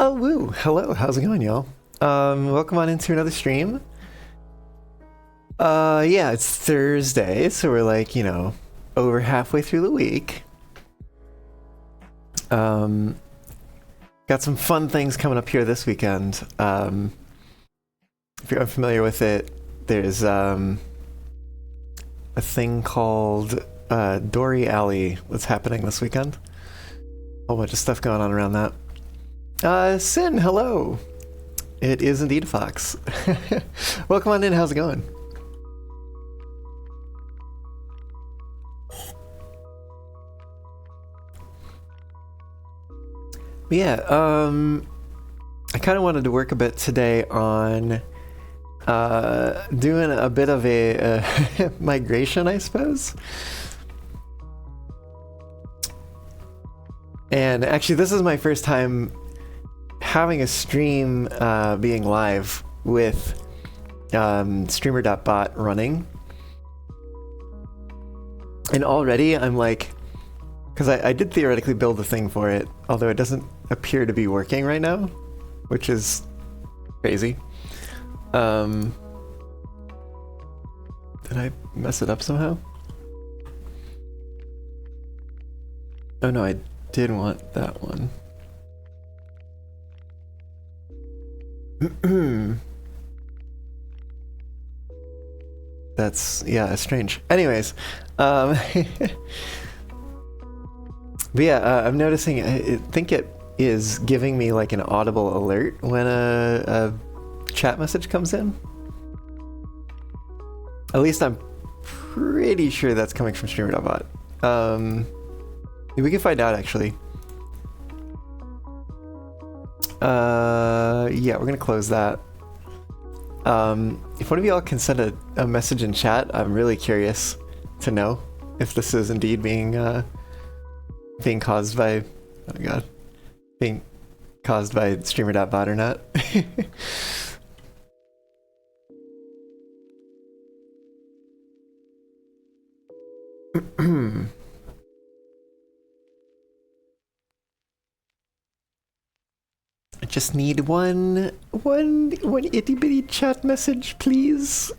Oh, woo. Hello. How's it going, y'all? Welcome on into another stream. Yeah, it's Thursday, so we're like, over halfway through the week. Got some fun things coming up here this weekend. If you're unfamiliar with it, there's a thing called Dory Alley that's happening this weekend. A whole bunch of stuff going on around that. Sin, hello. It is indeed Fox. Welcome on in, how's it going? But yeah, I kind of wanted to work a bit today on doing a bit of a migration, I suppose. And actually, this is my first time having a stream being live with Streamer.bot running. And already I'm like, because I did theoretically build a thing for it, although it doesn't appear to be working right now, which is crazy. Did I mess it up somehow? Oh no, I did want that one. That's, yeah, strange. Anyways, but yeah, I'm noticing, I think it is giving me like an audible alert when a chat message comes in. At least I'm pretty sure that's coming from Streamer.bot. We can find out actually. Yeah, we're gonna close that. If one of y'all can send a message in chat, I'm really curious to know if this is indeed being caused by, oh god, being caused by Streamer.bot or not. I just need one itty bitty chat message, please.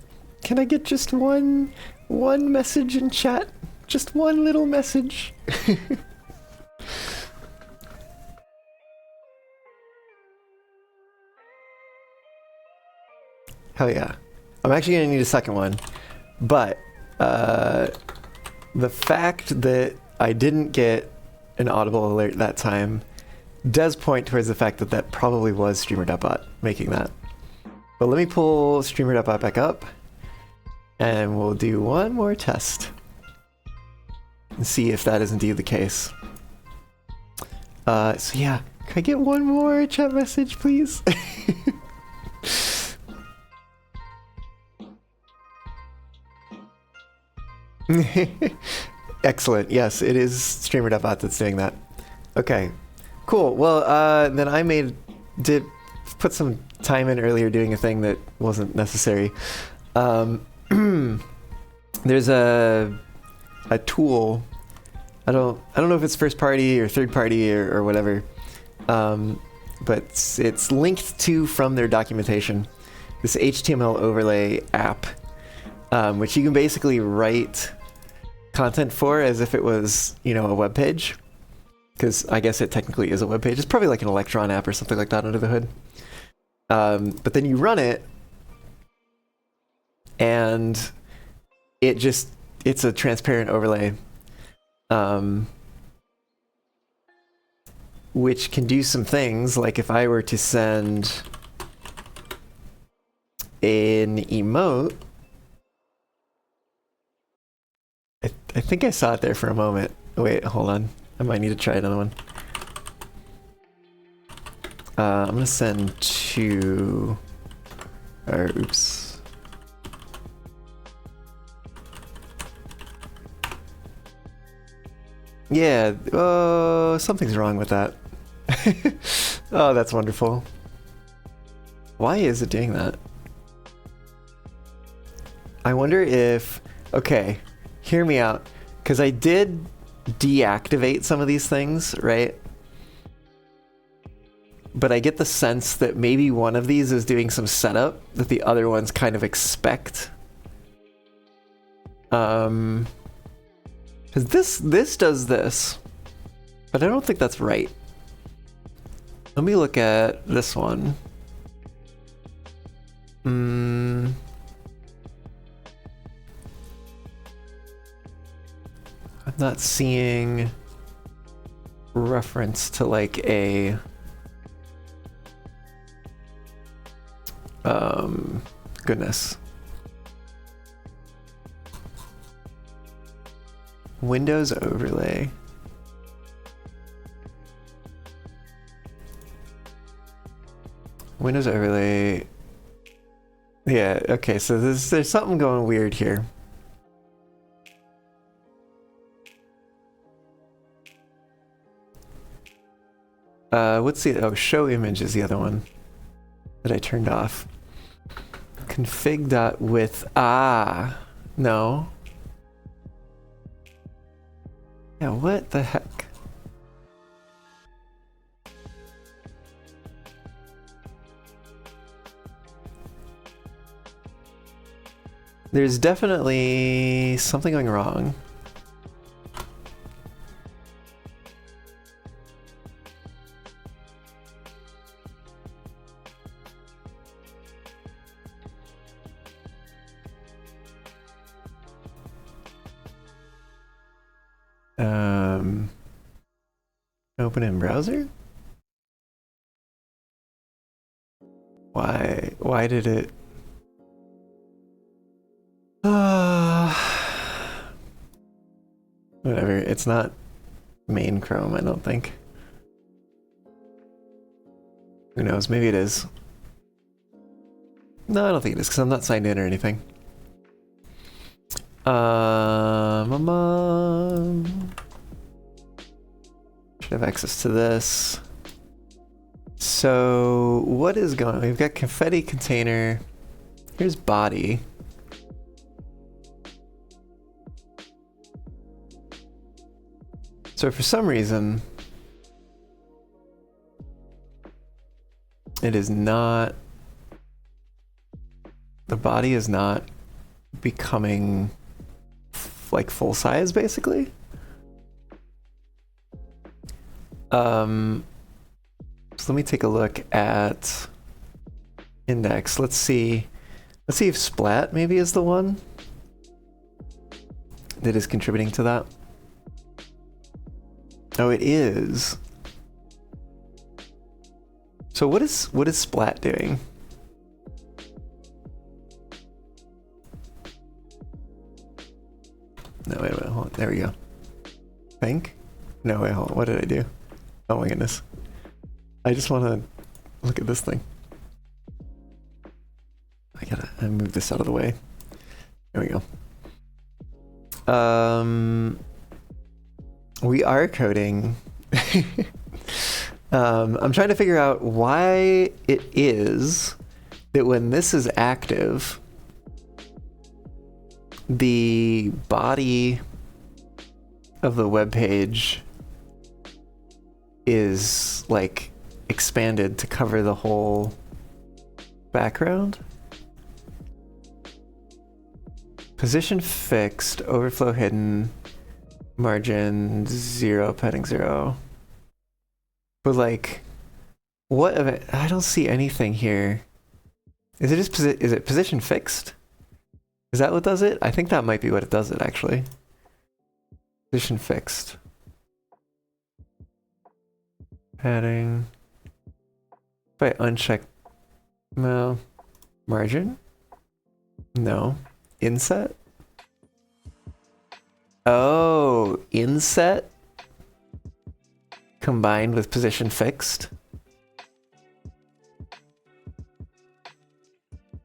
Can I get just one message in chat? Just one little message. Hell yeah. I'm actually gonna need a second one, but the fact that I didn't get an audible alert that time does point towards the fact that that probably was Streamer.bot making that. But let me pull Streamer.bot back up, and we'll do one more test and see if that is indeed the case. So yeah, can I get one more chat message, please? Excellent. Yes, it is Streamer.bot that's doing that. Okay. Cool. Well, then I did put some time in earlier doing a thing that wasn't necessary. There's a tool. I don't know if it's first party or third party or whatever, but it's linked to from their documentation. This HTML overlay app, which you can basically write content for as if it was, a web page. Because I guess it technically is a web page. It's probably like an Electron app or something like that under the hood. But then you run it, and it's a transparent overlay, which can do some things. Like if I were to send an emote, I think I saw it there for a moment. Wait, hold on. I might need to try another one. I'm gonna send to, or oops. Yeah, oh, something's wrong with that. Oh, that's wonderful. Why is it doing that? I wonder if, okay, hear me out, because I did deactivate some of these things, right? but I get the sense that maybe one of these is doing some setup that the other ones kind of expect. Because this does this, but I don't think that's right. Let me look at this one. I'm not seeing reference to like a goodness. Windows overlay. Windows overlay. Yeah, okay, so there's something going weird here. What's the, oh, show image is the other one that I turned off. Config.width, no. Yeah, what the heck? There's definitely something going wrong. Open in browser? Why did it? Whatever, it's not main Chrome, I don't think. Who knows, maybe it is. No, I don't think it is, because I'm not signed in or anything. Should have access to this. So, what is going on? We've got confetti container. Here's body. So for some reason, it is not, the body is not becoming like full size basically. So let me take a look at index. Let's see if splat maybe is the one that is contributing to that. Oh, it is. So what is splat doing? No, wait a minute, hold on. There we go. Think? No, wait, hold on. What did I do? Oh my goodness. I just want to look at this thing. I move this out of the way. There we go. We are coding. I'm trying to figure out why it is that when this is active, the body of the web page is like expanded to cover the whole background. Position fixed, overflow hidden, margin 0, padding 0. But like, what of it? I don't see anything here. Is it just is it position fixed? Is that what does it? I think that might be what it does it actually. Position fixed. Padding. If I uncheck, no. Margin? No. Inset? Oh, inset combined with position fixed?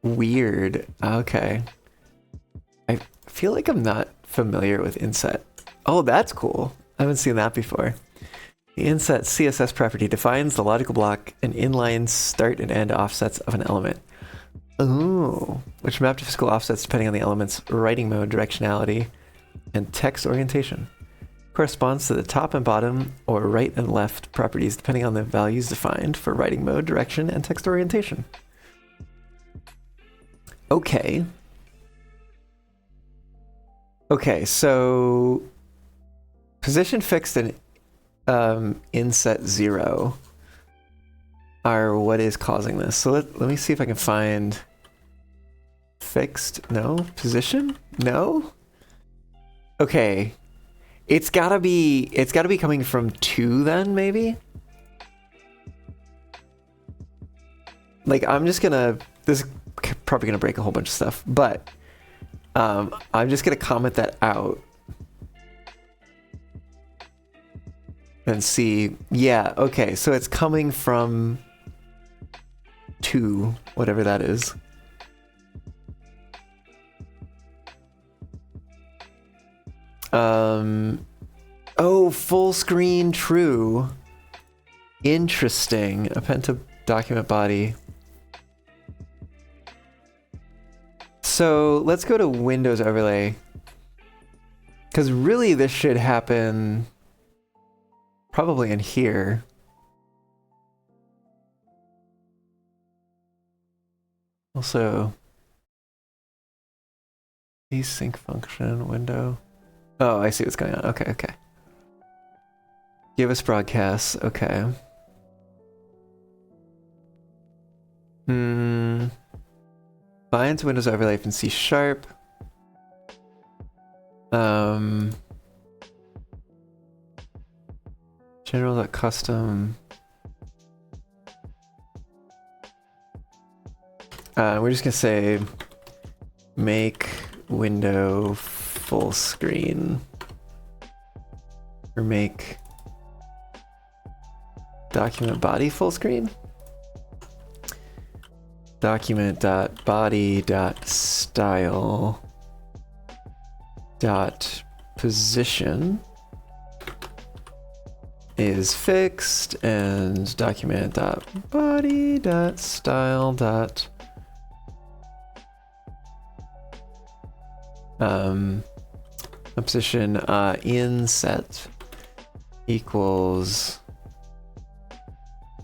Weird. Okay. I feel like I'm not familiar with inset. Oh, that's cool. I haven't seen that before. The inset CSS property defines the logical block and inline start and end offsets of an element. Ooh, which map to physical offsets depending on the element's writing mode, directionality, and text orientation. corresponds to the top and bottom or right and left properties depending on the values defined for writing mode, direction, and text orientation. Okay. Okay, so position fixed and inset 0 are what is causing this. So let me see if I can find fixed. No. Position? No. Okay. It's gotta be coming from 2 then, maybe? Like, I'm just gonna, this is probably gonna break a whole bunch of stuff, but I'm just gonna comment that out and see. Yeah, okay, so it's coming from 2, whatever that is. Oh, full screen true. Interesting. Append to document body. So let's go to Windows overlay. Because really this should happen probably in here. Also, async function window. Oh, I see what's going on. Okay, okay. Give us broadcasts. Okay. Bind to Windows overlay in C#. General.custom. We're just gonna say make window full screen, or make document body full screen. Document.body.style.position is fixed, and document.body.style. Position inset equals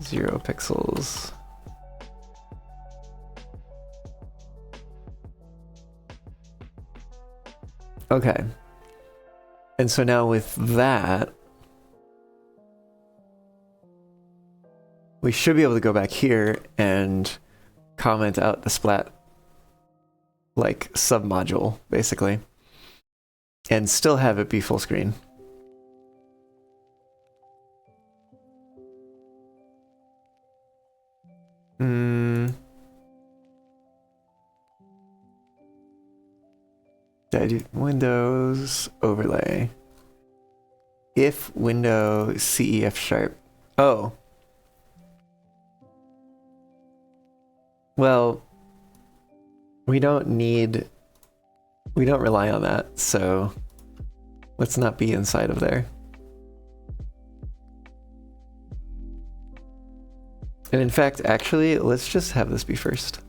0 pixels. Okay. And so now with that, we should be able to go back here and comment out the splat like submodule, basically, and still have it be full screen. Did I do Windows overlay? If window CEF#. Oh. Well, we don't rely on that, so let's not be inside of there. And in fact, actually, let's just have this be first.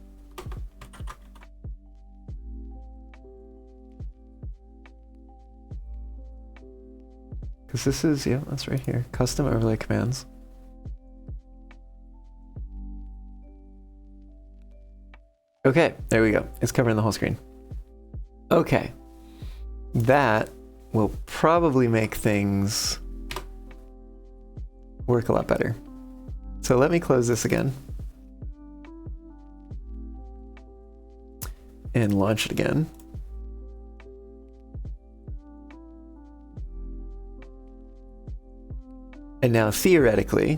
Because this is, yeah, that's right here. Custom overlay commands. Okay, there we go. It's covering the whole screen. Okay. That will probably make things work a lot better. So let me close this again. And launch it again. And now theoretically,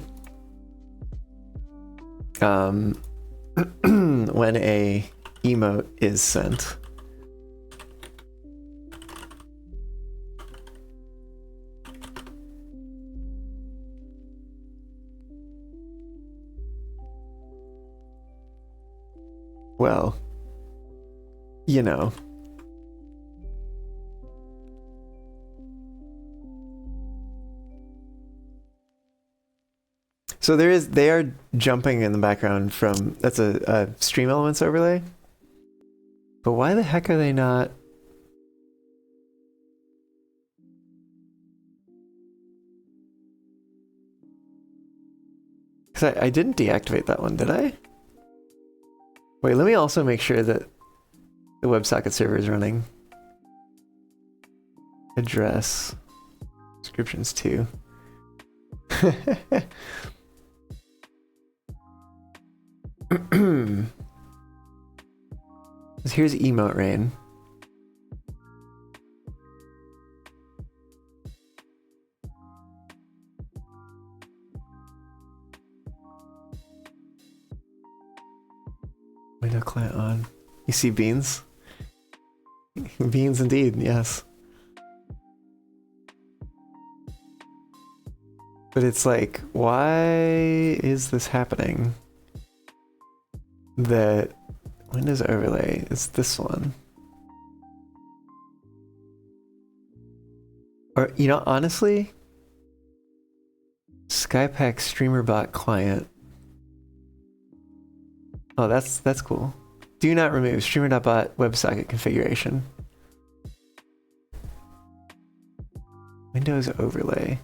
when a emote is sent, well, you know. So they are jumping in the background from, that's a stream elements overlay. But why the heck are they not? Because I didn't deactivate that one, did I? Wait, let me also make sure that the WebSocket server is running. Address. Descriptions too. Here's emote rain. Window client on. You see beans? Beans indeed, yes. But it's like, why is this happening? That Windows overlay is this one. Or, you know, honestly, Skypack Streamer.bot client. Oh, that's cool. Do not remove Streamer.bot WebSocket configuration. Windows overlay.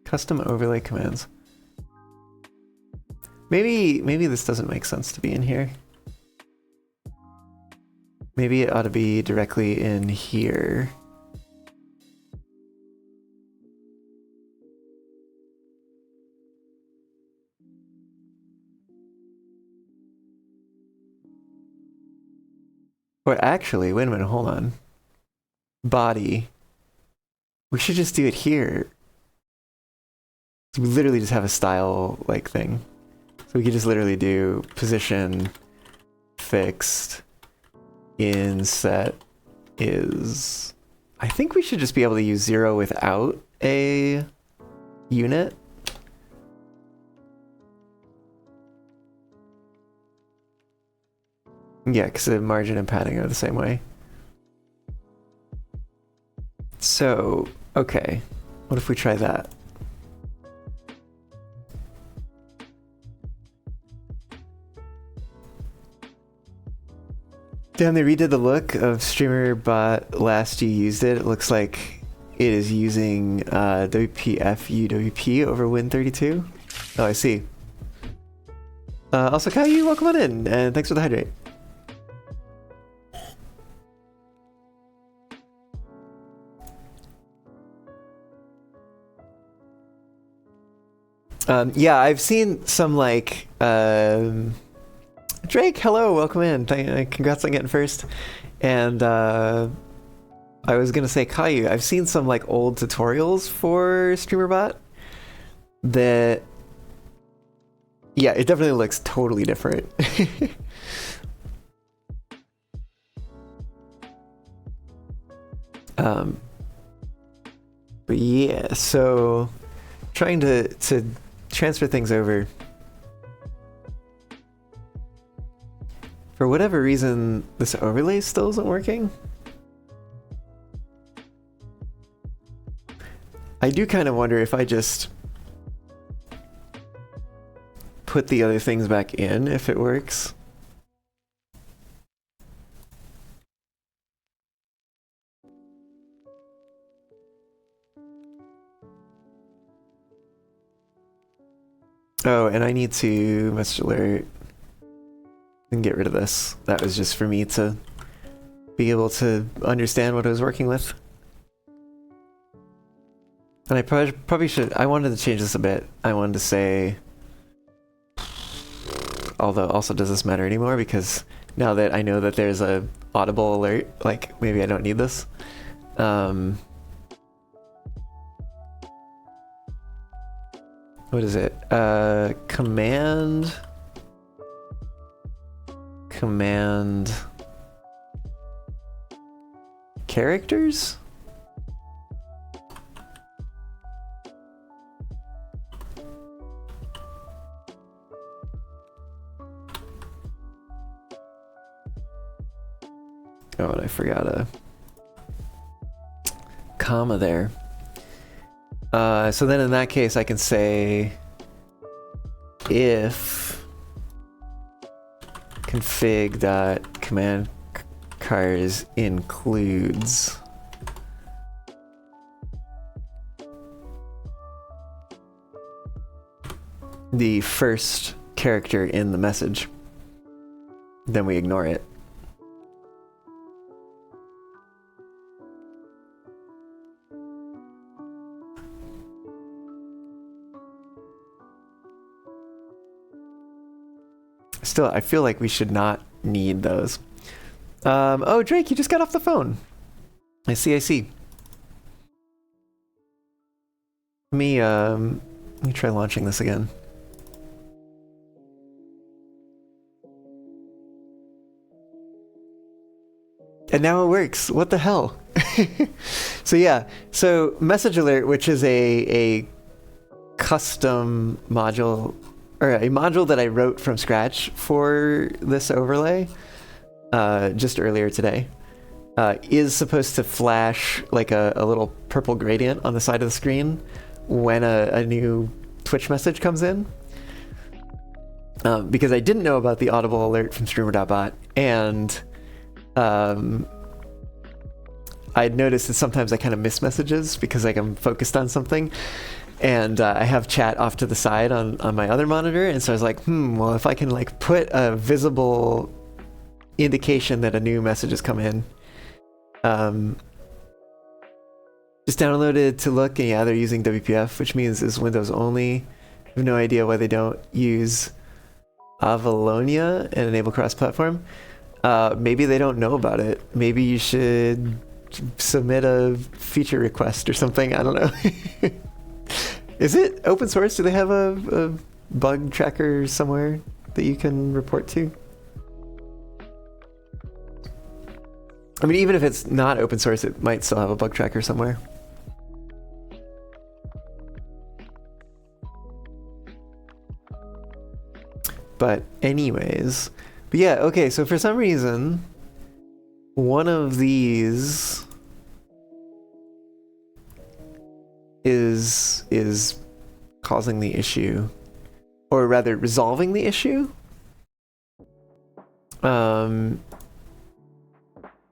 Custom overlay commands. Maybe this doesn't make sense to be in here. Maybe it ought to be directly in here. Or actually, wait a minute, hold on. Body. We should just do it here. So we literally just have a style like thing. So we could just literally do position fixed in set is. I think we should just be able to use 0 without a unit. Yeah, because the margin and padding are the same way. So, okay. What if we try that? Damn, they redid the look of Streamer.bot last you used it. It looks like it is using WPF UWP over Win32. Oh, I see. Also, Caillou, welcome on in, and thanks for the hydrate. Yeah, I've seen some like Drake, hello, welcome in. Congrats on getting first. And I was gonna say Caillou, I've seen some like old tutorials for Streamer.bot that, yeah, it definitely looks totally different. But yeah, so trying to transfer things over. For whatever reason, this overlay still isn't working. I do kind of wonder if I just put the other things back in, if it works. Oh, and I need to message alert and get rid of this. That was just for me to be able to understand what I was working with. And I probably should, I wanted to change this a bit. I wanted to say, although also does this matter anymore, because now that I know that there's a audible alert, like maybe I don't need this. What is it? Command characters? Oh, and I forgot a comma there. So then in that case, I can say if config.command cars includes the first character in the message, then we ignore it. Still, I feel like we should not need those. Oh, Drake, you just got off the phone. I see, I see. Let me try launching this again. And now it works. What the hell? So yeah, so Message Alert, which is a custom module, or a module that I wrote from scratch for this overlay just earlier today, is supposed to flash like a little purple gradient on the side of the screen when a new Twitch message comes in. Because I didn't know about the audible alert from Streamer.bot, and I'd noticed that sometimes I kind of miss messages because like I'm focused on something, and I have chat off to the side on my other monitor, and so I was like, well, if I can like put a visible indication that a new message has come in, just downloaded to look, and yeah, they're using WPF, which means it's Windows only. I have no idea why they don't use Avalonia and enable cross-platform. Maybe they don't know about it. Maybe you should submit a feature request or something. I don't know. Is it open source? Do they have a bug tracker somewhere that you can report to? I mean, even if it's not open source, it might still have a bug tracker somewhere. But anyways, but yeah, okay, so for some reason, one of these is causing the issue, or rather resolving the issue. And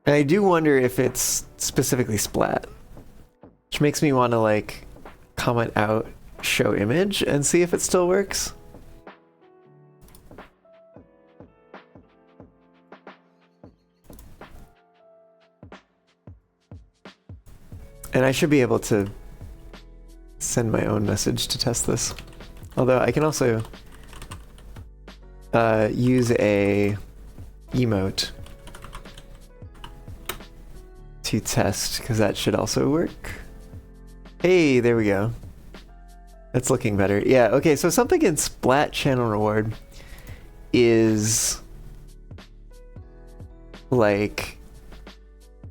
I do wonder if it's specifically Splat, which makes me want to like comment out show image and see if it still works. And I should be able to send my own message to test this. Although I can also use a emote to test, because that should also work. Hey, there we go. That's looking better. Yeah, okay, so something in Splat channel reward is like,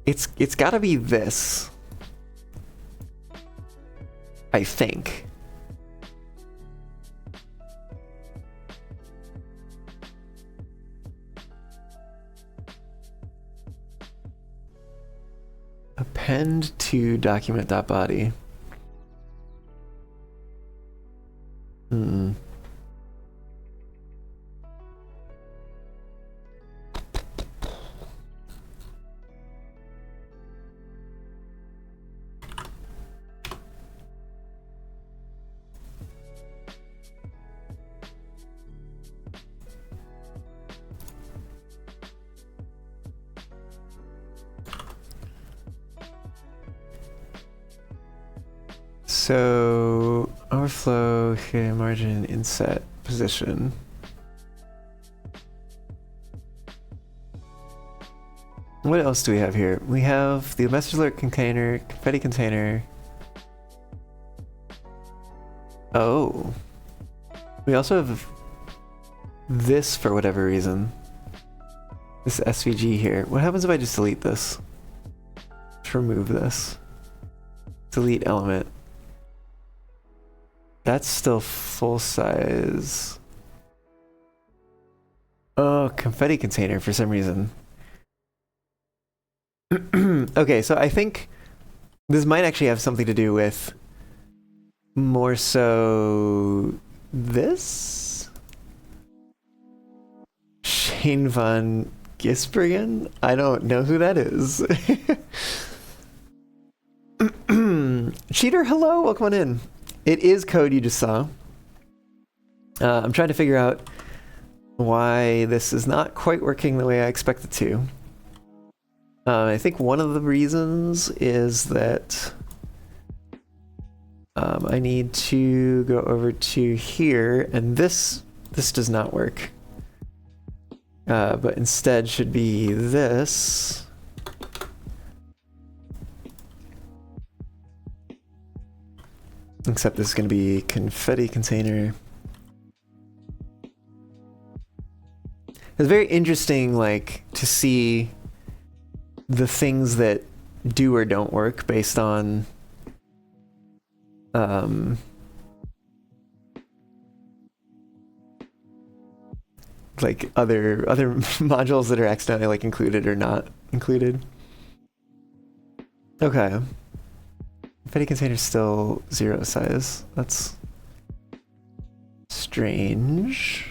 it's gotta be this, I think. Append to document.body. So overflow, okay, margin, inset, position. What else do we have here? We have the message alert container, confetti container. Oh. We also have this for whatever reason. This SVG here. What happens if I just delete this? Let's remove this. Delete element. That's still full size. Oh, confetti container for some reason. Okay, so I think this might actually have something to do with more so this? Shane van Gisbergen? I don't know who that is. Cheater, hello, welcome on in. It is code you just saw. I'm trying to figure out why this is not quite working the way I expect it to. I think one of the reasons is that I need to go over to here, and this does not work. But instead should be this. Except this is going to be confetti container. It's very interesting, like, to see the things that do or don't work based on like other modules that are accidentally like included or not included. Okay. Confetti container's still 0 size. That's strange.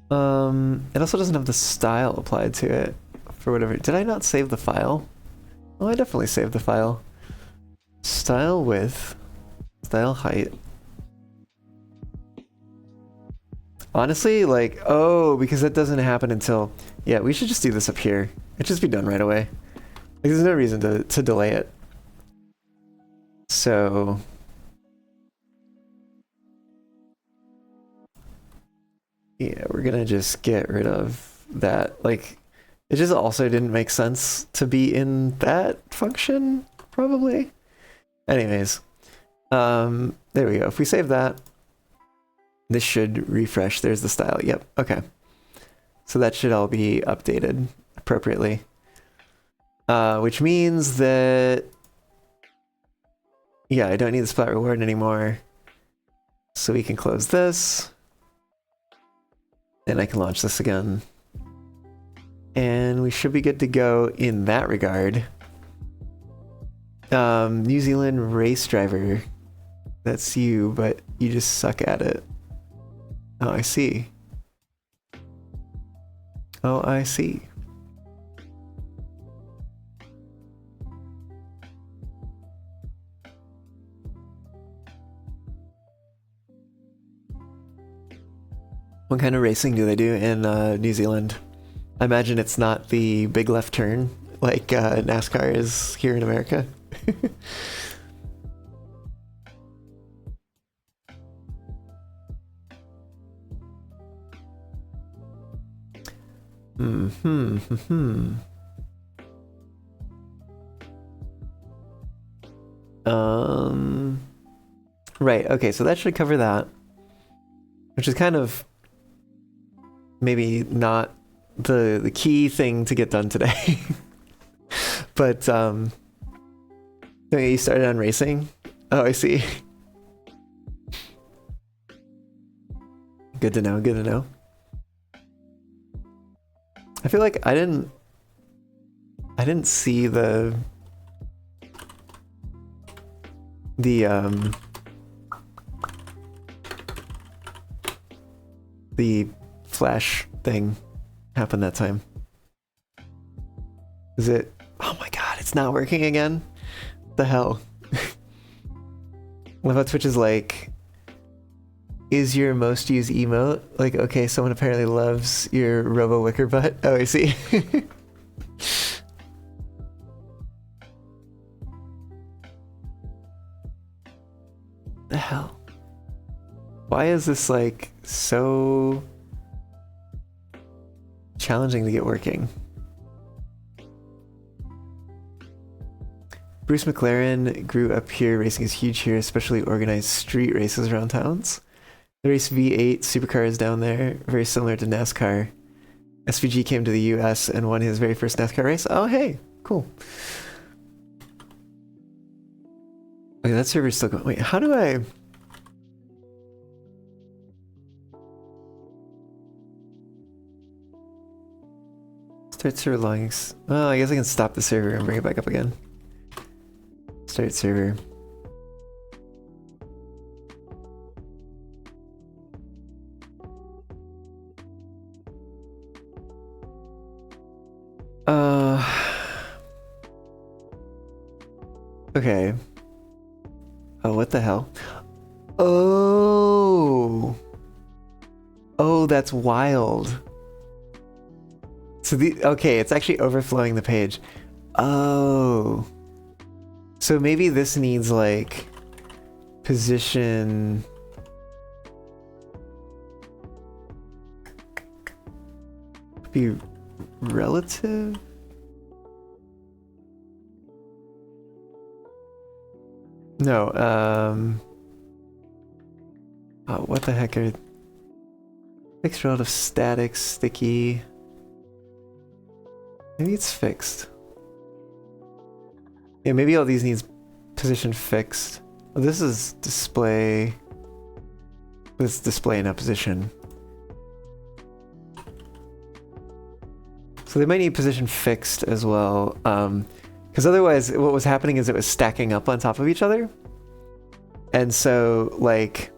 It also doesn't have the style applied to it for whatever. Did I not save the file? Oh, I definitely saved the file. Style width, style height. Honestly, like, oh, because that doesn't happen until, yeah, we should just do this up here. It should just be done right away. Like, there's no reason to delay it. So, yeah, we're gonna just get rid of that. Like, it just also didn't make sense to be in that function, probably. Anyways, there we go. If we save that, this should refresh. There's the style. Yep. Okay. So that should all be updated appropriately. Which means that, yeah, I don't need the splat reward anymore. So we can close this. And I can launch this again. And we should be good to go in that regard. New Zealand race driver. That's you, but you just suck at it. Oh, I see. Oh, I see. What kind of racing do they do in New Zealand? I imagine it's not the big left turn like NASCAR is here in America. Right, okay, so that should cover that. Which is kind of maybe not the key thing to get done today. But you started on racing? Oh, I see. Good to know, good to know. I feel like I didn't see the flash thing happen that time. Is it? Oh my god, it's not working again? What the hell? Love how Twitch is like, is your most used emote? Like, okay, someone apparently loves your Robo Wicker butt. Oh, I see. The hell? Why is this like so challenging to get working? Bruce McLaren grew up here. Racing is huge here, especially organized street races around towns. The race V8 supercar is down there, very similar to NASCAR. SVG came to the US and won his very first NASCAR race. Oh, hey, cool. Okay, that server's still going. Wait, how do I... Start server logging. Oh, I guess I can stop the server and bring it back up again. Start server. Okay. Oh, what the hell? Oh! Oh, that's wild. So okay, it's actually overflowing the page. Oh. So maybe this needs like position. Be relative? No, oh, what the heck are fixed relative static sticky? Maybe it's fixed. Yeah, maybe all these needs position fixed. Oh, this is display. This display in a position. So they might need position fixed as well. Because otherwise what was happening is it was stacking up on top of each other. And so like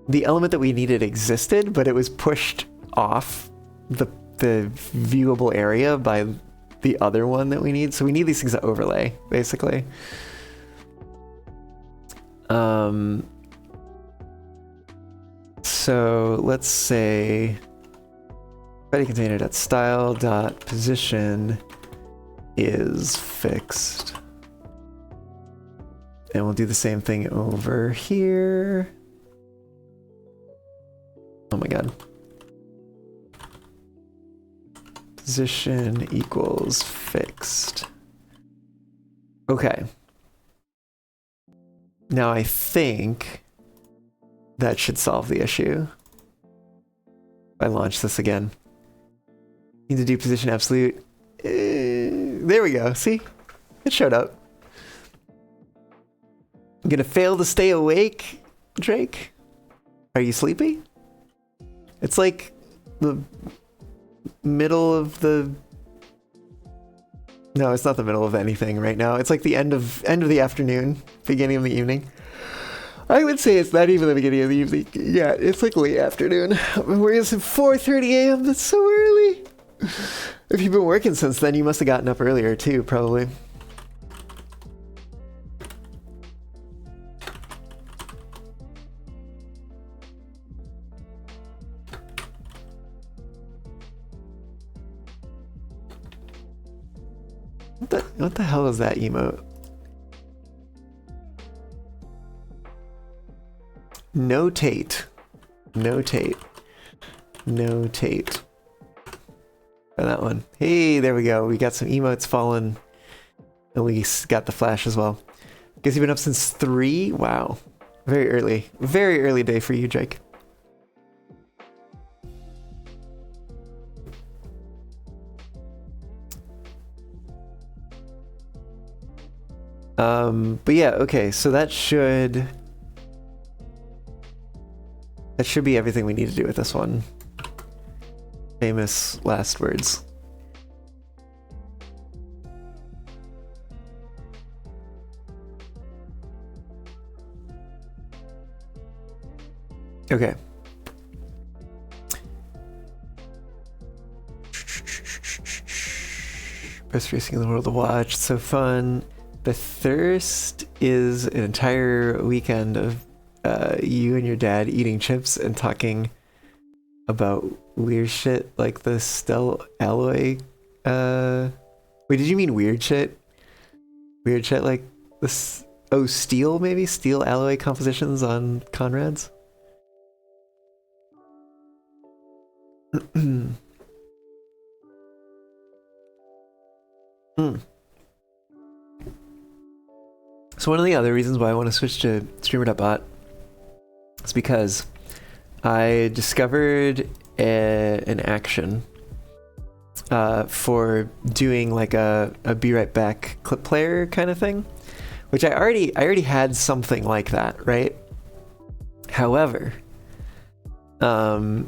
the element that we needed existed, but it was pushed off the viewable area by the other one that we need. So we need these things to overlay, basically. So let's say container.style.position is fixed. And we'll do the same thing over here. Oh my god. Position equals fixed. Okay. Now I think that should solve the issue. If I launch this again. Need to do position absolute. There we go. See? It showed up. I'm gonna fail to stay awake, Drake? Are you sleepy? It's like the middle of the... No, it's not the middle of anything right now. It's like the end of the afternoon, beginning of the evening. I would say it's not even the beginning of the evening. Yeah, it's like late afternoon. Whereas at 4:30 a.m., that's so early. If you've been working since then, you must have gotten up earlier too, probably. What the hell is that emote? Notate. Notate. Notate. Try that one. Hey, there we go. We got some emotes falling. And we got the flash as well. Guess you've been up since 3? Wow. Very early. Very early day for you, Drake. But yeah, okay, so that should be everything we need to do with this one. Famous last words. Okay. Best racing in the world to watch. So fun. The thirst is an entire weekend of you and your dad eating chips and talking about weird shit like the Stell alloy. Wait, did you mean weird shit? Weird shit like this? Oh, steel maybe? Steel alloy compositions on Conrad's? So one of the other reasons why I want to switch to Streamer.bot is because I discovered an action for doing like a be right back clip player kind of thing, which I already had something like that, right? However, the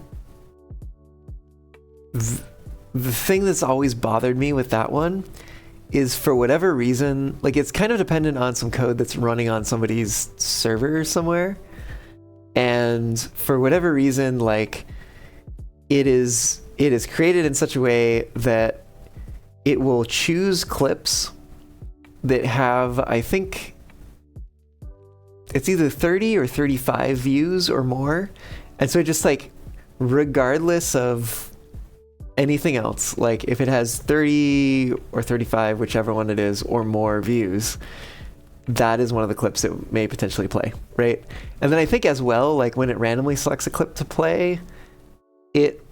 thing that's always bothered me with that one is for whatever reason, like it's kind of dependent on some code that's running on somebody's server somewhere. And for whatever reason, like it is created in such a way that it will choose clips that have, I think it's either 30 or 35 views or more. And so it just like regardless of anything else, like if it has 30 or 35, whichever one it is, or more views, that is one of the clips it may potentially play, right? And then I think as well, like when it randomly selects a clip to play, it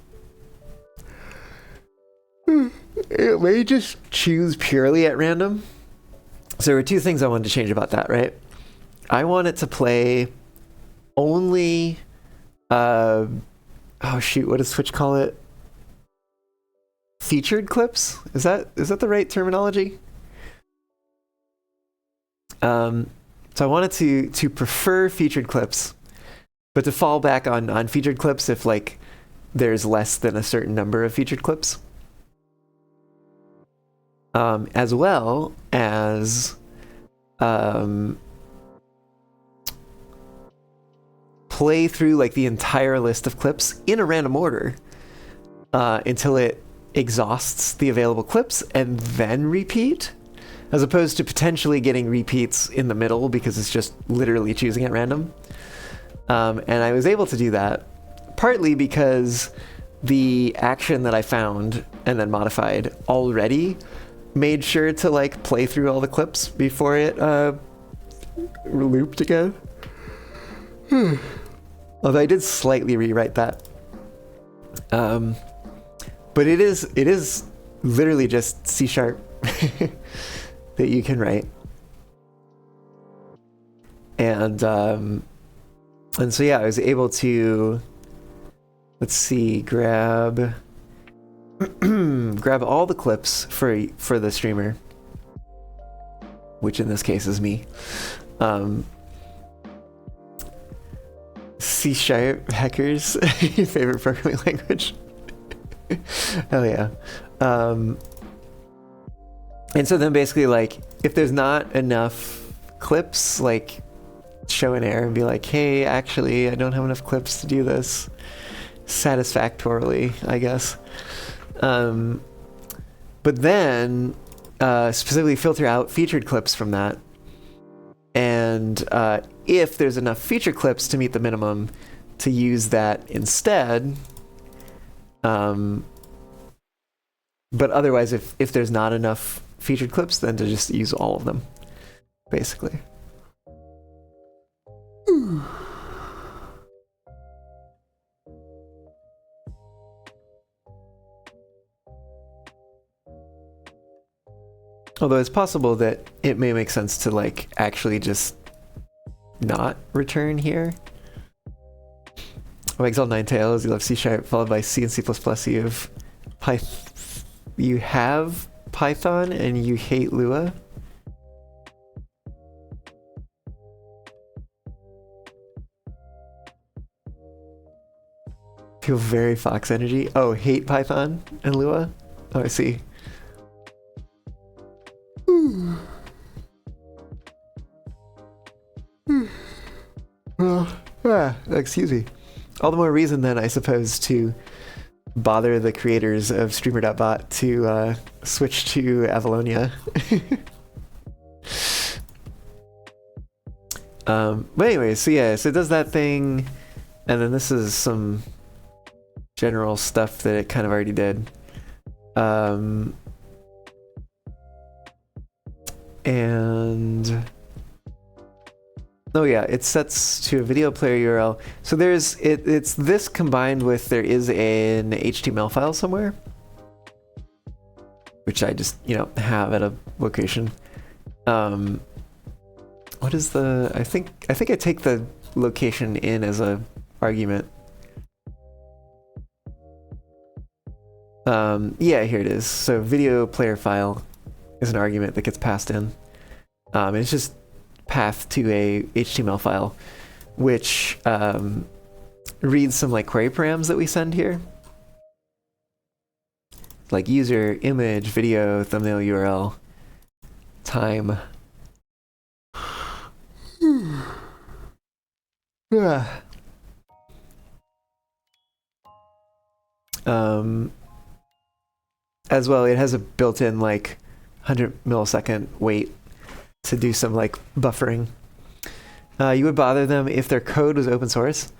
may just choose purely at random. So there were two things I wanted to change about that, right? I want it to play only, oh shoot, what does Twitch call it? Featured clips? Is that the right terminology? So I wanted to prefer featured clips, but to fall back on featured clips if like there's less than a certain number of featured clips. As well as play through like the entire list of clips in a random order until it exhausts the available clips and then repeat, as opposed to potentially getting repeats in the middle because it's just literally choosing at random. And I was able to do that partly because the action that I found and then modified already made sure to like play through all the clips before it looped again. Although I did slightly rewrite that. But it is literally just C# that you can write. And so yeah, I was able to, let's see, grab all the clips for the streamer, which in this case is me. C# hackers, your favorite programming language. Hell yeah. And so then basically like if there's not enough clips, like show an error and be like, hey, actually I don't have enough clips to do this satisfactorily, I guess. But then specifically filter out featured clips from that. And if there's enough featured clips to meet the minimum, to use that instead. But otherwise, if there's not enough featured clips, then to just use all of them, basically. Although it's possible that it may make sense to like actually just not return here. Oh, Exile Ninetales, you love C# followed by C and C++. You have Python and you hate Lua. Feel very Fox energy. Oh, hate Python and Lua? Oh, I see. Excuse me. All the more reason then, I suppose, to bother the creators of Streamer.bot to switch to Avalonia. But anyway, so yeah, so it does that thing, and then this is some general stuff that it kind of already did. And oh yeah, it sets to a video player URL. So there's it's this combined with there is an HTML file somewhere, which I just have at a location. What is the? I think I take the location in as a argument. Yeah, here it is. So video player file is an argument that gets passed in. And it's just path to a HTML file, which reads some like query params that we send here, like user, image, video, thumbnail URL, time. As well, it has a built-in like 100 millisecond wait to do some like buffering. You would bother them if their code was open source.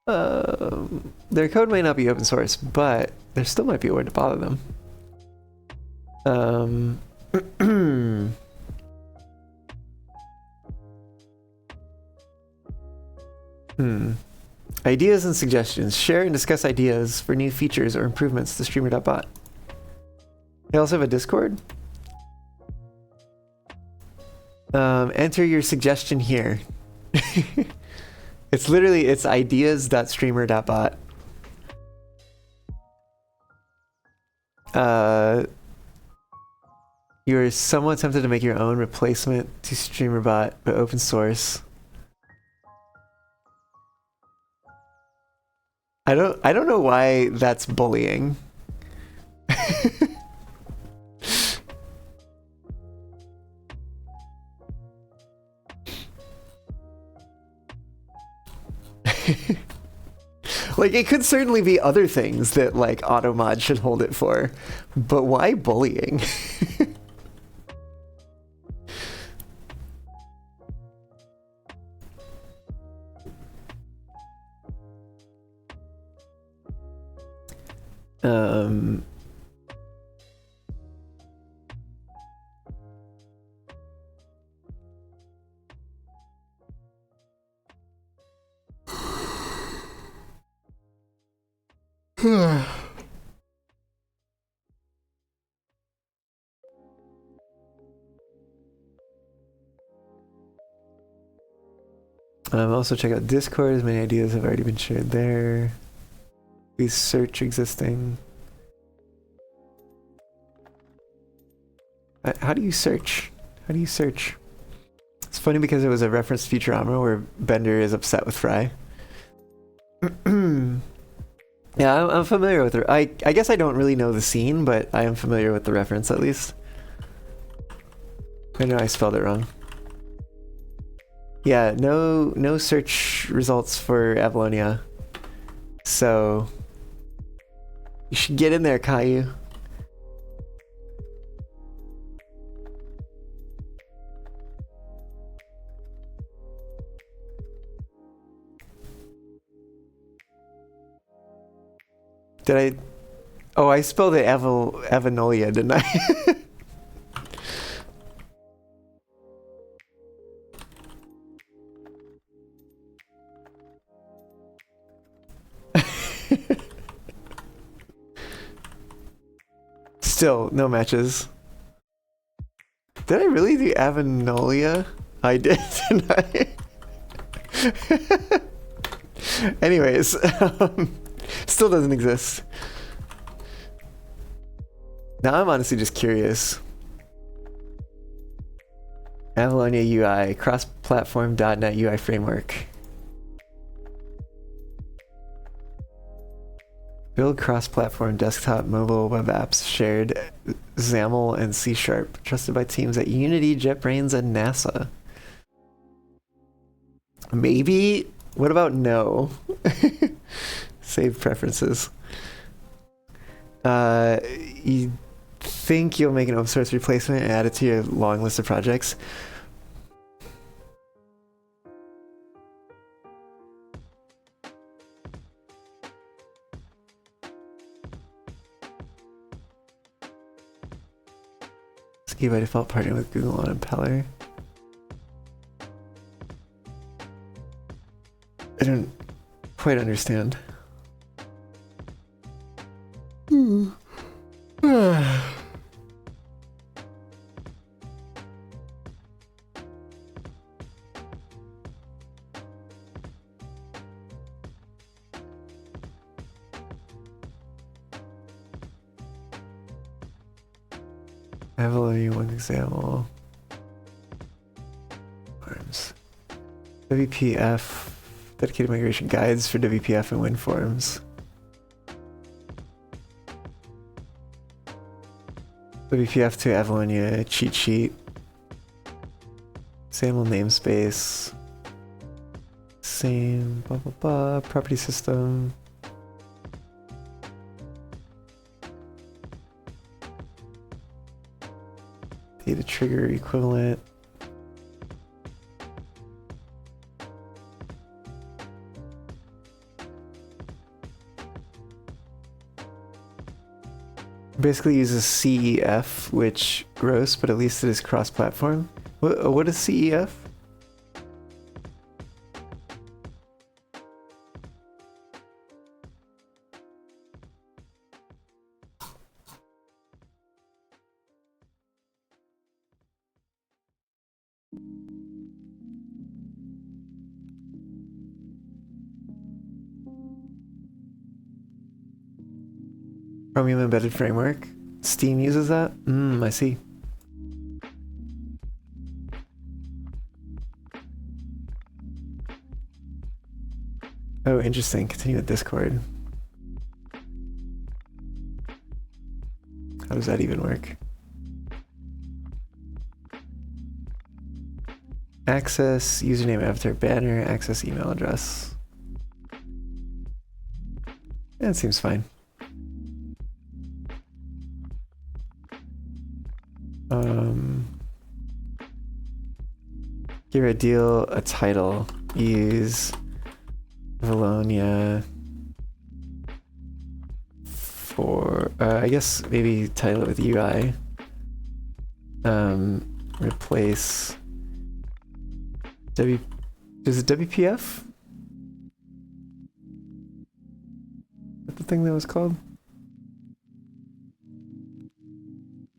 Their code might not be open source, but there still might be a way to bother them. Ideas and suggestions. Share and discuss ideas for new features or improvements to Streamer.bot. They also have a Discord. Enter your suggestion here. It's literally, it's ideas.streamer.bot. You're somewhat tempted to make your own replacement to Streamer.bot, but open source. I don't know why that's bullying. Like, it could certainly be other things that, like, AutoMod should hold it for, but why bullying? Also check out Discord, as many ideas have already been shared there. Please search existing. How do you search? How do you search? It's funny because it was a reference to Futurama where Bender is upset with Fry. Yeah, I'm familiar with her. I guess I don't really know the scene, but I am familiar with the reference at least. I know I spelled it wrong. Yeah, no search results for Avalonia. So you should get in there, Caillou. Did I? Oh, I spelled it Avanolia, didn't I? Still, no matches. Did I really do Avanolia? I did, didn't I? Anyways, still doesn't exist. Now I'm honestly just curious. Avalonia UI, cross-platform .NET UI framework. Build cross-platform desktop mobile web apps, shared XAML and C#, trusted by teams at Unity, JetBrains, and NASA. Maybe? What about no? Save preferences. You think you'll make an open source replacement and add it to your long list of projects? Ski by default partner with Google on Impeller. I don't quite understand. I will give you one example. Forms. WPF. Dedicated migration guides for WPF and WinForms. WPF to Avalonia cheat sheet. XAML namespace. Same blah blah blah. Property system. Data trigger equivalent. Basically uses CEF, which gross, but at least it is cross-platform. What is CEF? Chromium Embedded Framework. Steam uses that? I see. Oh, interesting. Continue with Discord. How does that even work? Access, username, avatar, banner, access email address. Yeah, it seems fine. Give a deal, a title. Use Valonia for, I guess maybe title it with UI. Replace is it WPF? Is that the thing that was called?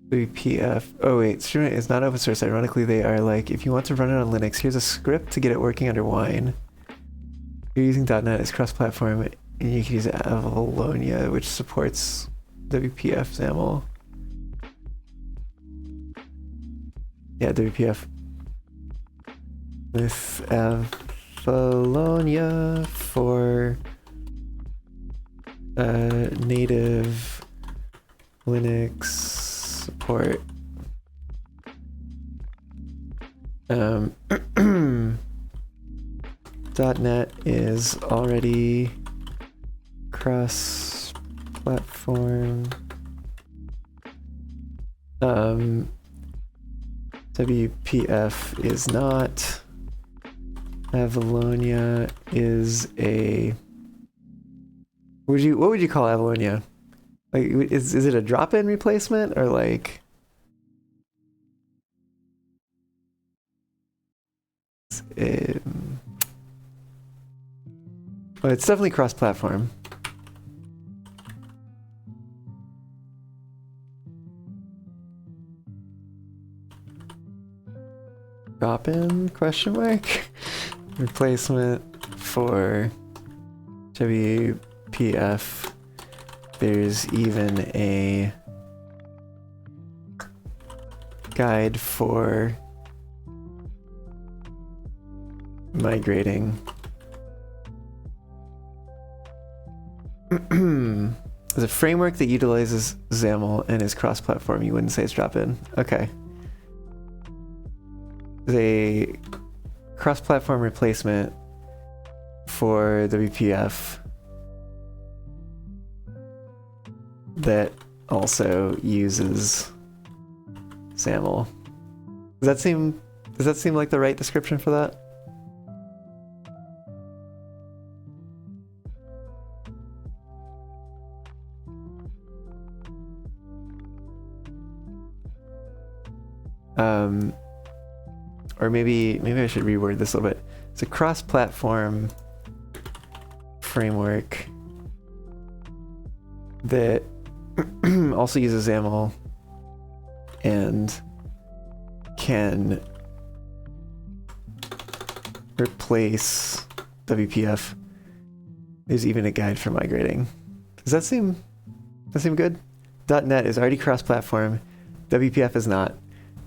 WPF. Oh wait, Streamer is not open source. Ironically, they are like, if you want to run it on Linux, here's a script to get it working under Wine. You're using .NET as cross-platform, and you can use Avalonia, which supports WPF XAML. Yeah, WPF. With Avalonia for native Linux support. .NET is already cross-platform. WPF is not. Avalonia is a. What would you call Avalonia? Like, is it a drop-in replacement or like? Well, it's definitely cross-platform. Drop-in question mark? Replacement for WPF. There's even a guide for migrating. There's a framework that utilizes XAML and is cross-platform. You wouldn't say it's drop-in. Okay. There's a cross-platform replacement for WPF that also uses XAML. Does that seem like the right description for that? Or maybe I should reword this a little bit. It's a cross-platform framework that also uses XAML and can replace WPF. There's even a guide for migrating. Does that seem good? .NET is already cross-platform. WPF is not.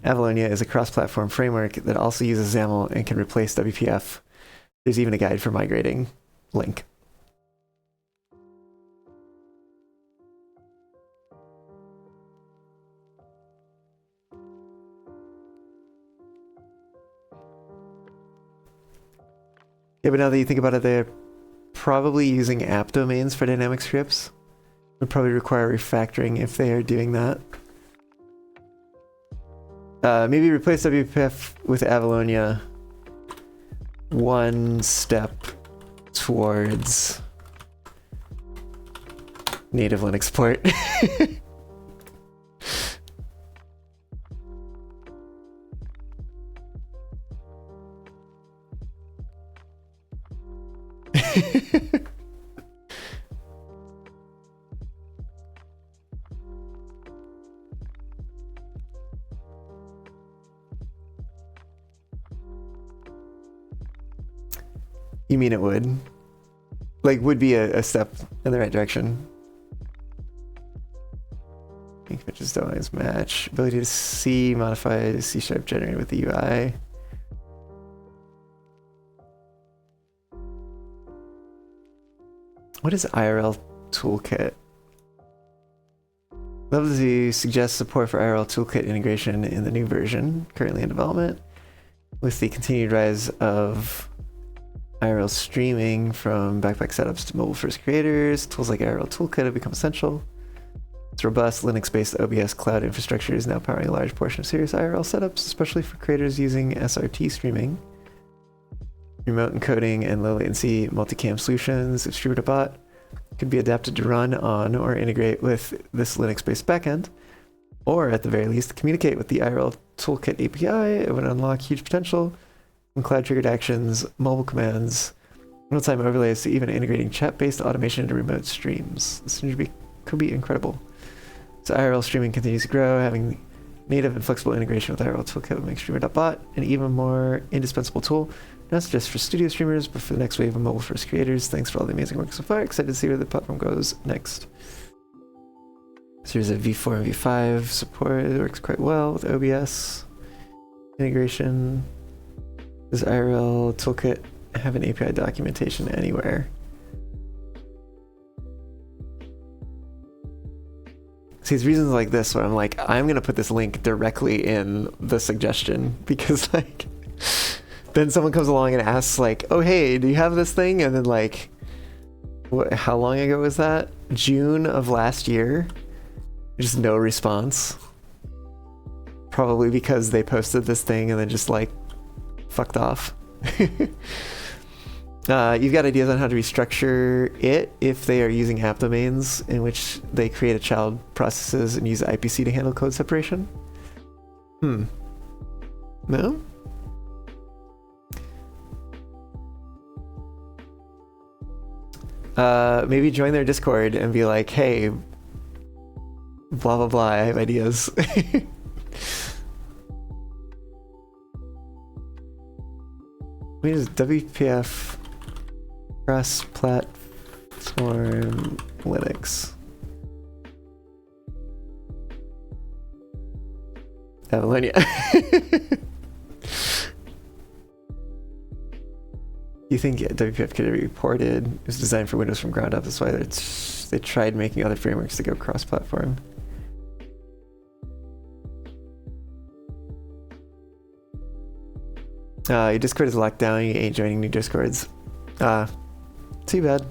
Avalonia is a cross-platform framework that also uses XAML and can replace WPF. There's even a guide for migrating. Link. Yeah, but now that you think about it, they're probably using app domains for dynamic scripts. It would probably require refactoring if they are doing that. Maybe replace WPF with Avalonia. One step towards native Linux support. You mean it would? Like, would be a step in the right direction. Ink images don't always match. Ability to see, modify C# generated with the UI. What is IRL Toolkit? Love to suggest support for IRL Toolkit integration in the new version, currently in development. With the continued rise of IRL streaming from backpack setups to mobile-first creators, tools like IRL Toolkit have become essential. Its robust Linux-based OBS cloud infrastructure is now powering a large portion of serious IRL setups, especially for creators using SRT streaming. Remote encoding and low latency multicam solutions of Streamer.bot can be adapted to run on or integrate with this Linux-based backend, or at the very least communicate with the IRL Toolkit API. It would unlock huge potential from cloud-triggered actions, mobile commands, real-time overlays, to even integrating chat-based automation into remote streams. This could be incredible. So IRL streaming continues to grow, having native and flexible integration with IRL Toolkit will make Streamer.bot an even more indispensable tool, not just for studio streamers, but for the next wave of mobile-first creators. Thanks for all the amazing work so far. Excited to see where the platform goes next. So here's a V4 and V5 support. It works quite well with OBS integration. Does IRL Toolkit have an API documentation anywhere? See, it's reasons like this where I'm like, I'm going to put this link directly in the suggestion, because like, then someone comes along and asks like, oh, hey, do you have this thing? And then like, how long ago was that? June of last year? Just no response. Probably because they posted this thing and then just like fucked off. You've got ideas on how to restructure it if they are using app domains in which they create a child processes and use IPC to handle code separation? No? Maybe join their Discord and be like, hey, blah blah blah, I have ideas. What is WPF cross-platform Linux? Avalonia. You think WPF could be reported? It was designed for Windows from ground up. That's why they tried making other frameworks to go cross-platform. Your Discord is locked down. You ain't joining new Discords. Too bad.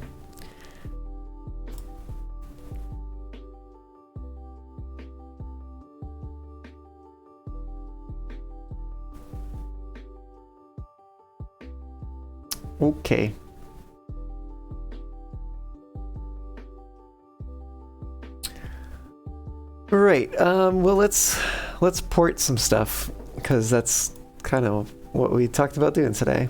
Okay. Right. Well, let's port some stuff, because that's kind of what we talked about doing today.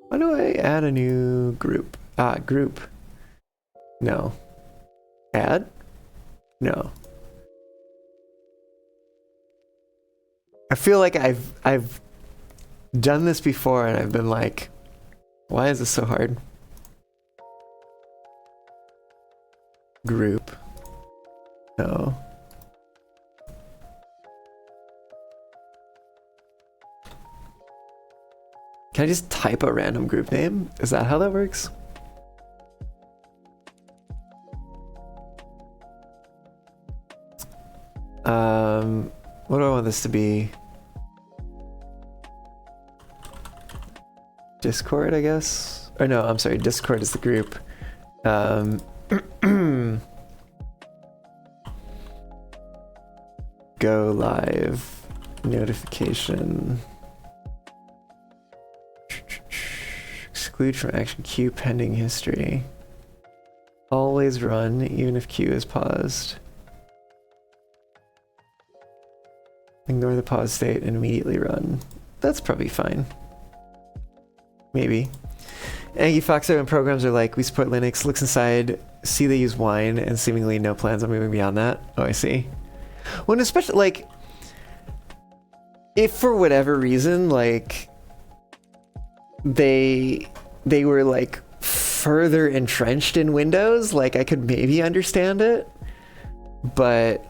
Why do I add a new group? Group. No. Add? No. I feel like I've done this before and I've been like, why is this so hard? Group. No. Can I just type a random group name? Is that how that works? What do I want this to be? Discord, I guess? Or no, I'm sorry, Discord is the group. Go live notification. Exclude from action queue pending history. Always run even if queue is paused. Ignore the pause state and immediately run. That's probably fine. Maybe. Aggie Foxo and programs are like, we support Linux, looks inside see they use wine and seemingly no plans on moving beyond that. Oh, I see. Well, and especially, like, if for whatever reason, like, they were, like, further entrenched in Windows, like, I could maybe understand it. But,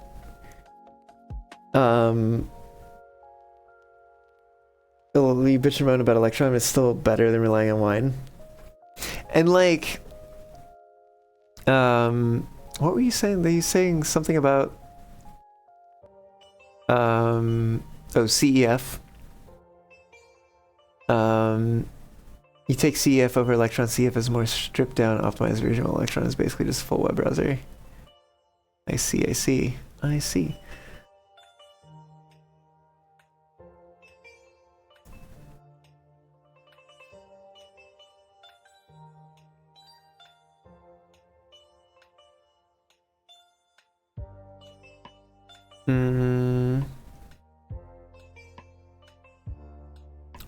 we bitch and moan about Electron, it's still better than relying on wine. And, like, what were you saying? Were you saying something about, oh, CEF. You take CEF over Electron. CEF is more stripped down, optimized version of Electron is basically just full web browser. I see, I see, I see.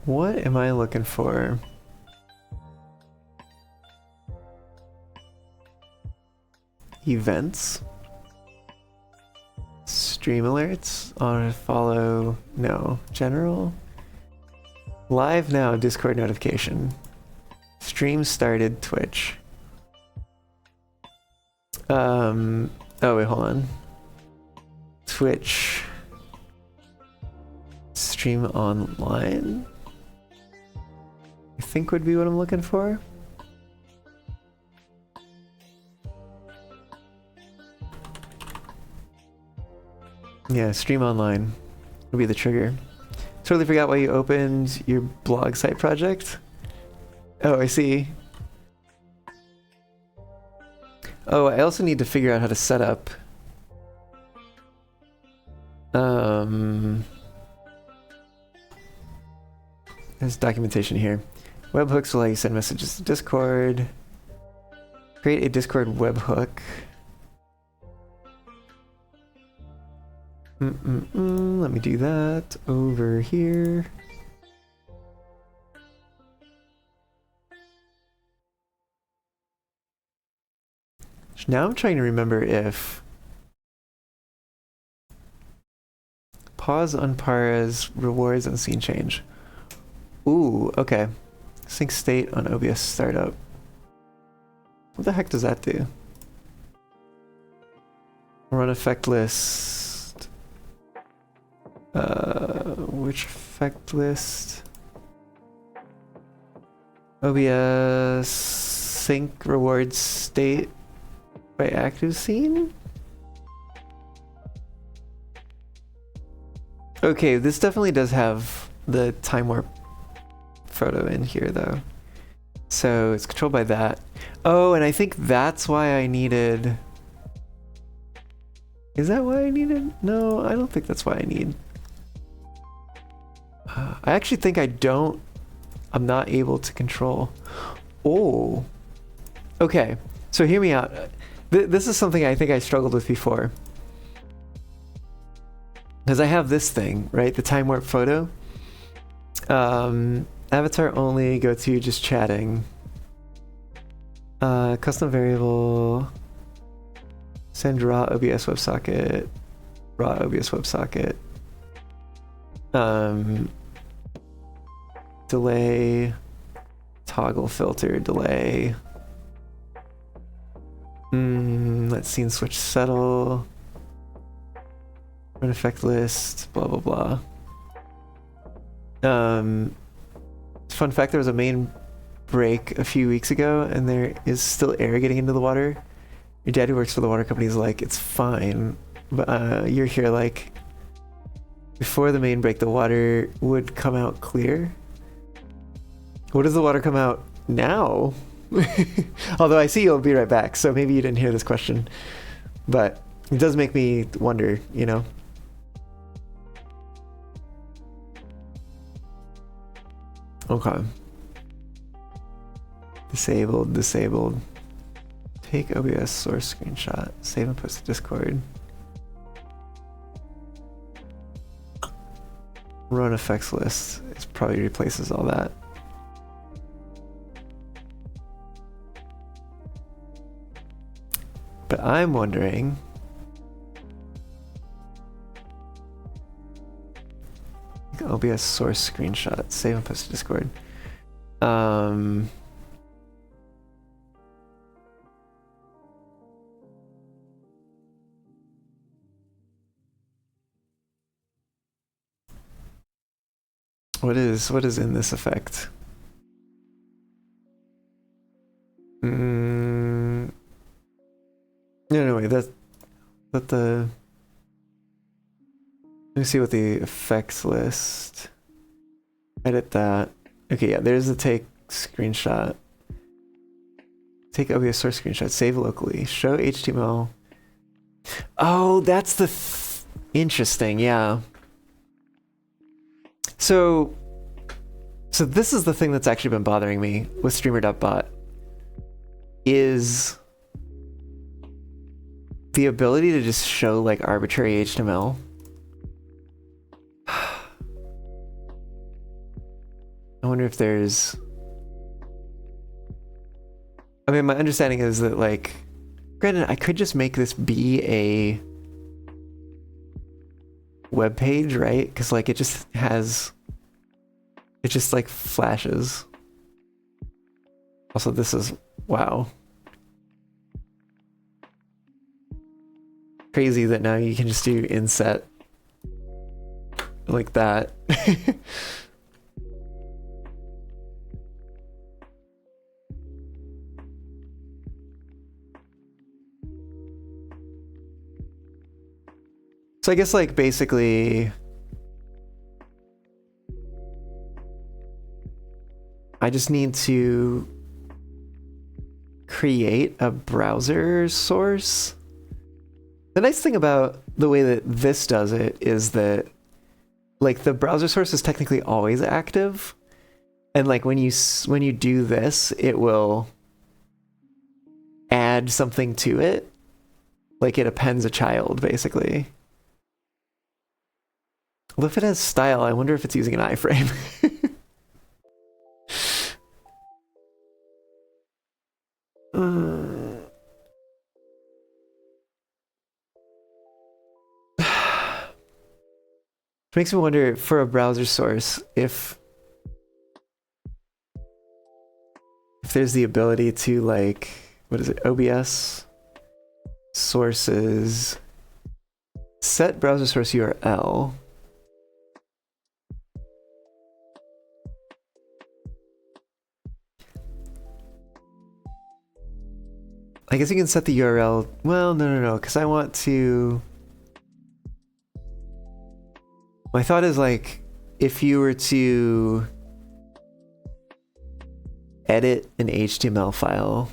What am I looking for? Events? Stream alerts? Auto follow? No. General? Live now, Discord notification. Stream started, Twitch. Oh wait, hold on. Twitch. Stream online? I think would be what I'm looking for. Yeah, stream online would be the trigger. Totally forgot why you opened your blog site project. Oh, I see. Oh, I also need to figure out how to set up. There's documentation here. Webhooks will allow you to send messages to Discord. Create a Discord webhook. Let me do that over here. Now I'm trying to remember if pause, unpause, rewards, and scene change. Ooh, okay. Sync state on OBS startup. What the heck does that do? Run effect list. Which effect list? OBS sync rewards state by active scene? Okay, this definitely does have the time warp photo in here though. So it's controlled by that. Oh, and I think that's why I needed... Is that why I needed? No, I don't think that's why I need. I actually think I'm not able to control. Oh, okay. So hear me out. This is something I think I struggled with before. Because I have this thing, right? The time warp photo. Avatar only, go to just chatting. Custom variable. Send raw OBS WebSocket. Raw OBS WebSocket. Delay. Toggle filter delay. Let's scene switch settle. Run effect list. Blah blah blah. Fun fact: there was a main break a few weeks ago, and there is still air getting into the water. Your dad, who works for the water company, is like, "It's fine," but you're here like. Before the main break, the water would come out clear. What does the water come out now? Although I see you'll be right back, so maybe you didn't hear this question. But it does make me wonder, you know? Okay. Disabled, disabled. Take OBS source screenshot. Save and post to Discord. Run effects list. It probably replaces all that. I'm wondering, OBS source screenshot, save and post to Discord. What is in this effect? No, wait, that the. Let me see what the effects list. Edit that. Okay, yeah, there's the take screenshot. Take OBS source screenshot. Save locally. Show HTML. Oh, that's the interesting. Yeah. So this is the thing that's actually been bothering me with Streamer.bot. Is the ability to just show like arbitrary HTML. I wonder if there's... I mean, my understanding is that, like, granted, I could just make this be a web page, right? Because, like, it just has... It just, like, flashes. Also, this is... Wow. Crazy that now you can just do inset like that. So I guess, like, basically I just need to create a browser source. The nice thing about the way that this does it is that, like, the browser source is technically always active, and like when you do this, it will add something to it, like it appends a child basically. Well, if it has style, I wonder if it's using an iframe. Makes me wonder, for a browser source, if there's the ability to, like, what is it, OBS sources, set browser source URL. I guess you can set the URL. Well, no, because I want to... My thought is, like, if you were to edit an HTML file,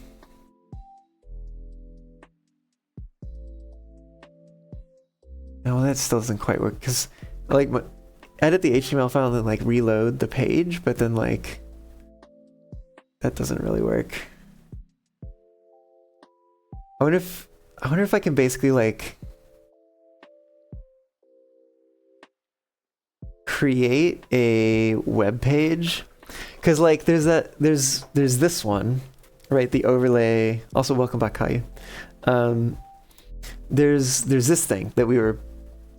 no, that still doesn't quite work, because, like, edit the HTML file and then, like, reload the page, but then, like, that doesn't really work. I wonder if I can basically, like, create a web page, because, like, there's this one, right? The overlay. Also, welcome back, Kai. There's this thing that we were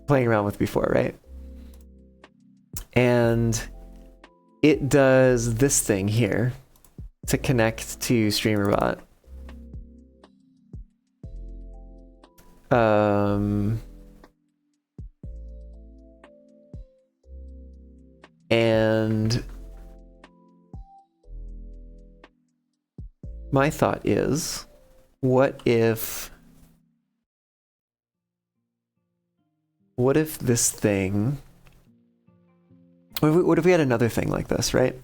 playing around with before, right? And it does this thing here to connect to Streamer.bot. And my thought is, what if this thing, what if we had another thing like this, right?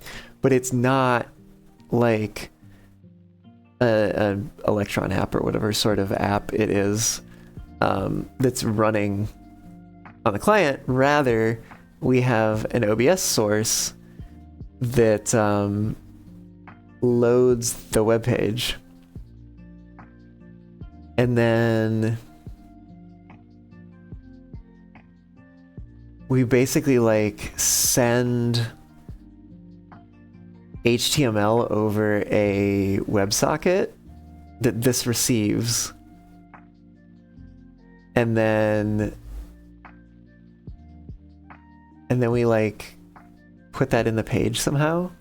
But it's not like an Electron app or whatever sort of app it is, that's running on the client. Rather, we have an OBS source that loads the web page, and then we basically, like, send HTML over a WebSocket that this receives, and then we like put that in the page somehow.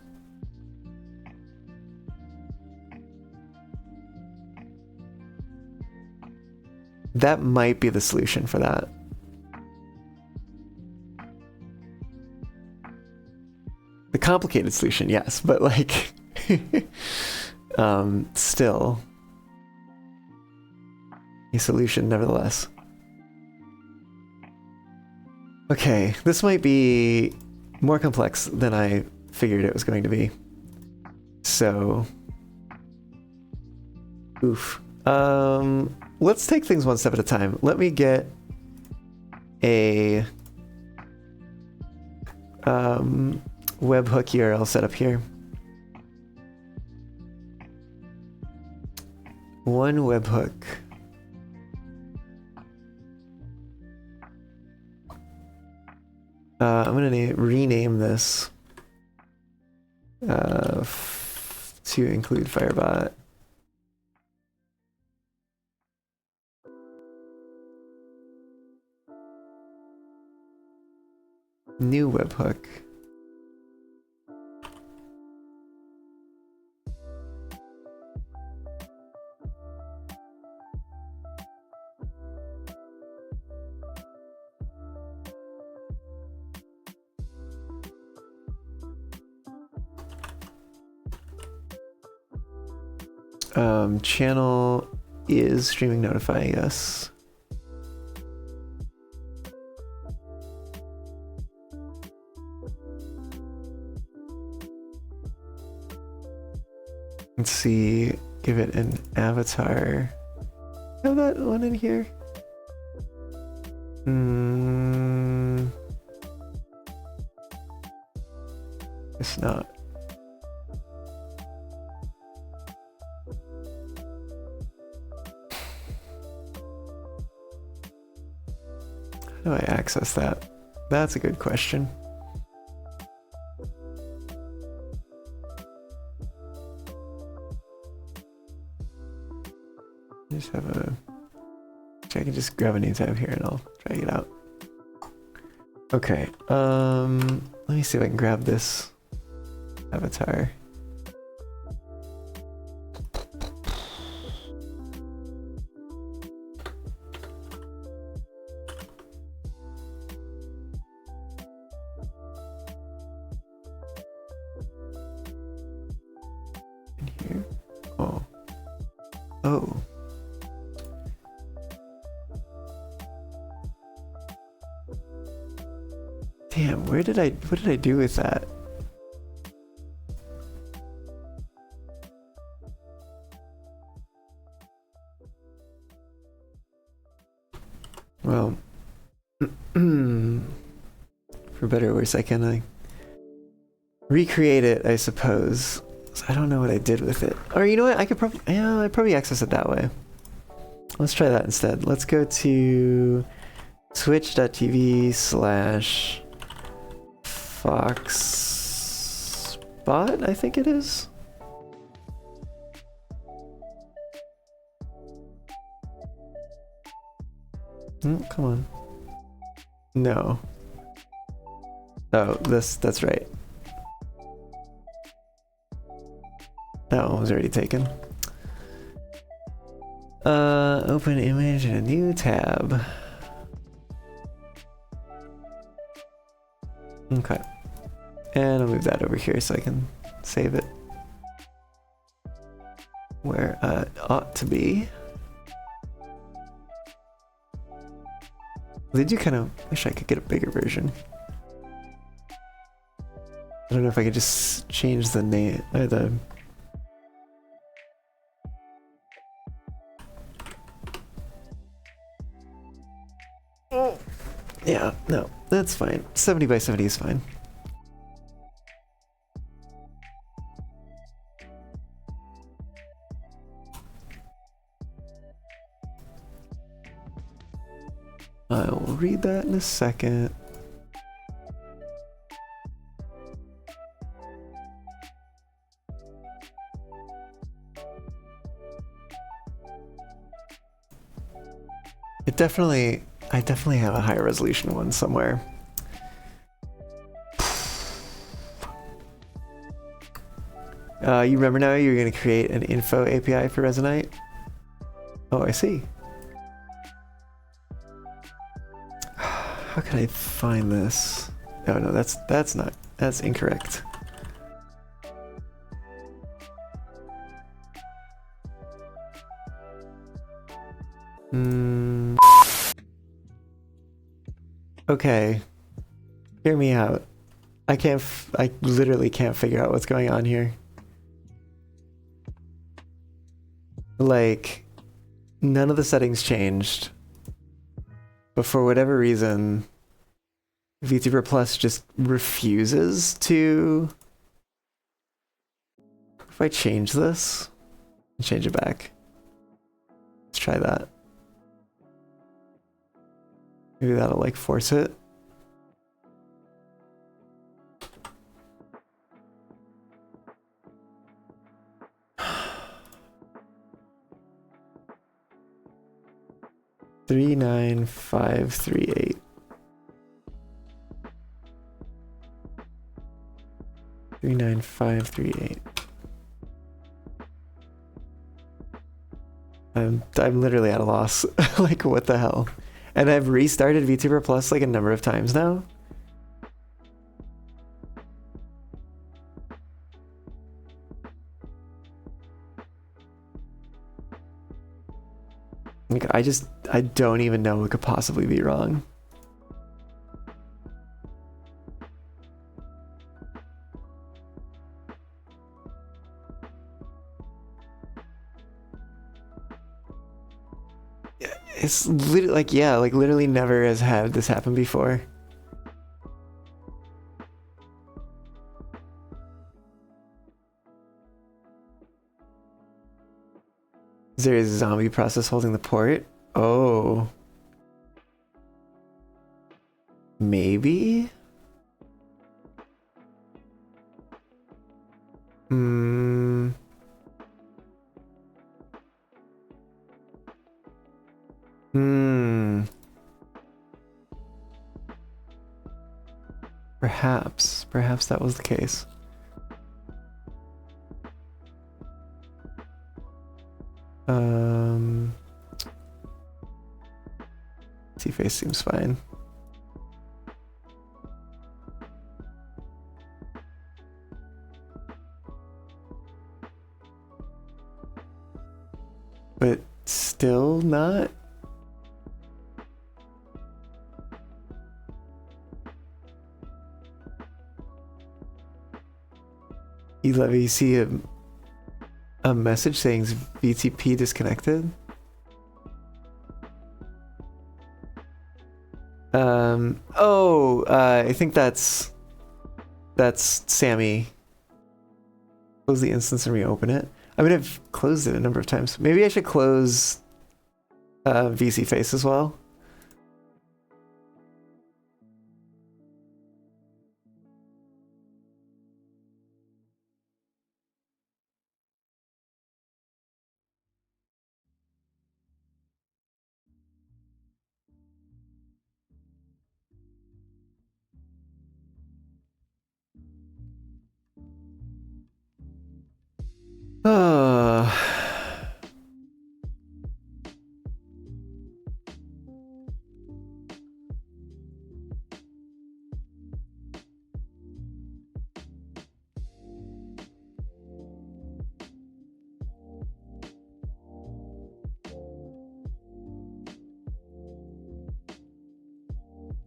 That might be the solution for that. The complicated solution, yes, but like still a solution nevertheless. Okay, this might be more complex than I figured it was going to be. So, oof. Let's take things one step at a time. Let me get a webhook URL set up here. One webhook. I'm gonna rename this to include Firebot. New webhook. Channel is streaming notifying us. Let's see, give it an avatar. Have that one in here? It's not. How do I access that? That's a good question. Just have a... I can just grab a new tab here and I'll drag it out. Okay, let me see if I can grab this avatar. In here? Oh. Oh. Damn, what did I do with that? Well, for better or worse, I can recreate it, I suppose. So I don't know what I did with it. Or you know what? I could probably, yeah, I'd probably access it that way. Let's try that instead. Let's go to twitch.tv/Foxbot, I think it is. Come on. No. Oh, that's right. That one was already taken. Open image in a new tab. Okay. And I'll move that over here so I can save it where it ought to be. They do kind of wish I could get a bigger version. I don't know if I could just change the name or the... Yeah, no, that's fine. 70 by 70 is fine. I will read that in a second. I definitely have a higher resolution one somewhere. You remember now you're going to create an info API for Resonite? Oh, I see. How can I find this? Oh no, that's incorrect. Okay. Hear me out. I literally can't figure out what's going on here. Like, none of the settings changed. But for whatever reason, VTuber Plus just refuses to... If I change this, and change it back. Let's try that. Maybe that'll like force it. Three 9,538. Three 9,538. I'm literally at a loss. Like, what the hell? And I've restarted VTuber Plus like a number of times now. Like, I don't even know what could possibly be wrong. It's literally like, yeah, like literally never has had this happen before. Is there a zombie process holding the port? Oh. Maybe? Perhaps that was the case. T-Face seems fine. But still not? You see a message saying VTP disconnected? I think that's Sammy. Close the instance and reopen it. I mean, I've closed it a number of times. Maybe I should close VC Face as well.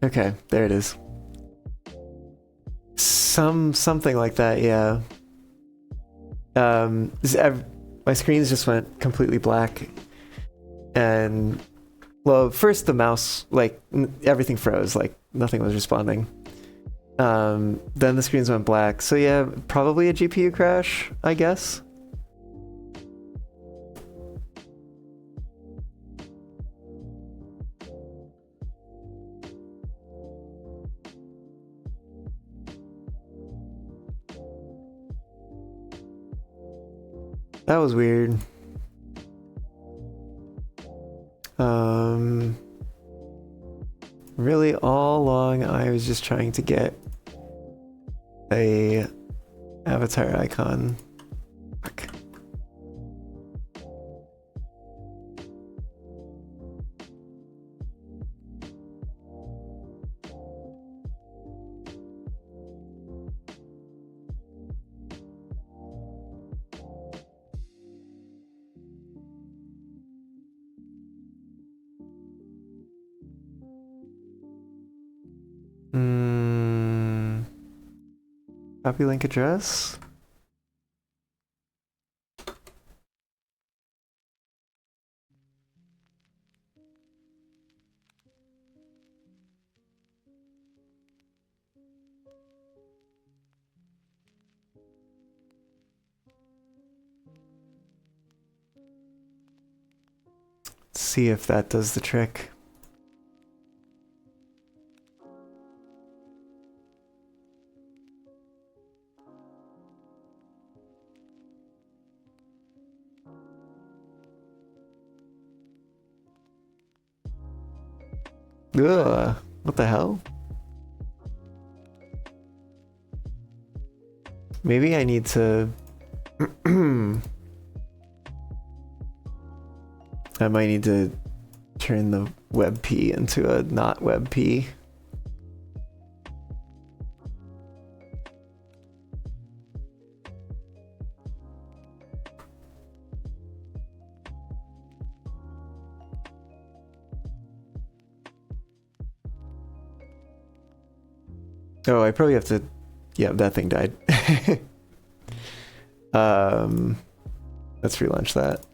Okay, there it is. Something like that, yeah. My screens just went completely black, and well, first the mouse, like everything froze, like nothing was responding. Then the screens went black, so yeah, probably a GPU crash, I guess. That was weird. Really, all along, I was just trying to get a avatar icon. Fuck. Copy link address. Let's see if that does the trick. Ugh, what the hell? Maybe I need to... I might need to turn the WebP into a not WebP. Oh, I probably have to... Yeah, that thing died. Let's relaunch that.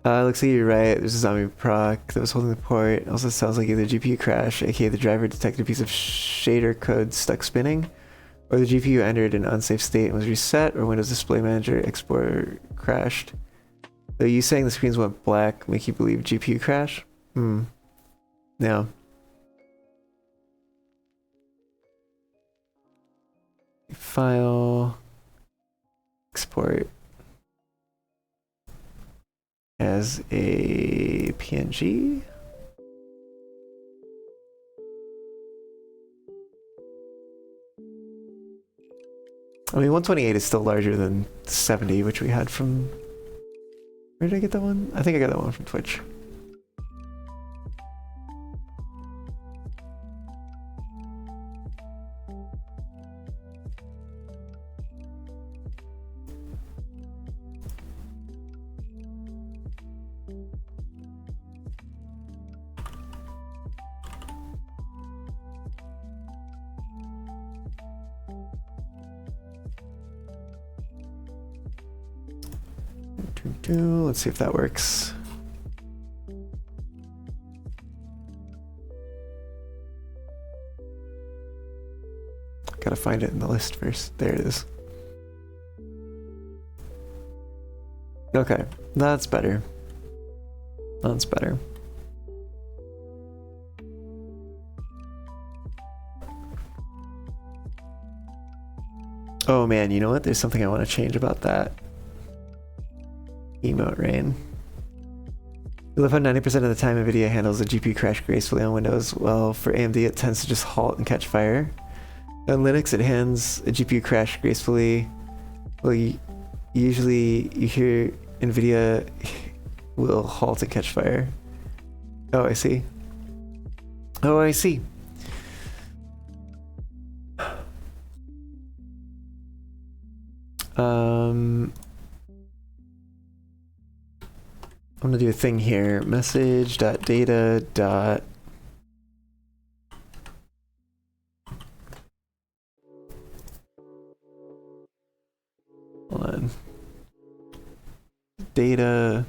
Looks like you're right. There's a zombie proc that was holding the port. Also sounds like either GPU crash, aka the driver detected a piece of shader code stuck spinning, or the GPU entered an unsafe state and was reset, or Windows Display Manager Explorer crashed. So you saying the screens went black make you believe GPU crash? Yeah. File. Export. As a PNG. I mean, 128 is still larger than 70, which we had from... Where did I get that one? I think I got that one from Twitch. Let's see if that works. Gotta find it in the list first. There it is. Okay, that's better. That's better. Oh man, you know what? There's something I want to change about that. Emote rain. We love how 90% of the time NVIDIA handles the GPU crash gracefully on Windows. Well, for AMD it tends to just halt and catch fire. On Linux it hands a GPU crash gracefully. Well, usually you hear NVIDIA will halt and catch fire. Oh, I see. Oh, I see. I'm gonna do a thing here. Message.data. Hold on. Data.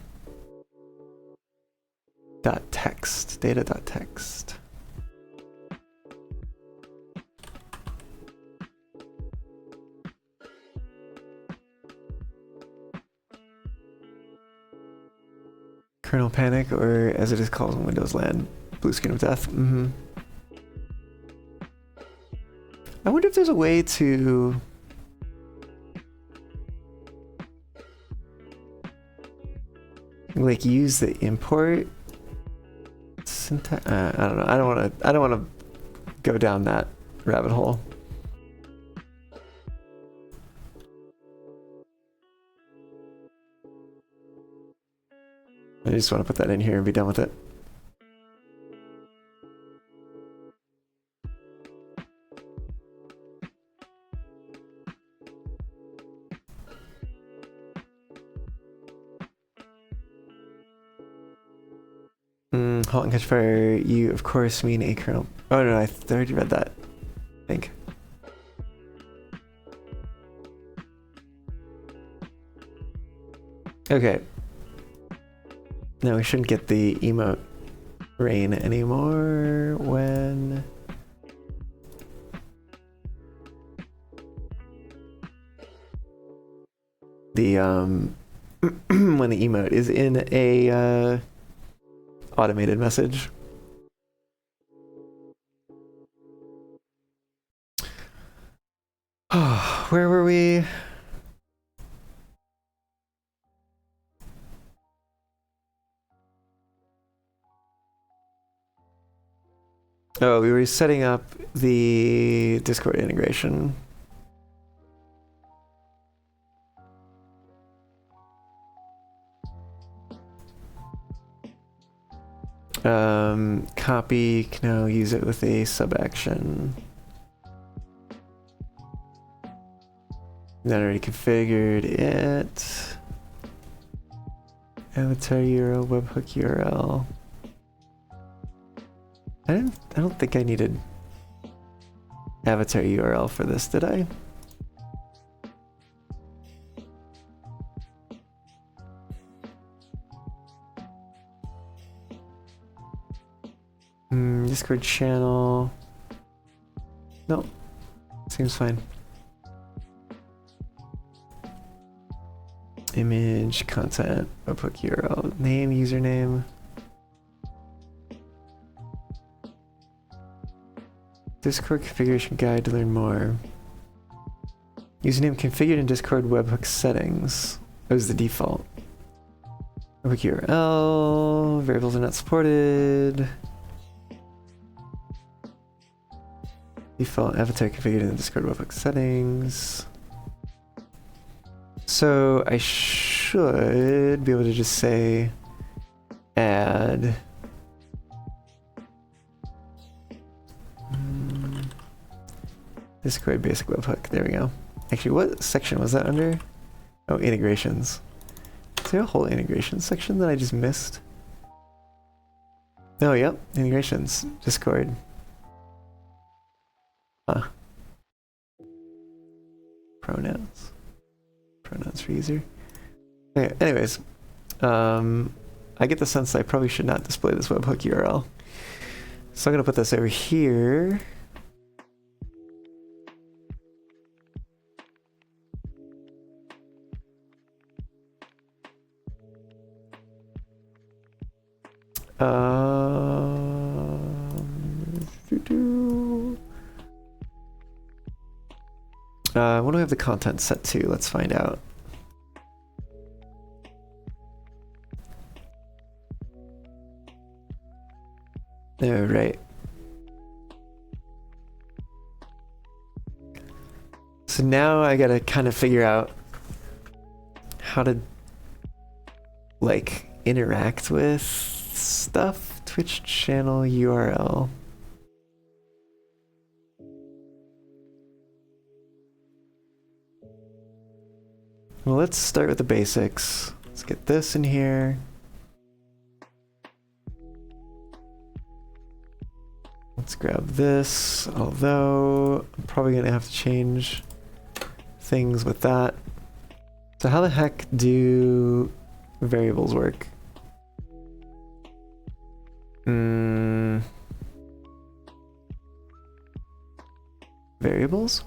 .text. Data.text. Kernel panic, or as it is called in Windows land, blue screen of death. I wonder if there's a way to like use the import syntax. I don't know. I don't want to go down that rabbit hole. I just want to put that in here and be done with it. Halt and catch fire, you of course mean a kernel. Oh no, I already read that, I think. Okay. Now we shouldn't get the emote rain anymore when the when the emote is in a automated message. Where were we? Oh, we were setting up the Discord integration. Copy can now use it with a sub action. That already configured it. Avatar URL, webhook URL. I don't think I needed avatar URL for this, did I? Discord channel. No, seems fine. Image, content, webhook URL, name, username. Discord configuration guide to learn more. Username configured in Discord webhook settings. That was the default. Webhook URL, variables are not supported. Default avatar configured in the Discord webhook settings. So I should be able to just say add Discord basic webhook. There we go. Actually, what section was that under? Oh, integrations. Is there a whole integrations section that I just missed? Oh, yep. Integrations. Discord. Huh. Pronouns. Pronouns for user. Okay, anyways. I get the sense that I probably should not display this webhook URL. So I'm going to put this over here. What do I have the content set to? Let's find out. Oh, right. So now I gotta kind of figure out how to like interact with stuff. Twitch channel URL. Well, let's start with the basics. Let's get this in here. Let's grab this, although I'm probably gonna have to change things with that. So how the heck do variables work? Variables?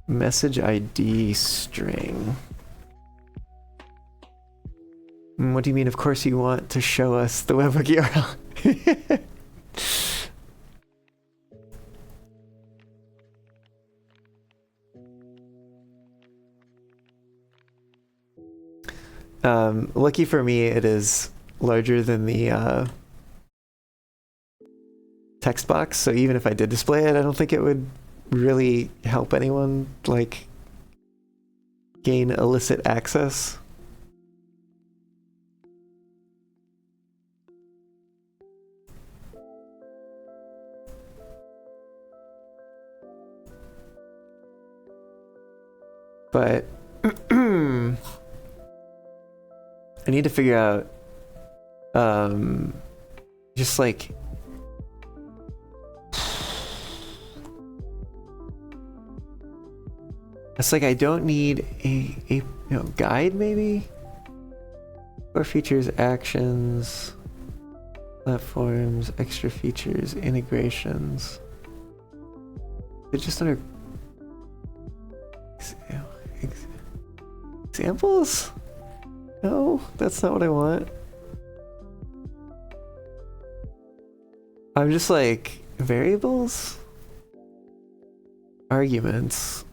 Message ID string. What do you mean? Of course you want to show us the webhook URL. Lucky for me, it is larger than the text box, so even if I did display it, I don't think it would really help anyone, like, gain illicit access. But I need to figure out just like it's like I don't need a guide maybe, or features, actions, platforms, extra features, integrations. They're just under examples? No, that's not what I want. I'm just like variables, arguments,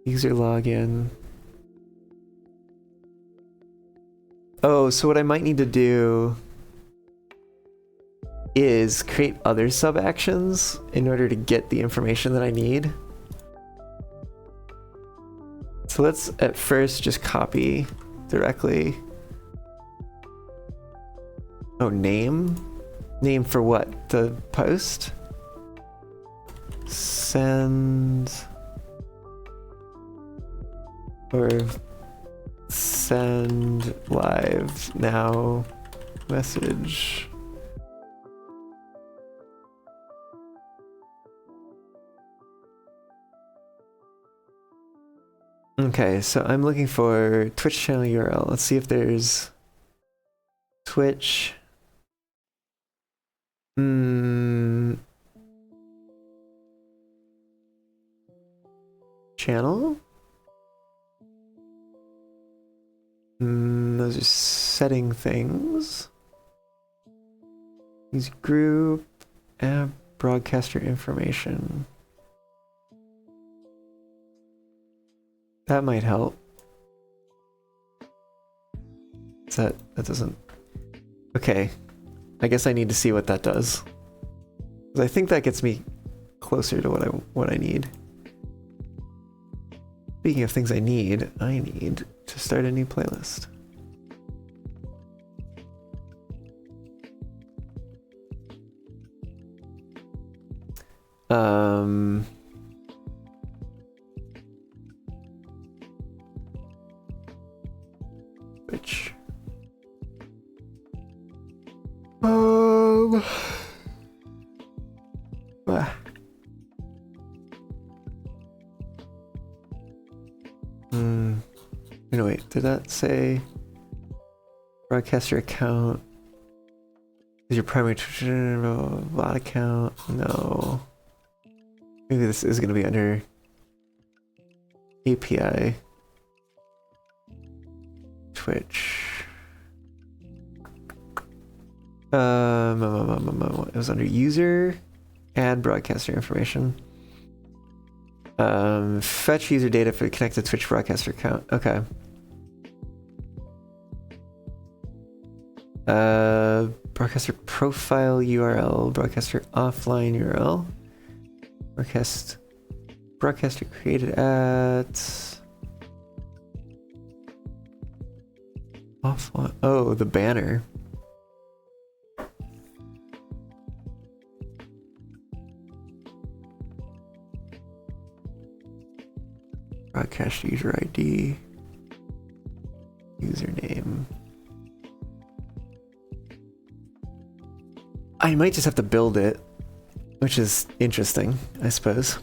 user login. Oh, so what I might need to do is create other sub actions in order to get the information that I need. So let's at first just copy directly. Oh, name? Name for what? The post? Send... or send live now message. Okay, so I'm looking for Twitch channel URL. Let's see if there's Twitch. Channel? Those are setting things. Use group, app, broadcaster information. That might help. That doesn't... Okay. I guess I need to see what that does. 'Cause I think that gets me closer to what I need. Speaking of things I need to start a new playlist. Which wait, did that say broadcaster account? Is your primary bot account? No. Maybe this is going to be under API. Twitch. It was under user, add broadcaster information. Fetch user data for connected Twitch broadcaster account. Okay. Broadcaster profile URL, broadcaster offline URL, broadcaster created at offline. Oh, the banner. Broadcast user ID, username. I might just have to build it, which is interesting, I suppose.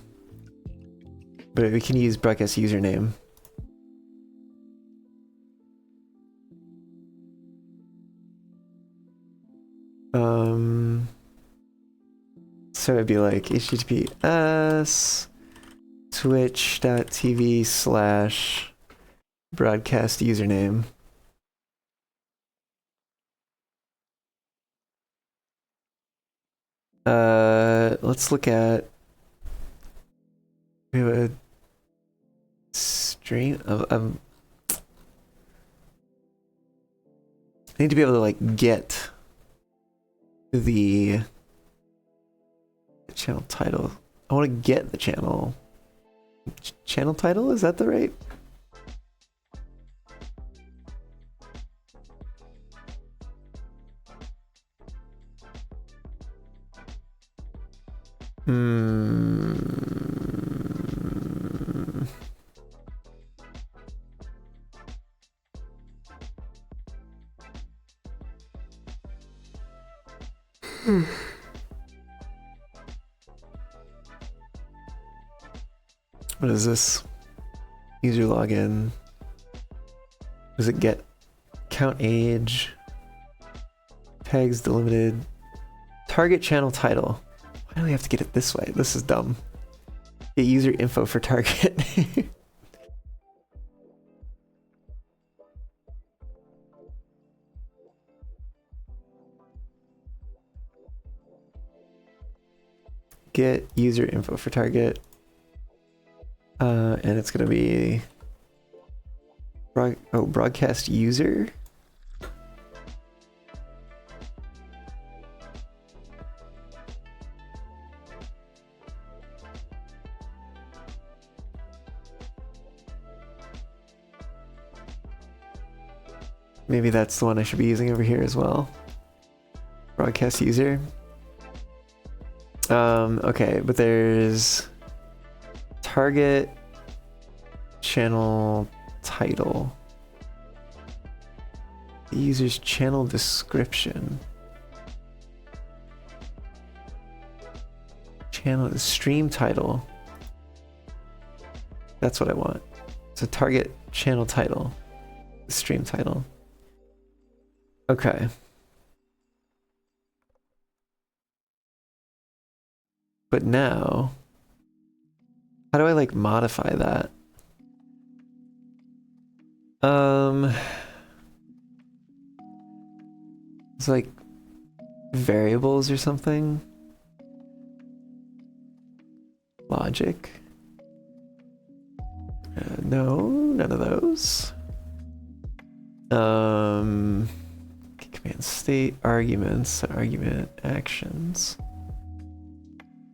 But we can use broadcast username. So it'd be like https twitch.tv/broadcast username. Let's look at, we have a stream of I need to be able to like get the channel title. I want to get the channel title. Is that the right? What is this? User login. Does it get count age? Tags delimited. Target channel title. Why do we have to get it this way? This is dumb. Get user info for target. Get user info for target. And it's gonna be broadcast user. Maybe that's the one I should be using over here as well. Broadcast user. Okay, but there's target channel title. The user's channel description. Channel stream title. That's what I want. So target channel title. Stream title. Okay. But now, how do I like modify that? It's like variables or something. Logic. No, none of those. Command state, arguments, argument actions.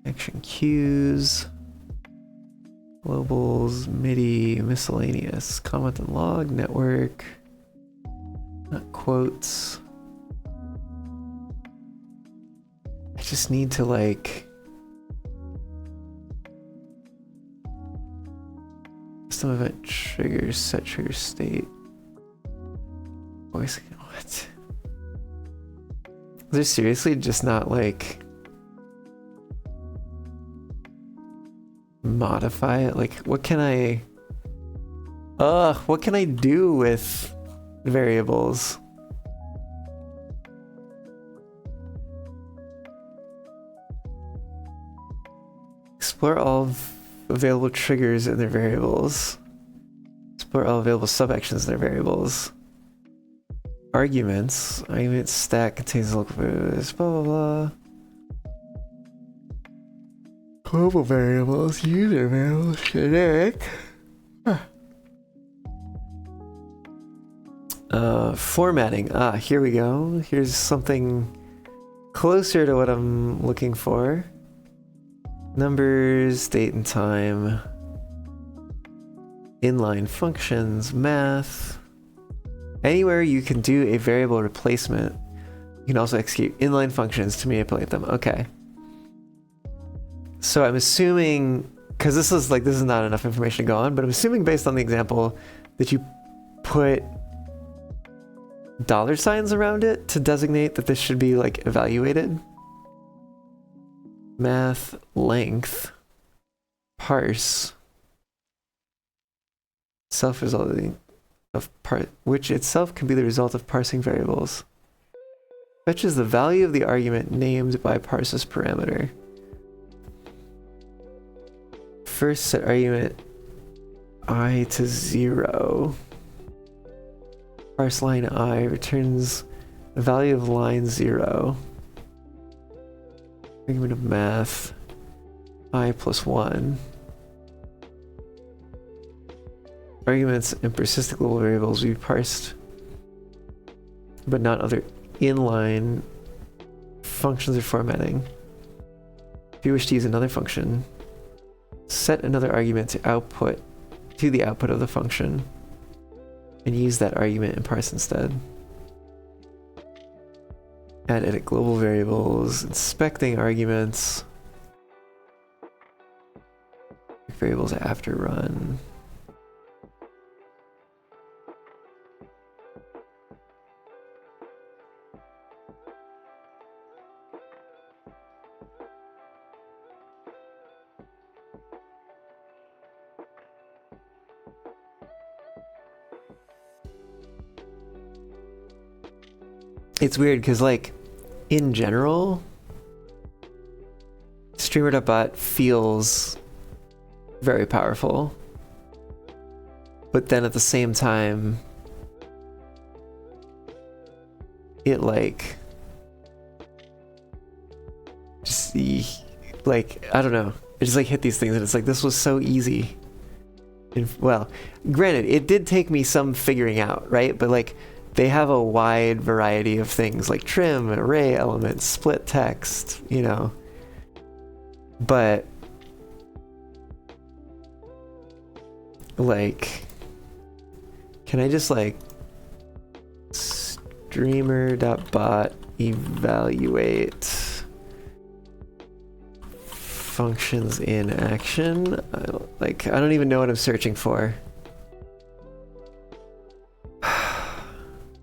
Action queues, globals, MIDI, miscellaneous, comment and log, network, not quotes. I just need to like custom event triggers, set trigger state. Voice, what? Is there seriously just not like modify it? Like what can I do with variables? Explore all available triggers and their variables. Explore all available subactions and their variables. Arguments. Argument stack contains local variables, blah blah blah. Global variables, user variables, generic. Formatting. Here we go. Here's something closer to what I'm looking for. Numbers, date and time. Inline functions, math. Anywhere you can do a variable replacement, you can also execute inline functions to manipulate them. Okay. So I'm assuming, because this is not enough information to go on, but I'm assuming based on the example that you put $signs around it to designate that this should be like evaluated. Math, length, parse, self-resulting of part, which itself can be the result of parsing variables. Fetches the value of the argument named by parses parameter. First set argument I to 0. Parse line I returns the value of line 0. Argument of math I plus 1. Arguments and persistent global variables will be parsed but not other inline functions or formatting. If you wish to use another function, set another argument to the output of the function and use that argument in parse instead. Add edit global variables, inspecting arguments, variables after run. It's weird because, like, in general, Streamer.bot feels very powerful, but then at the same time, it like just like, I don't know, it just like hit these things and it's like, this was so easy. And, well, granted, it did take me some figuring out, right? But like, they have a wide variety of things like trim, array elements, split text, you know. But like, can I just like Streamer.bot evaluate functions in action? I don't even know what I'm searching for.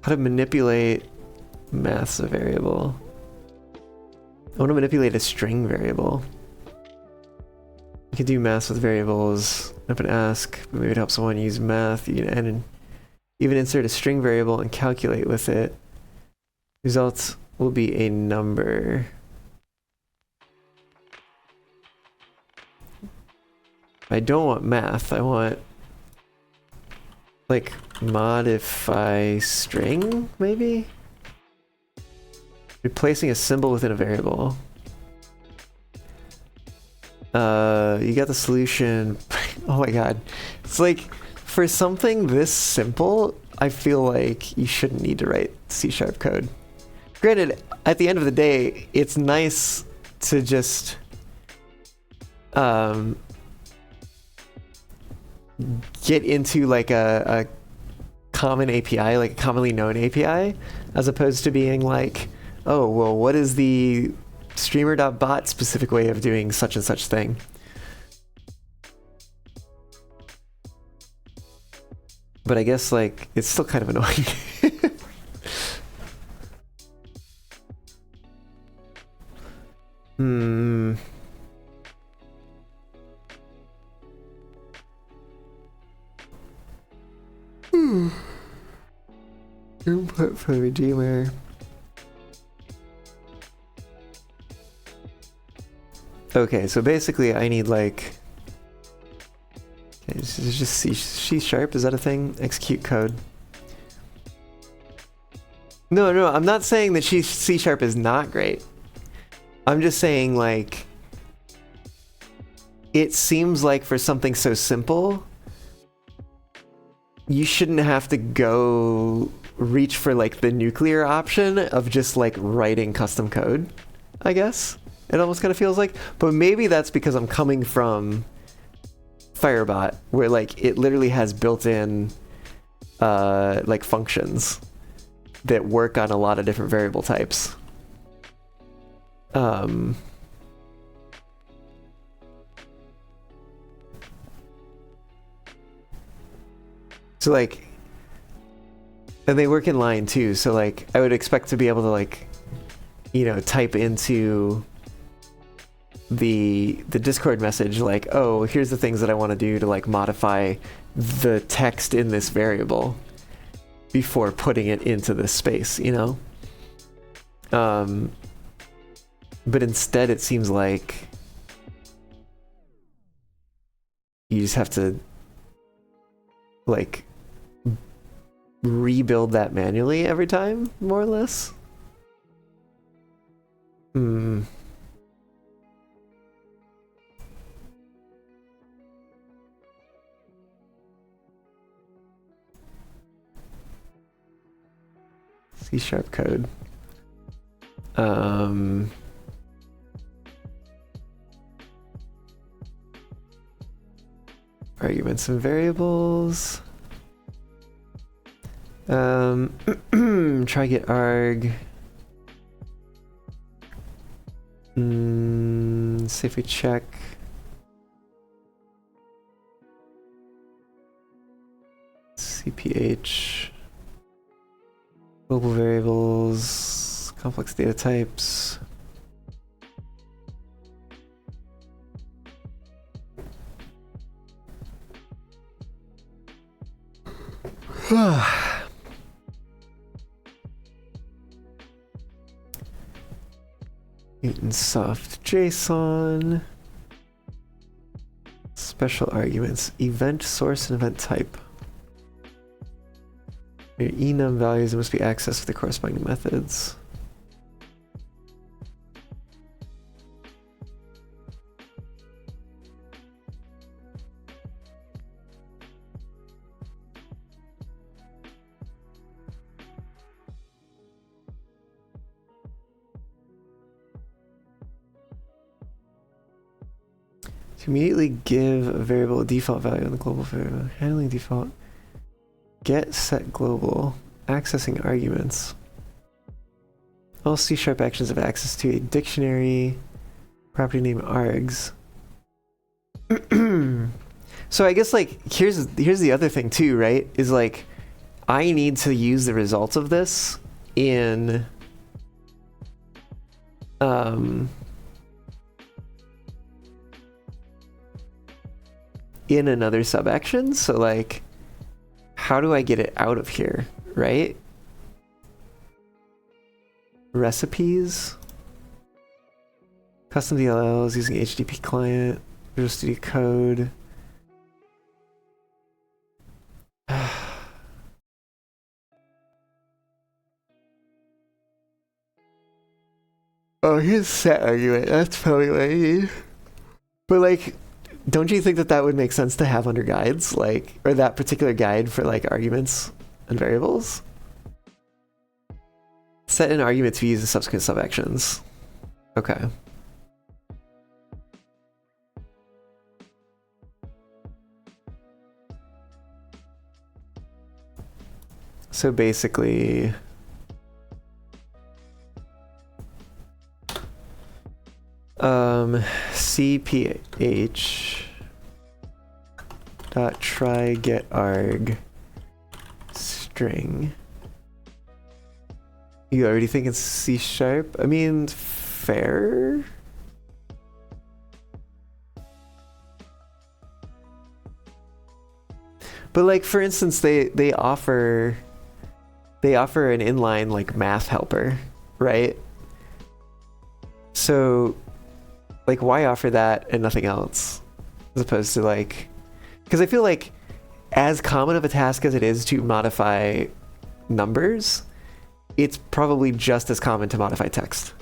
How to manipulate maths a variable. I want to manipulate a string variable. You can do maths with variables. Up and ask, but maybe it helps someone use math. You can even insert a string variable and calculate with it. Results will be a number. I don't want math. I want like modify string, maybe? Replacing a symbol within a variable. You got the solution. Oh my god. It's like, for something this simple, I feel like you shouldn't need to write C# code. Granted, at the end of the day, it's nice to just get into like a common API, like a commonly known API, as opposed to being like, oh, well, what is the Streamer.bot specific way of doing such and such thing? But I guess like it's still kind of annoying. Input for the redeemer. Okay, so basically I need like, okay, this is just C#, is that a thing? Execute code. No, I'm not saying that C# is not great. I'm just saying like, it seems like for something so simple, you shouldn't have to go reach for like the nuclear option of just like writing custom code, I guess. It almost kind of feels like, but maybe that's because I'm coming from Firebot, where like it literally has built-in like functions that work on a lot of different variable types. So like, and they work in line too, so like I would expect to be able to like, you know, type into the Discord message like, oh, here's the things that I want to do to like modify the text in this variable before putting it into this space, you know? But instead it seems like you just have to like rebuild that manually every time, more or less. C# code. Arguments and variables. Try get arg. See if we check. CPH. Global variables. Complex data types. Newton soft JSON. Special arguments. Event source and event type. Your enum values must be accessed with the corresponding methods. To immediately give a variable a default value on the global variable. Handling default. Get set global. Accessing arguments. All C# actions have access to a dictionary. Property name args. So I guess like here's the other thing too, right? Is like I need to use the results of this in another subaction. So like how do I get it out of here, right? Recipes. Custom DLLs using HTTP client. Visual Studio Code. Oh, here's set argument. That's probably what I need. But like, don't you think that that would make sense to have under guides, like, or that particular guide for like arguments and variables? Set an argument to use the subsequent subactions. Okay. So basically, CPH dot try get arg string. You already think it's C#? I mean, fair. But like, for instance, they offer an inline like math helper, right? So like, why offer that and nothing else? As opposed to like, because I feel like as common of a task as it is to modify numbers, it's probably just as common to modify text.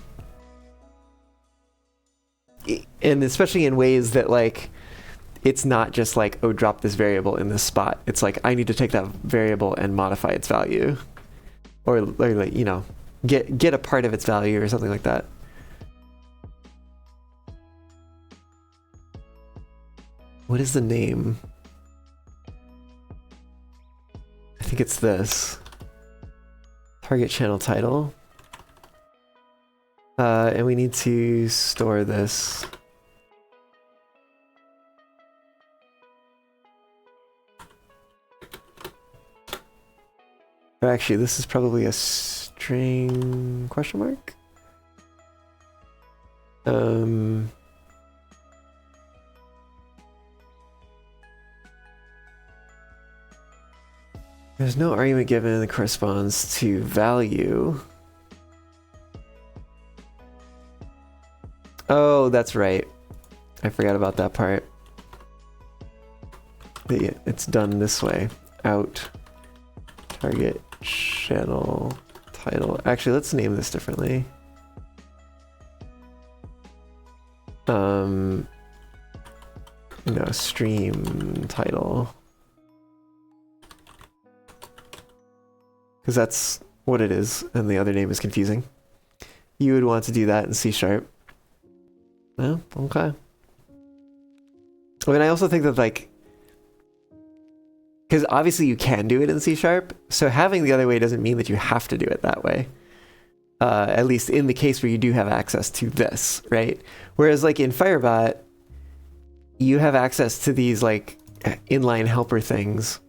And especially in ways that like, it's not just like, oh, drop this variable in this spot. It's like, I need to take that variable and modify its value. Or like, you know, get a part of its value or something like that. What is the name? I think it's this. Target channel title. And we need to store this. Or actually, this is probably a string question mark? There's no argument given that corresponds to value. Oh, that's right. I forgot about that part. But yeah, it's done this way. Out. Target channel title. Actually, let's name this differently. No, stream title. Because what it is and the other name is confusing. You would want to do that in C#. Oh, okay. I mean, I also think that, like, because obviously you can do it in C#, so having the other way doesn't mean that you have to do it that way. At least in the case where you do have access to this, right? Whereas, like, in Firebot, you have access to these, like, inline helper things,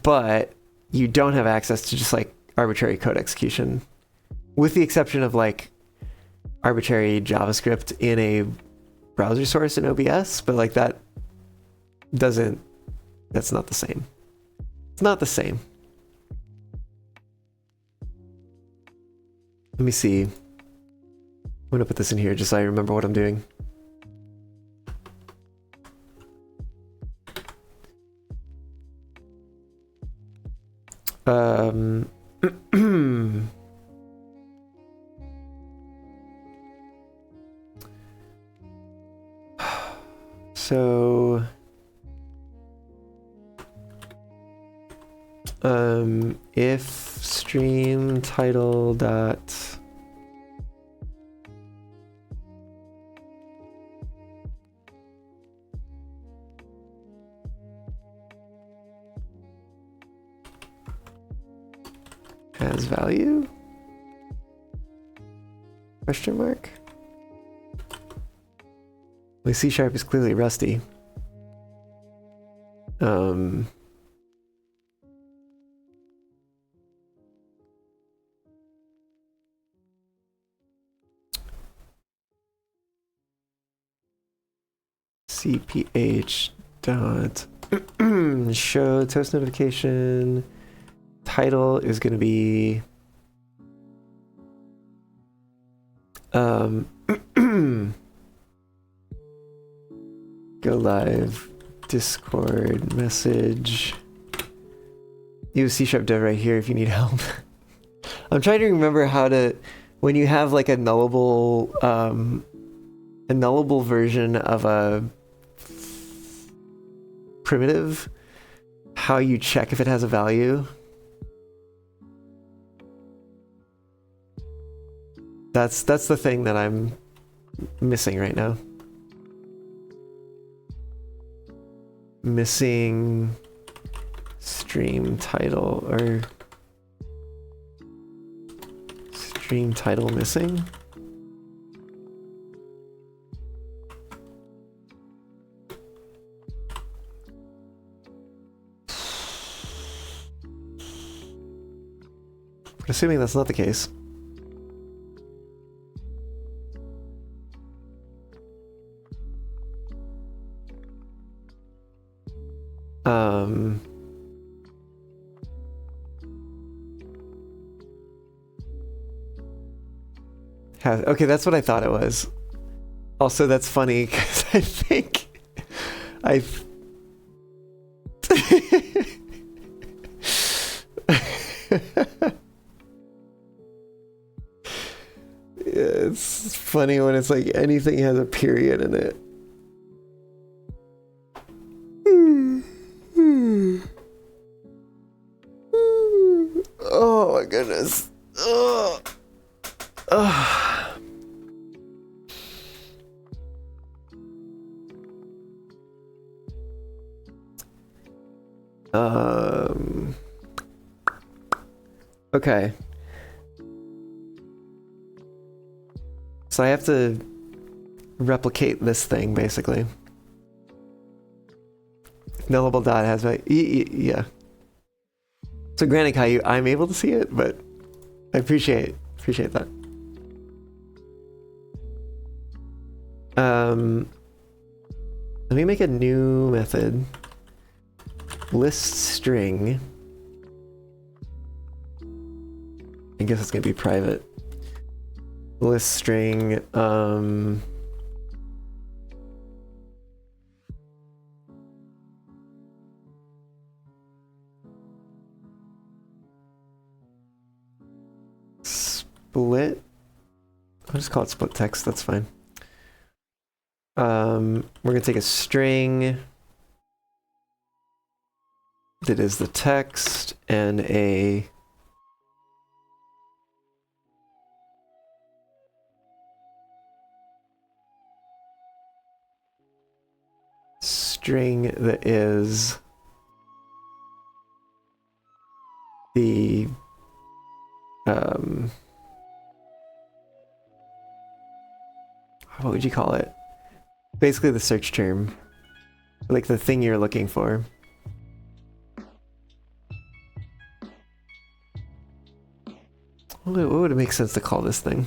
but you don't have access to just, like, arbitrary code execution, with the exception of, like, arbitrary JavaScript in a browser source in OBS, but, like, that's not the same. It's not the same. Let me see. I'm gonna put this in here just so I remember what I'm doing. So if stream title dot has value? Question mark? Like C# is clearly rusty. CPH dot show toast notification. Title is going to be go live Discord message. Use C# dev right here if you need help. I'm trying to remember how to, when you have like a nullable version of a primitive, how you check if it has a value. That's the thing that I'm missing right now. Missing stream title, or stream title missing. Assuming that's not the case. Okay, that's what I thought it was. Also, that's funny because I think I've it's funny when it's like anything has a period in it. Oh my goodness. Ugh. Ugh. Okay. So I have to replicate this thing, basically. Nullable dot has value. Yeah. So granted, Caillou, I'm able to see it, but I appreciate that. Let me make a new method. List string. I guess it's gonna be private. List string, split. I'll just call it split text, that's fine. We're gonna take a string that is the text and a string that is the what would you call it? Basically the search term, like the thing you're looking for. What would it make sense to call this thing?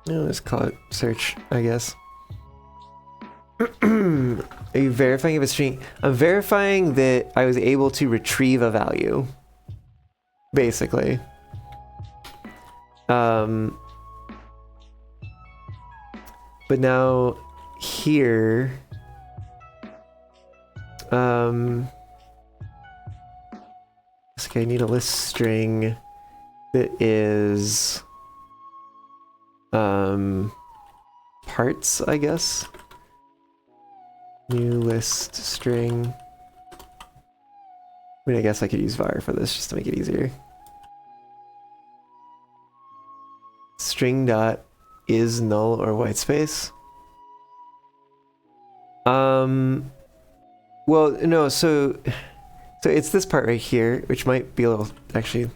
Let's call it search, I guess. Are you verifying if it's string? I'm verifying that I was able to retrieve a value, basically. But now here, okay, I need a list string that is parts, I guess. New list string. I mean, I guess I could use var for this just to make it easier. String dot is null or white space. Well, no, so it's this part right here, which might be a little, actually,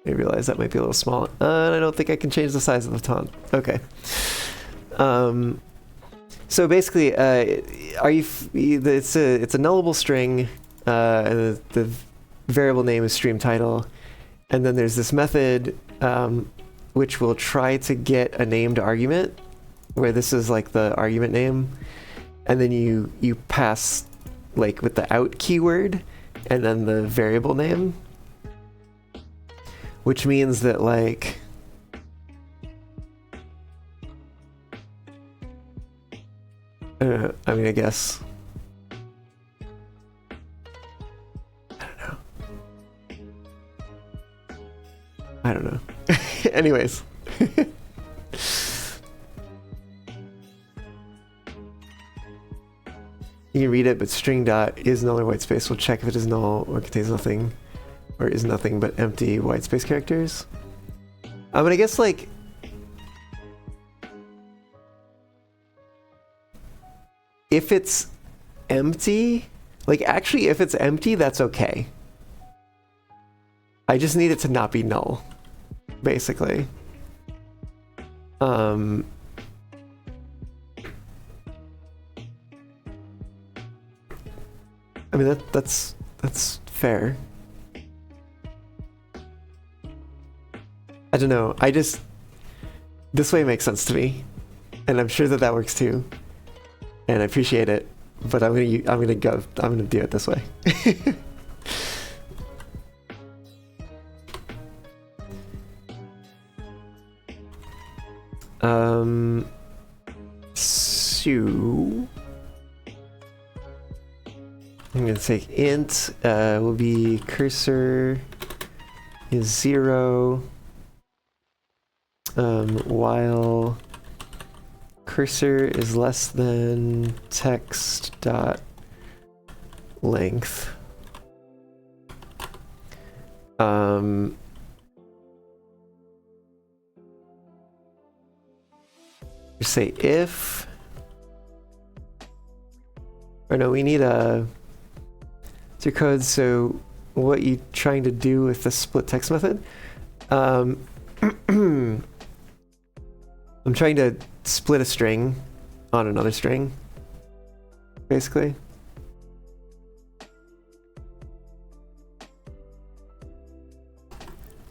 I realize that might be a little small. And I don't think I can change the size of the font. Okay. So basically, it's a nullable string, and the variable name is stream title, and then there's this method which will try to get a named argument, where this is like the argument name, and then you pass like with the out keyword, and then the variable name, which means that like I mean, I guess. I don't know. Anyways. You can read it, but string dot is null or white space will check if it is null or contains nothing, or is nothing but empty white space characters. But I guess like if it's empty, like actually if it's empty, that's okay. I just need it to not be null, basically. I mean that's fair. I don't know. This way makes sense to me, and I'm sure that that works too. And I appreciate it, but I'm gonna do it this way. So I'm gonna take int will be cursor is 0 while cursor is less than text dot length. Say if, or no, we need a to code. So what you trying to do with the split text method? I'm trying to split a string on another string, basically.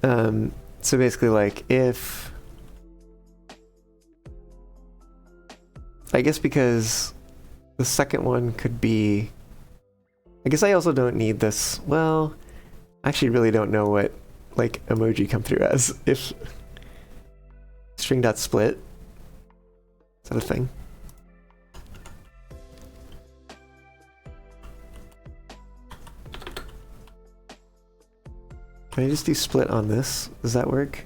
So basically, like if, I guess because the second one could be, I guess I also don't need this. Well, I actually really don't know what like emoji come through as. If string.split, is that a thing? Can I just do split on this? Does that work?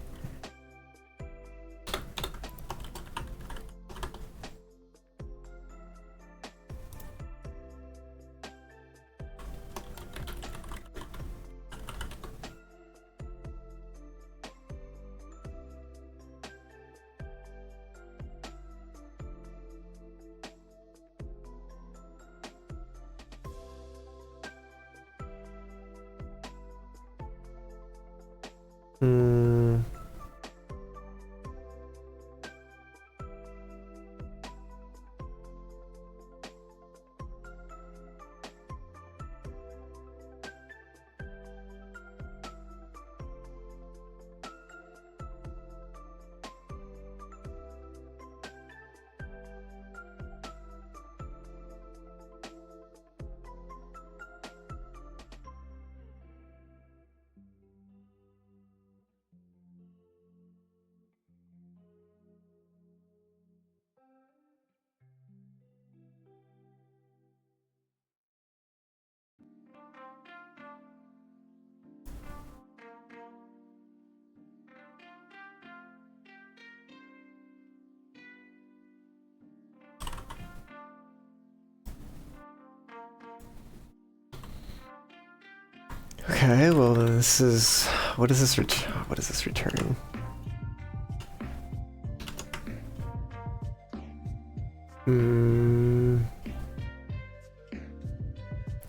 Okay, well this is, what is this return?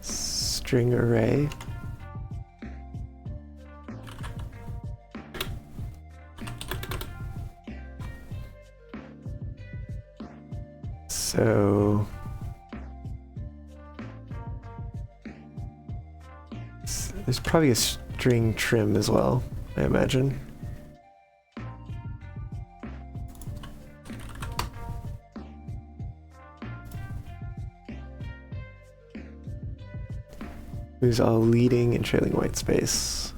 String array. So there's probably a string trim as well, I imagine. Who's all leading and trailing white space.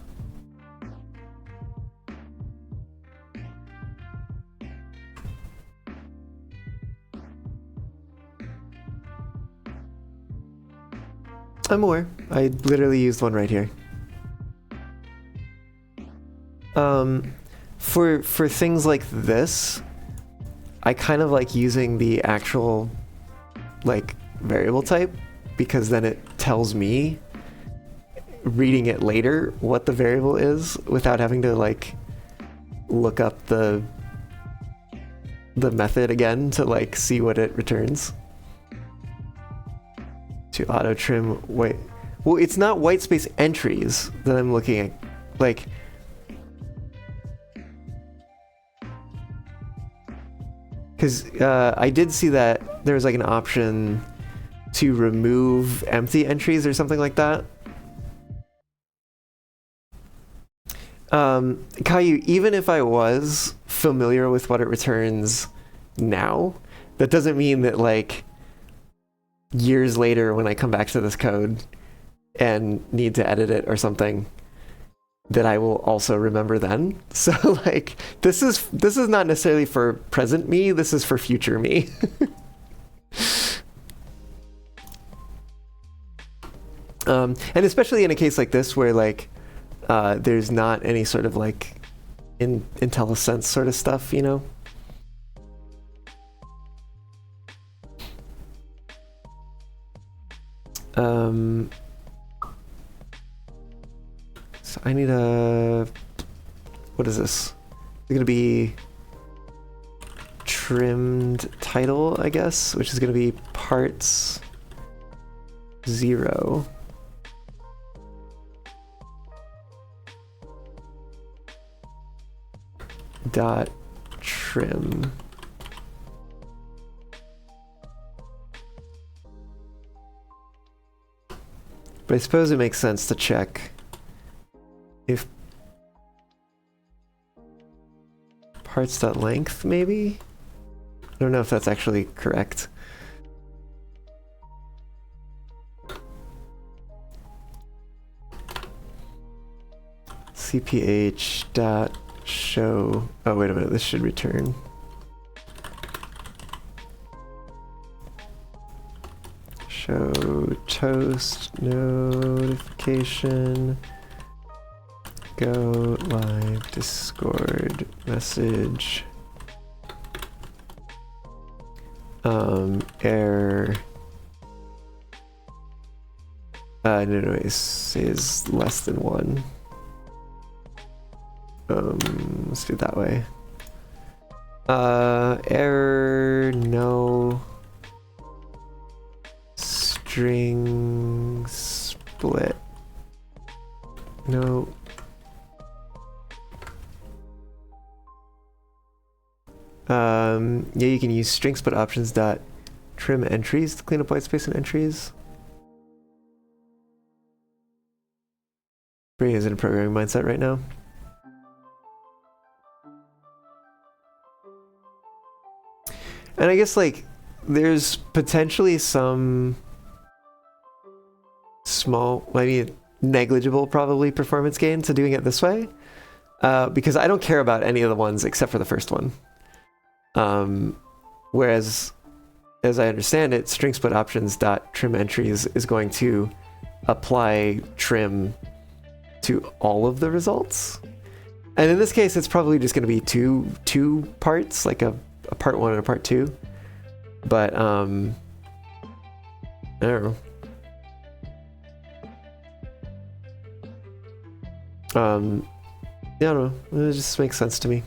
I'm aware. I literally used one right here. For things like this, I kind of like using the actual like variable type, because then it tells me, reading it later, what the variable is without having to like look up the method again to like see what it returns. To auto trim white. Well, it's not white space entries that I'm looking at. Like, because I did see that there was like an option to remove empty entries or something like that. Caillou, even if I was familiar with what it returns now, that doesn't mean that like years later when I come back to this code and need to edit it or something, that I will also remember then. So like this is not necessarily for present me, this is for future me. And especially in a case like this where like there's not any sort of like IntelliSense sort of stuff, you know? So I need a, what is this? It's gonna be trimmed title, I guess, which is gonna be parts 0. Dot trim. But I suppose it makes sense to check if parts.length maybe? I don't know if that's actually correct. CPH dot show. Oh, wait a minute, this should return. Show toast notification. Go live Discord message. Error. No, it is less than 1. Let's do it that way. Error, no. String split. No. Yeah, you can use string split options dot trim entries to clean up white space in entries. Brain is in a programming mindset right now. And I guess like there's potentially some small, maybe negligible probably performance gain to doing it this way, because I don't care about any of the ones except for the first one. Whereas, as I understand it, string split options dot trim entries is going to apply trim to all of the results. And in this case, it's probably just going to be two parts, like a part 1 and a part 2. But I don't know. Yeah, I don't know. It just makes sense to me.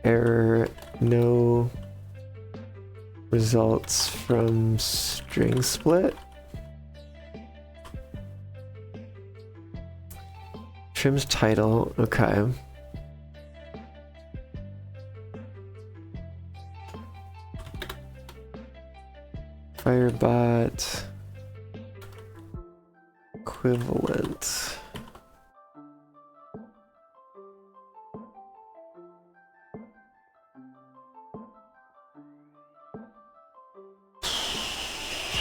Error, no results from string split. Trims title, okay. Firebot equivalent.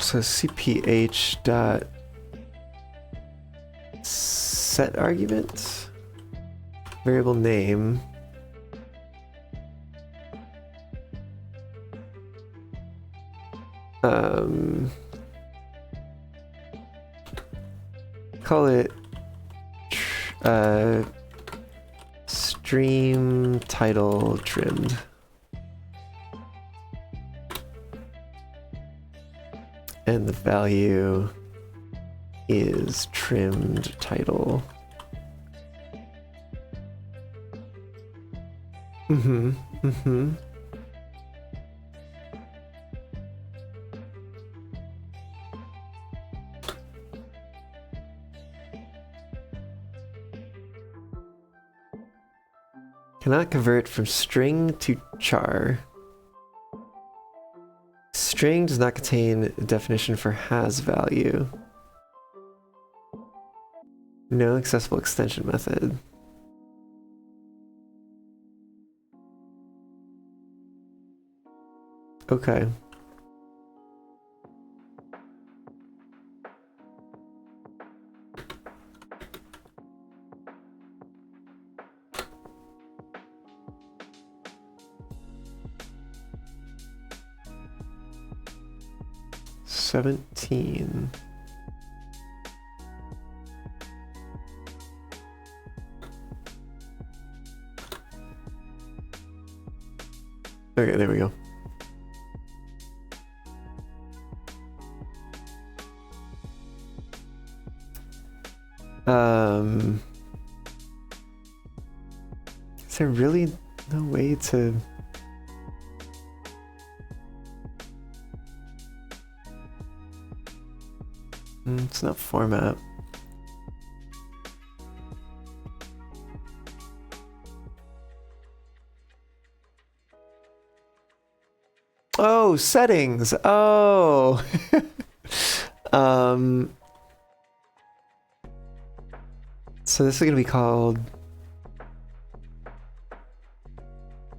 So cph dot set argument variable name call it stream title trimmed. And the value is trimmed title. Mm-hmm. Cannot convert from string to char. String does not contain a definition for has value. No accessible extension method. Okay. $17. Okay, there we go. Is there really no way to... It's not format. Oh, settings. Oh. So this is gonna be called...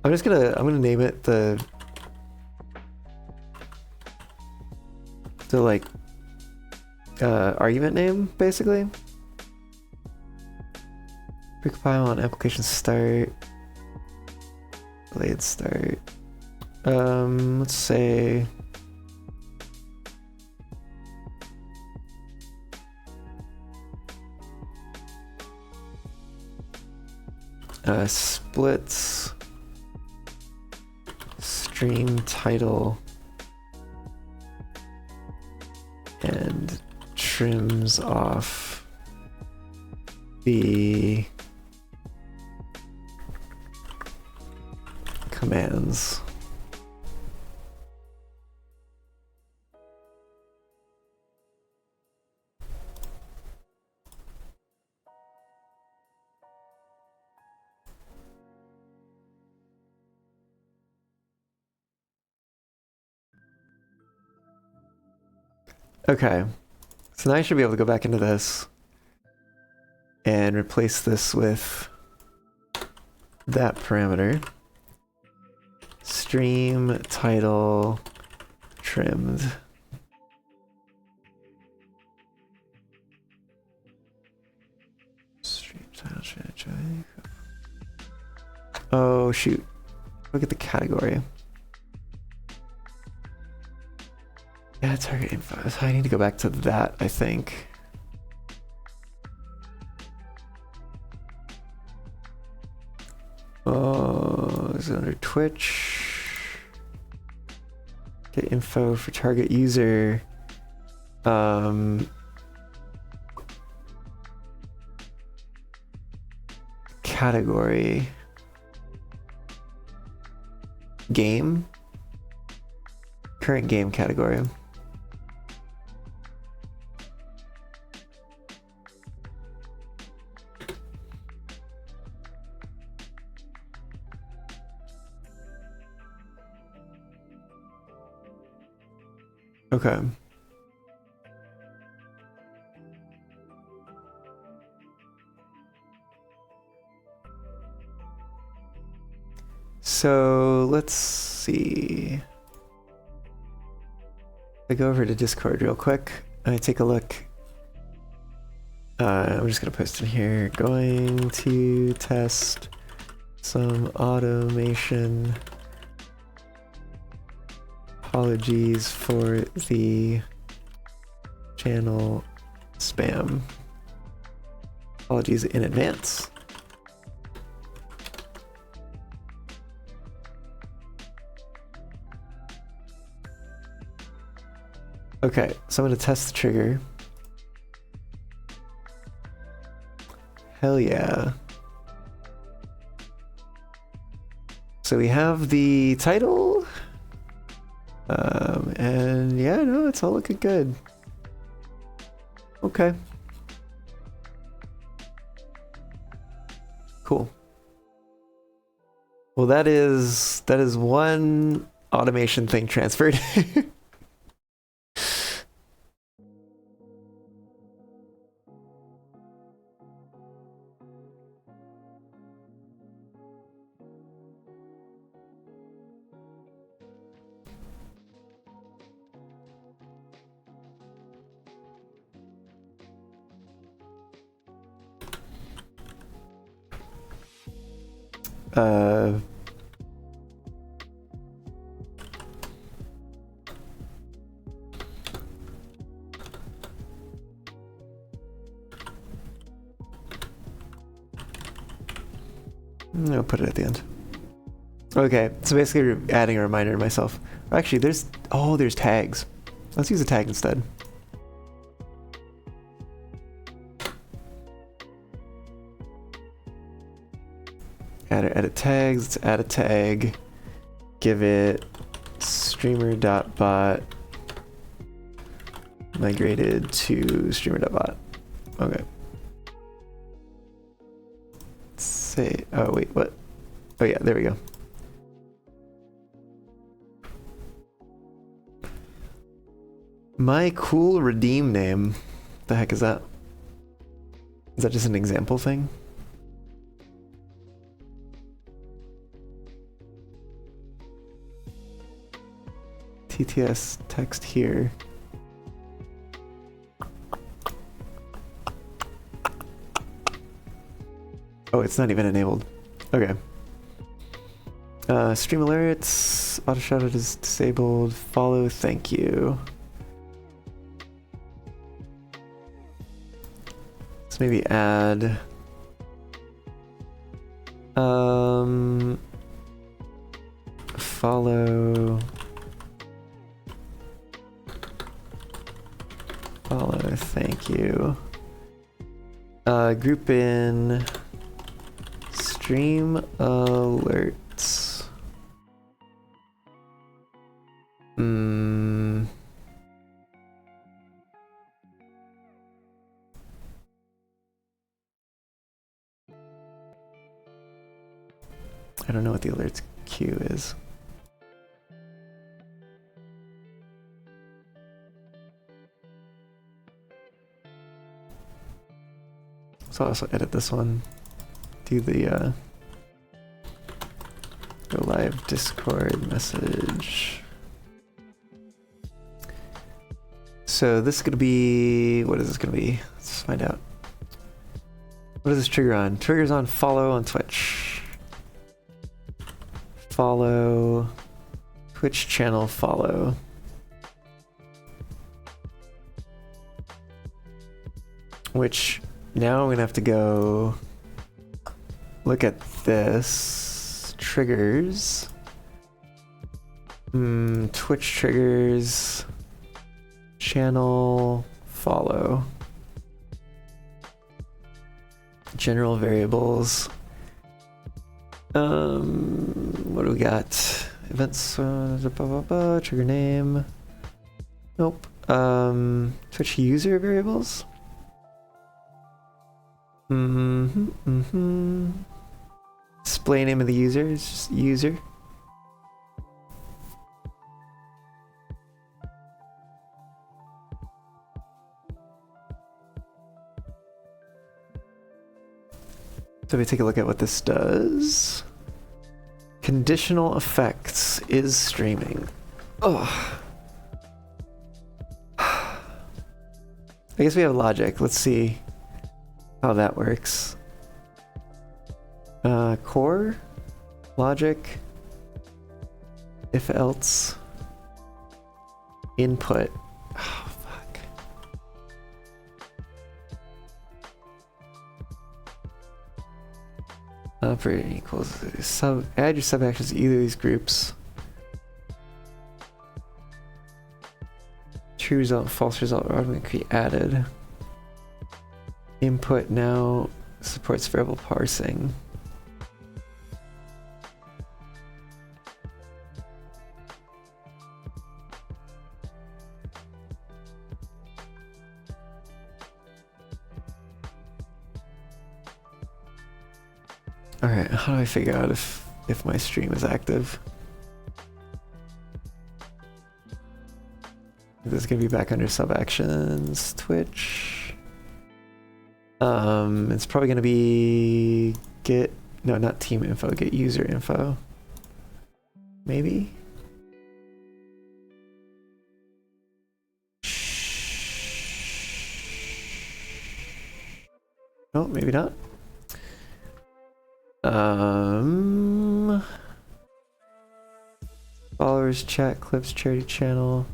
I'm gonna name it the like argument name, basically. Precompile on application start. Delayed start. Let's say splits stream title and trims off the commands. Okay, so now I should be able to go back into this and replace this with that parameter. Stream title trimmed. Stream title trimmed. Oh shoot, look at the category. Yeah, target info. So I need to go back to that, I think. Oh, is it under Twitch? Get info for target user. Category. Game. Current game category. Okay. So let's see. I go over to Discord real quick. I take a look. I'm just gonna post in here. Going to test some automation. Apologies for the channel spam. Apologies in advance. Okay, so I'm gonna test the trigger. Hell yeah. So we have the title. And yeah, no, it's all looking good. Okay. Cool. Well, that is one automation thing transferred. I'll put it at the end. Okay, so basically adding a reminder to myself. Actually, there's tags. Let's use a tag instead. Edit tags, let's add a tag. Give it Streamer.bot migrated to Streamer.bot. Okay. Say, oh wait, what? Oh yeah, there we go. My cool redeem name. The heck is that? Is that just an example thing? TTS text here. Oh, it's not even enabled. Okay. Stream alerts. Auto shoutout is disabled. Follow, thank you. Let's maybe add. Follow. Follow, thank you. Group in stream alerts. I don't know what the alerts queue is. So I'll also edit this one. Do the go live Discord message. So this is gonna be, what is this gonna be? Let's find out. What is this trigger on? Trigger's on follow on Twitch. Follow. Twitch channel follow. Which now I'm gonna have to go look at this. Triggers. Twitch triggers. channel follow. General variables. What do we got? Events, trigger name. Nope. Twitch user variables. Display name of the user is just user. So we take a look at what this does. Conditional effects is streaming. Oh. I guess we have logic. Let's see how that works. Core, logic, if else, input. Oh, fuck. Operator equals add your sub actions to either of these groups. True result, false result are automatically added. Input now supports variable parsing. Alright, how do I figure out if my stream is active? This is gonna be back under sub actions, Twitch. It's probably gonna be not team info, get user info. Maybe? No, maybe not. Followers, chat, clips, charity channel.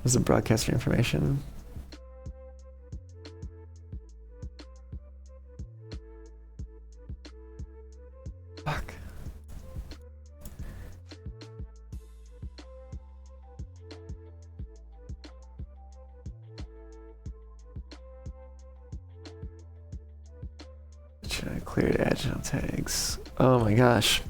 What's the broadcaster information? Fuck. Should I clear adjunct tags? Oh my gosh.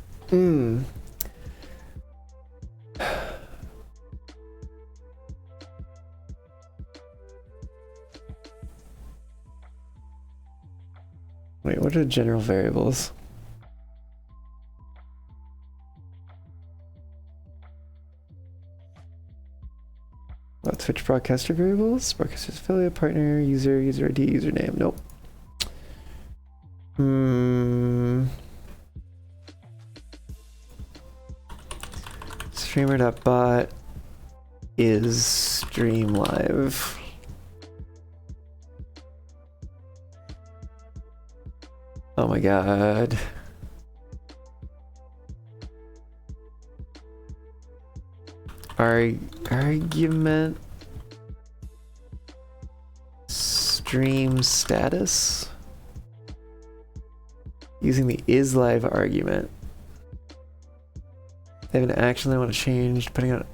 Wait, what are general variables? Twitch broadcaster variables, broadcaster's affiliate, partner, user ID, username. Nope. Streamer.bot is stream live. Oh my god. Argument stream status using the is live argument. They have an action they want to change depending on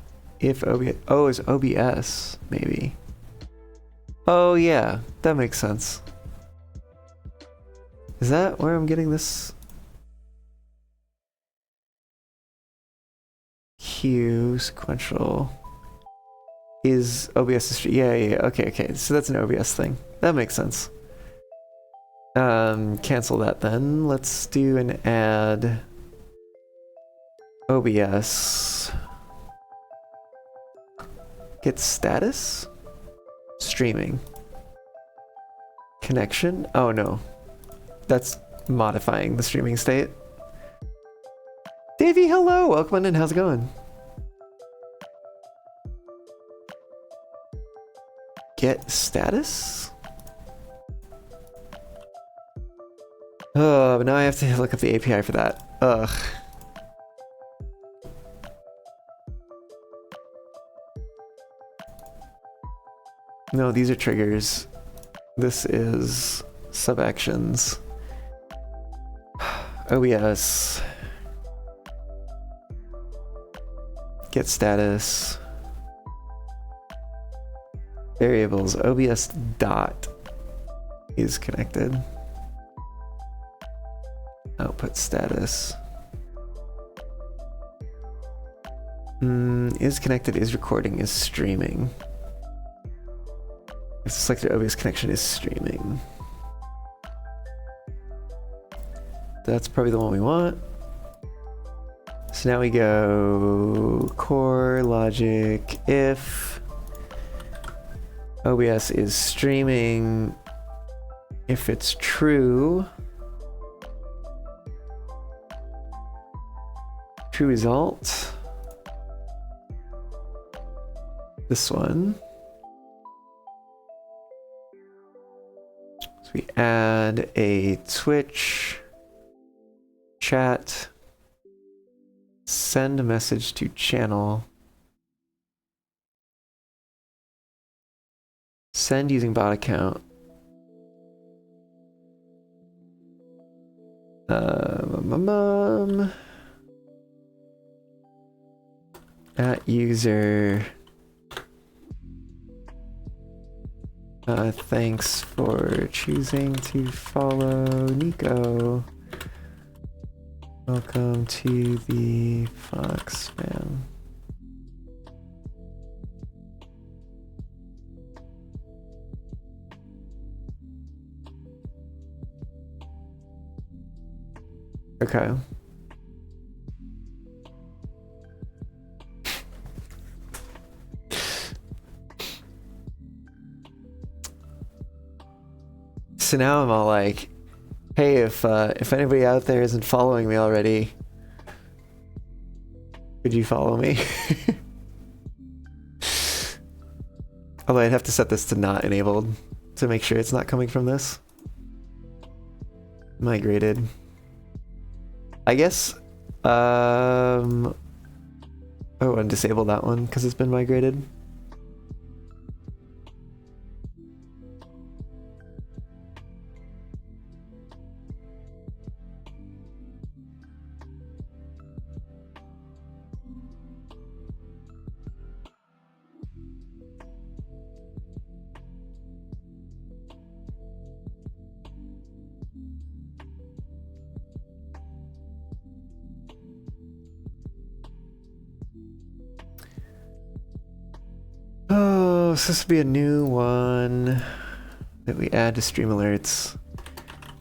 if OBS. Oh, it's OBS maybe. Oh yeah, that makes sense. Is that where I'm getting this? Q sequential is OBS. Yeah, okay. So that's an OBS thing. That makes sense. Cancel that then. Let's do an add OBS. Get status? Streaming. Connection? Oh no. That's modifying the streaming state. Davey, hello! Welcome in, how's it going? Get status? Oh, but now I have to look up the API for that. Ugh. No, these are triggers. This is sub-actions. OBS. get status, variables, OBS dot is connected, output status, is connected, is recording, is streaming. If the selected OBS connection is streaming. That's probably the one we want. So now we go core logic if OBS is streaming, if it's true, true result, this one. So we add a Twitch chat, send a message to channel, send using bot account, at user, thanks for choosing to follow Nico. Welcome to the Fox fam. Okay. So now I'm all like, hey, if anybody out there isn't following me already, could you follow me? Although I'd have to set this to not enabled to make sure it's not coming from this. Migrated. I guess, oh, and disable that one because it's been migrated. Oh, so this would be a new one that we add to stream alerts.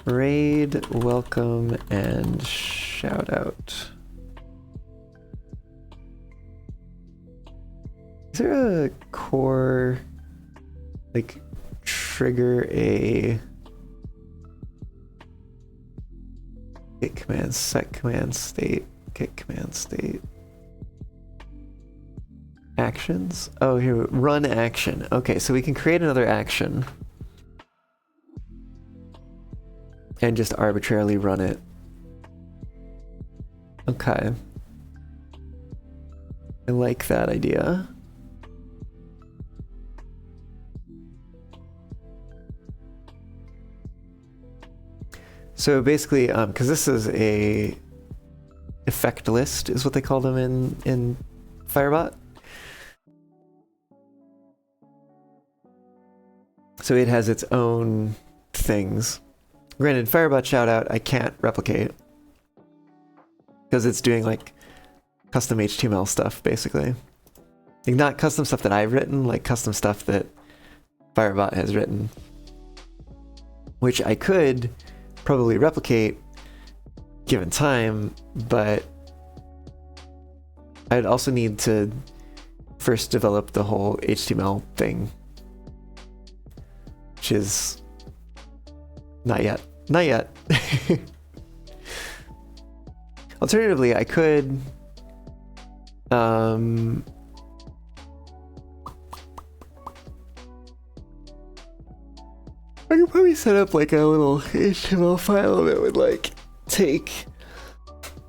Raid, welcome, and shout out. Is there a core, like, trigger a git command, set command state, git command state? Actions? Oh, here, run action. Okay, so we can create another action and just arbitrarily run it. Okay. I like that idea. So basically, because this is a effect list, is what they call them in Firebot. So it has its own things. Granted, Firebot shoutout I can't replicate because it's doing like custom HTML stuff, basically. Like not custom stuff that I've written, like custom stuff that Firebot has written, which I could probably replicate given time, but I'd also need to first develop the whole HTML thing, which is not yet. Not yet. Alternatively, I could I could probably set up like a little HTML file that would like take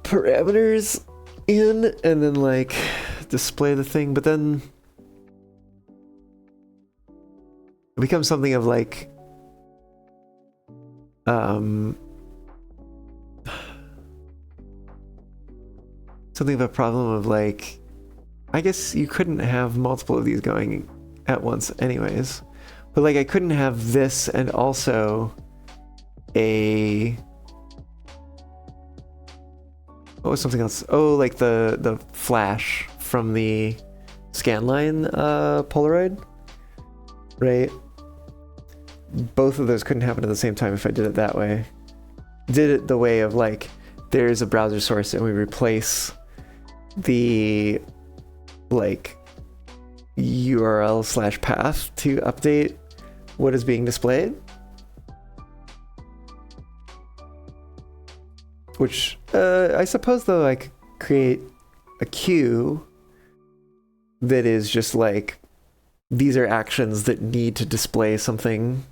parameters in and then like display the thing, but then it becomes something of like something of a problem of like I guess you couldn't have multiple of these going at once anyways. But like I couldn't have this and also a... What was something else? Oh, like the flash from the scanline Polaroid, right? Both of those couldn't happen at the same time if I did it that way. Did it the way of like, there's a browser source and we replace the like URL/path to update what is being displayed. Which, I suppose though I could create a queue that is just like, these are actions that need to display something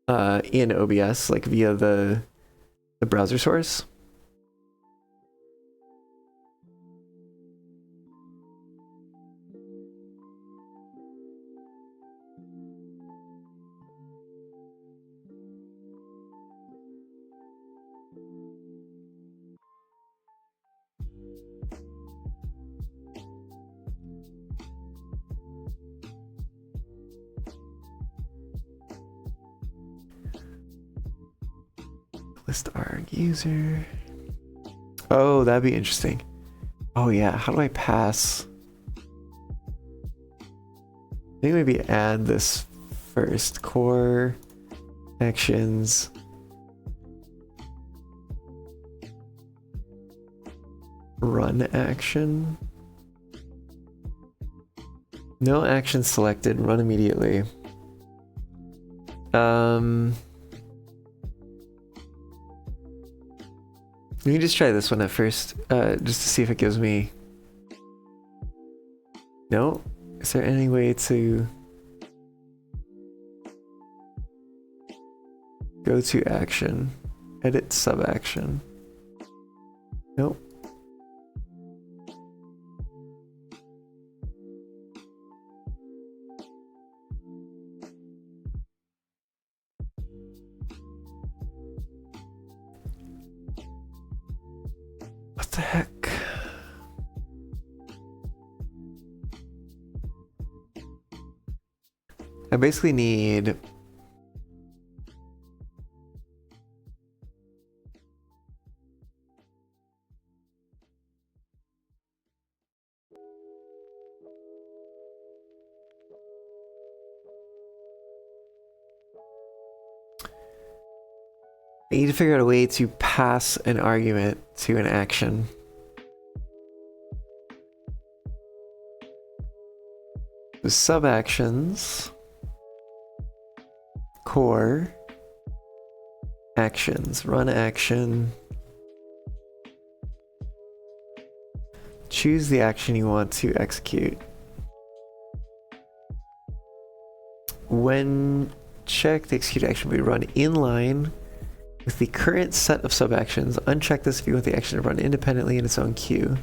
in OBS, like via the browser source. List arg user. Oh, that'd be interesting. Oh yeah, how do I pass? I think maybe add this first. Core actions. Run action. No action selected. Run immediately. Let me just try this one at first, just to see if it gives me... No? Is there any way to... Go to action. Edit sub-action. Nope. What the heck? I basically need... I need to figure out a way to pass an argument to an action. The sub-actions, core, actions, run action. Choose the action you want to execute. When checked, the execute action will be run inline with the current set of sub-actions. Uncheck this if you want the action to run independently in its own queue.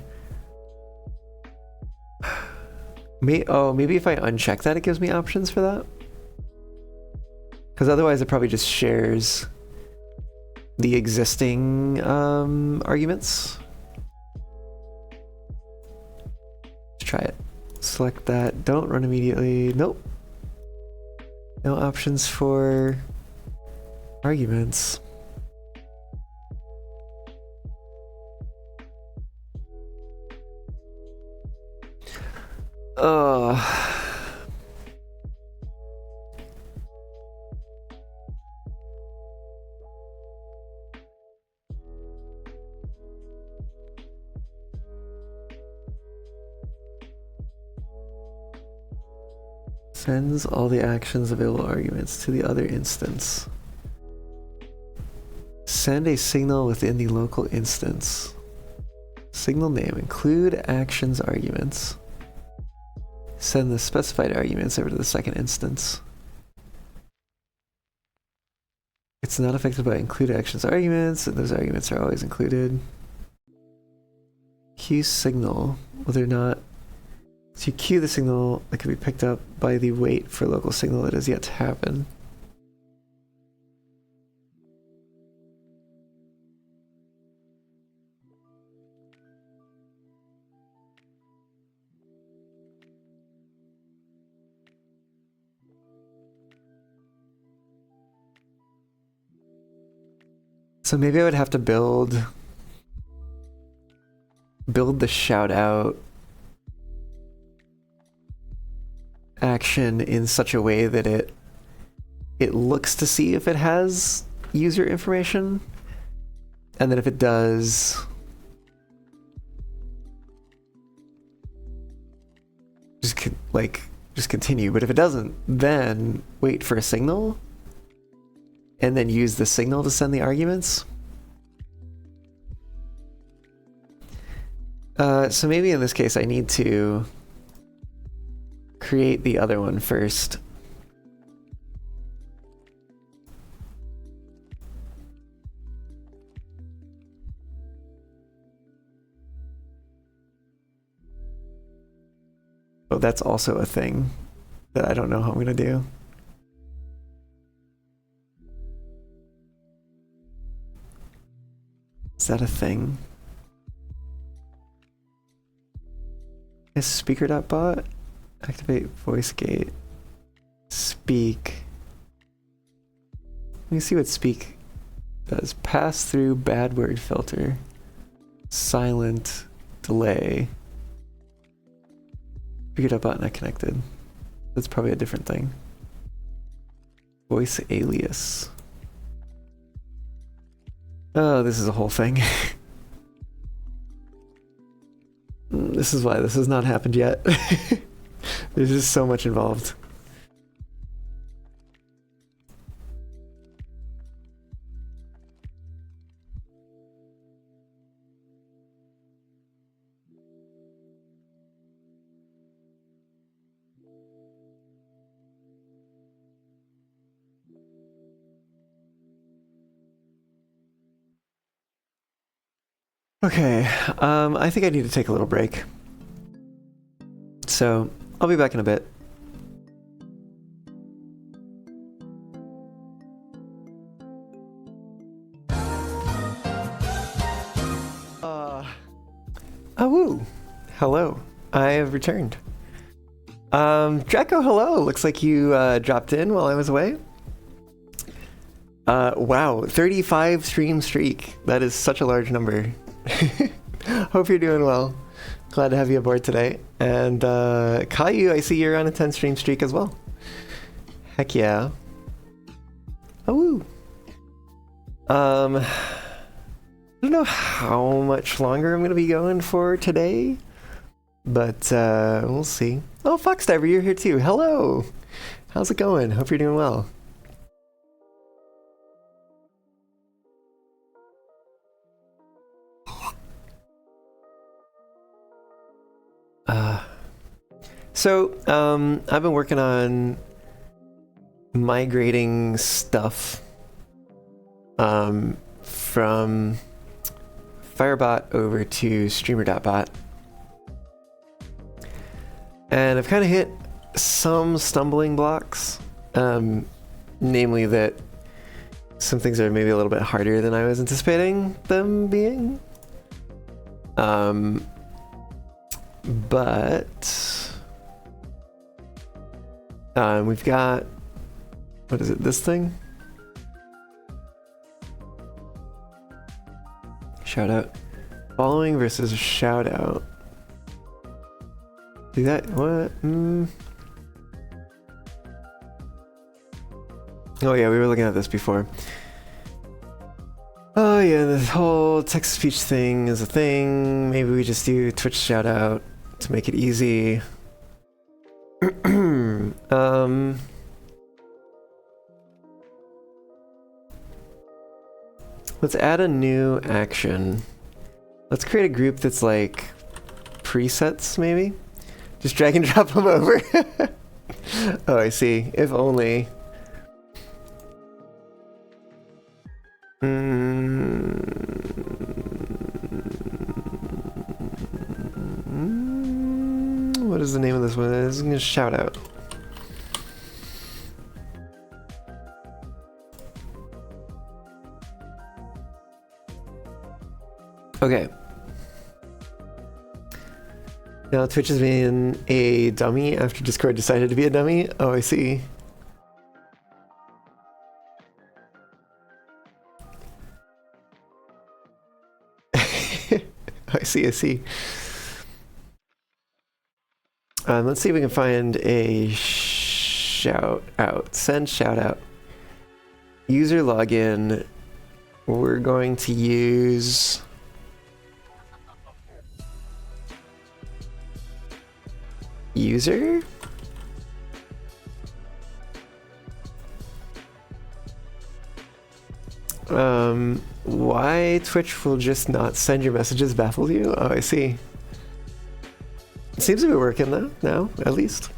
Maybe if I uncheck that, it gives me options for that? Because otherwise it probably just shares the existing arguments. Let's try it. Select that. Don't run immediately. Nope. No options for arguments. Sends all the actions available arguments to the other instance. Send a signal within the local instance. Signal name. Include actions arguments. Send the specified arguments over to the second instance. It's not affected by include actions arguments, and those arguments are always included. Queue signal, whether or not to queue the signal that can be picked up by the wait for local signal that is yet to happen. So maybe I would have to build the shout out action in such a way that it looks to see if it has user information, and then if it does, just continue. But if it doesn't, then wait for a signal and then use the signal to send the arguments. So maybe in this case I need to create the other one first. Oh, that's also a thing that I don't know how I'm gonna do. Is that a thing? Is Speaker.bot? Activate voice gate. Speak. Let me see what speak does. Pass through bad word filter. Silent delay. Speaker.bot not connected. That's probably a different thing. Voice alias. Oh, this is a whole thing. This is why this has not happened yet. There's just so much involved. Okay, I think I need to take a little break. So, I'll be back in a bit. Woo! Hello, I have returned. Draco, hello! Looks like you dropped in while I was away. Wow, 35 stream streak. That is such a large number. Hope you're doing well. Glad to have you aboard today. And Caillou, I see you're on a 10 stream streak as well. Heck yeah. Oh woo. I don't know how much longer I'm gonna be going for today, but we'll see. Oh, Foxdiver, you're here too. Hello. How's it going? Hope you're doing well. So, I've been working on migrating stuff from Firebot over to Streamer.bot. And I've kind of hit some stumbling blocks, namely that some things are maybe a little bit harder than I was anticipating them being. But we've got, what is it, this thing? Shout out. Following versus shout out. Do that, what? Oh yeah, we were looking at this before. Oh yeah, this whole text-to-speech thing is a thing. Maybe we just do Twitch shout out to make it easy. Let's add a new action. Let's create a group that's like presets, maybe? Just drag and drop them over. Oh, I see. If only. What is the name of this one? This is gonna shout out. Okay. Now Twitch is being a dummy after Discord decided to be a dummy. Oh, I see. I see, I see. Let's see if we can find a shout out. Send shout out. User login. We're going to use user. Why Twitch will just not send your messages baffles you? Oh, I see. It seems to be working though, now, at least.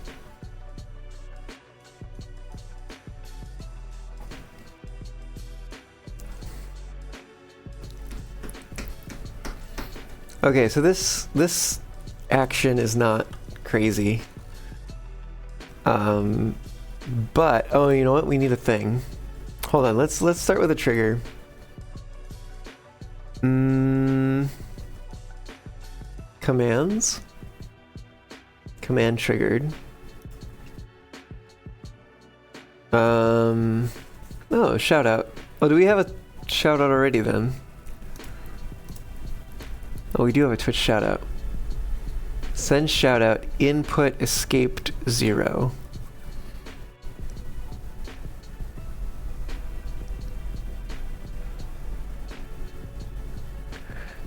Okay, so this action is not crazy. But oh, you know what? We need a thing. Hold on, let's start with a trigger. Commands. Command triggered. Oh, shout out. Oh, do we have a shout out already then? Oh, we do have a Twitch shout out. Send shout out, input escaped 0.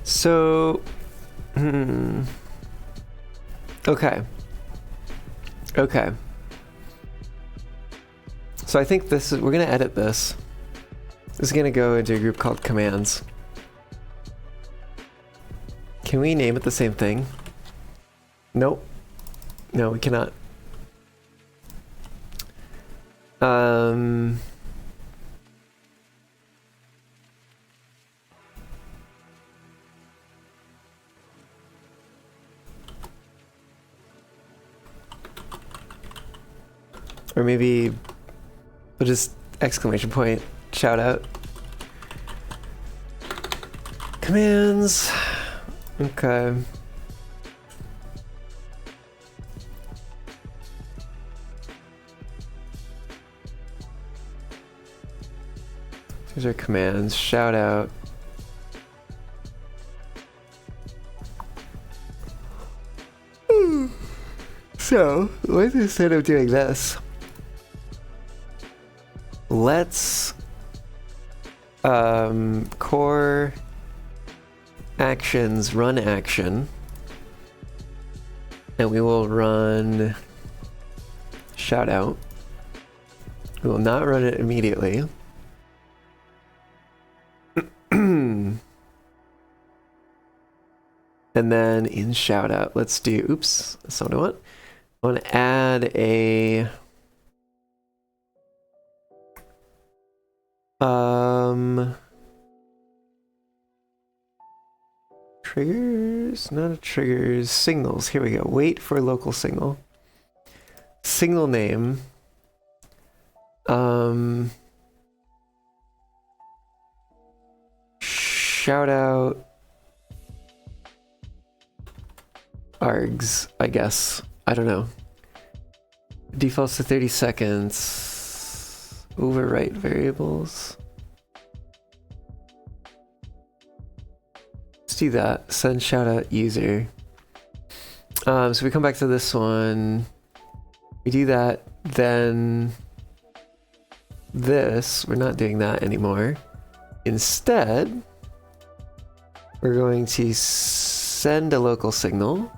So, okay. Okay. So I think this is, we're gonna edit this. This is gonna go into a group called commands. Can we name it the same thing? Nope. No, we cannot. Or maybe we'll just exclamation point shout out. Commands. Okay. These are commands. Shout out. So, let's instead of doing this, let's core actions run action, and we will run shout out. We will not run it immediately. And then in shout out, let's do, oops, that's not what I want. I want to add a triggers, not a triggers, signals. Here we go. Wait for local signal. Signal name. Shout out args, I guess. I don't know. Defaults to 30 seconds. Overwrite variables. Let's do that. Send shout out user. So we come back to this one. We do that, then this, we're not doing that anymore. Instead, we're going to send a local signal.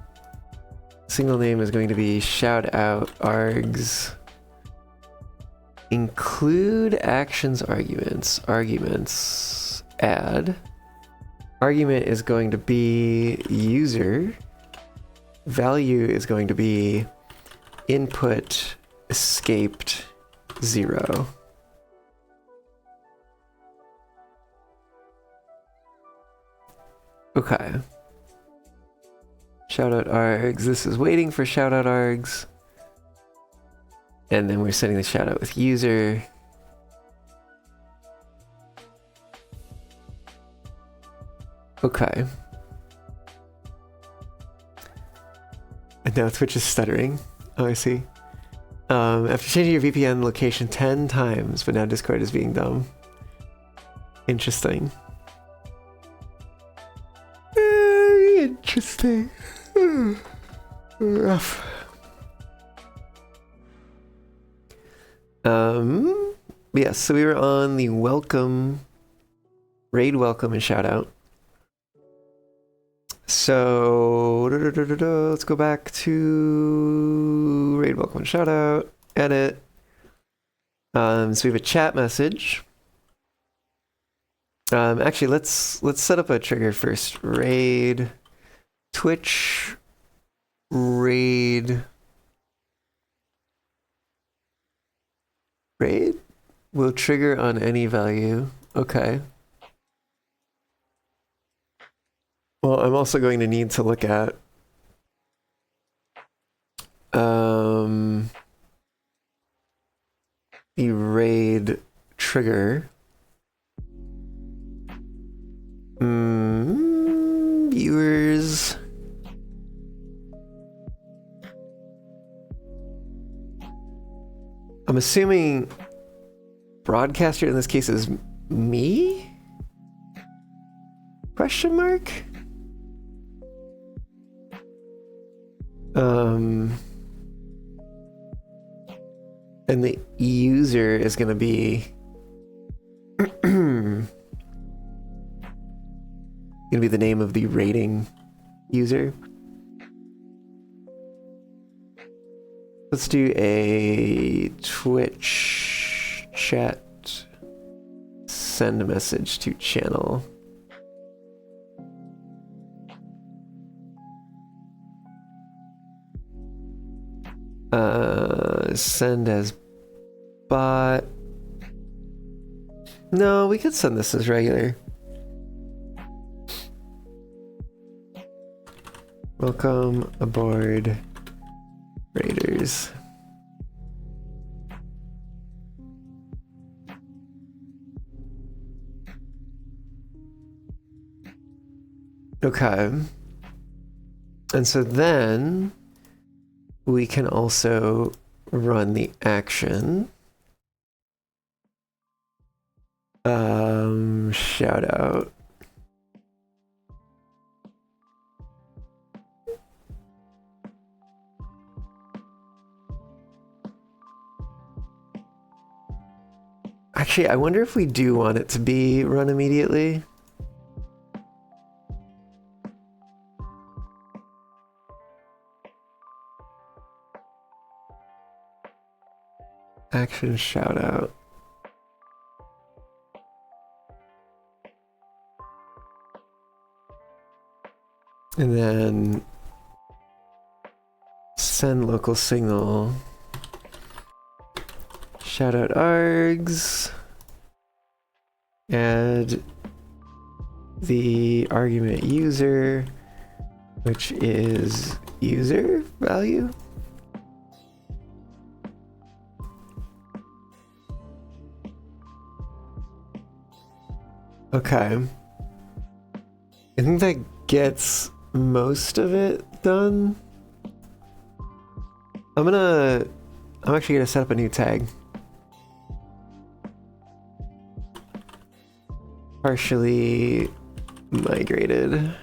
Signal name is going to be shout out args. Include actions arguments. Arguments add. Argument is going to be user. Value is going to be input escaped 0. Okay. Shout out args. This is waiting for shout out args. And then we're sending the shout out with user. Okay. And now Twitch is stuttering. Oh, I see. After changing your VPN location 10 times, but now Discord is being dumb. Interesting. Interesting. Rough. Yeah, so we were on the raid welcome and shout out. So let's go back to raid welcome and shout out, edit. So we have a chat message. Actually, let's set up a trigger first. Raid Twitch raid will trigger on any value. Okay. Well, I'm also going to need to look at the raid trigger. Viewers. I'm assuming broadcaster in this case is me? Question mark? And the user is going to be going to be the name of the rating user. Let's do a Twitch chat send a message to channel. Send as bot. No, we could send this as regular. Welcome aboard, Raiders. Okay. And so then we can also run the action. Shout out. Actually, I wonder if we do want it to be run immediately. Action shout out. And then send local signal. Shout out args. Add the argument user, which is user value. Okay. I think that gets most of it done. I'm actually gonna set up a new tag. Partially migrated.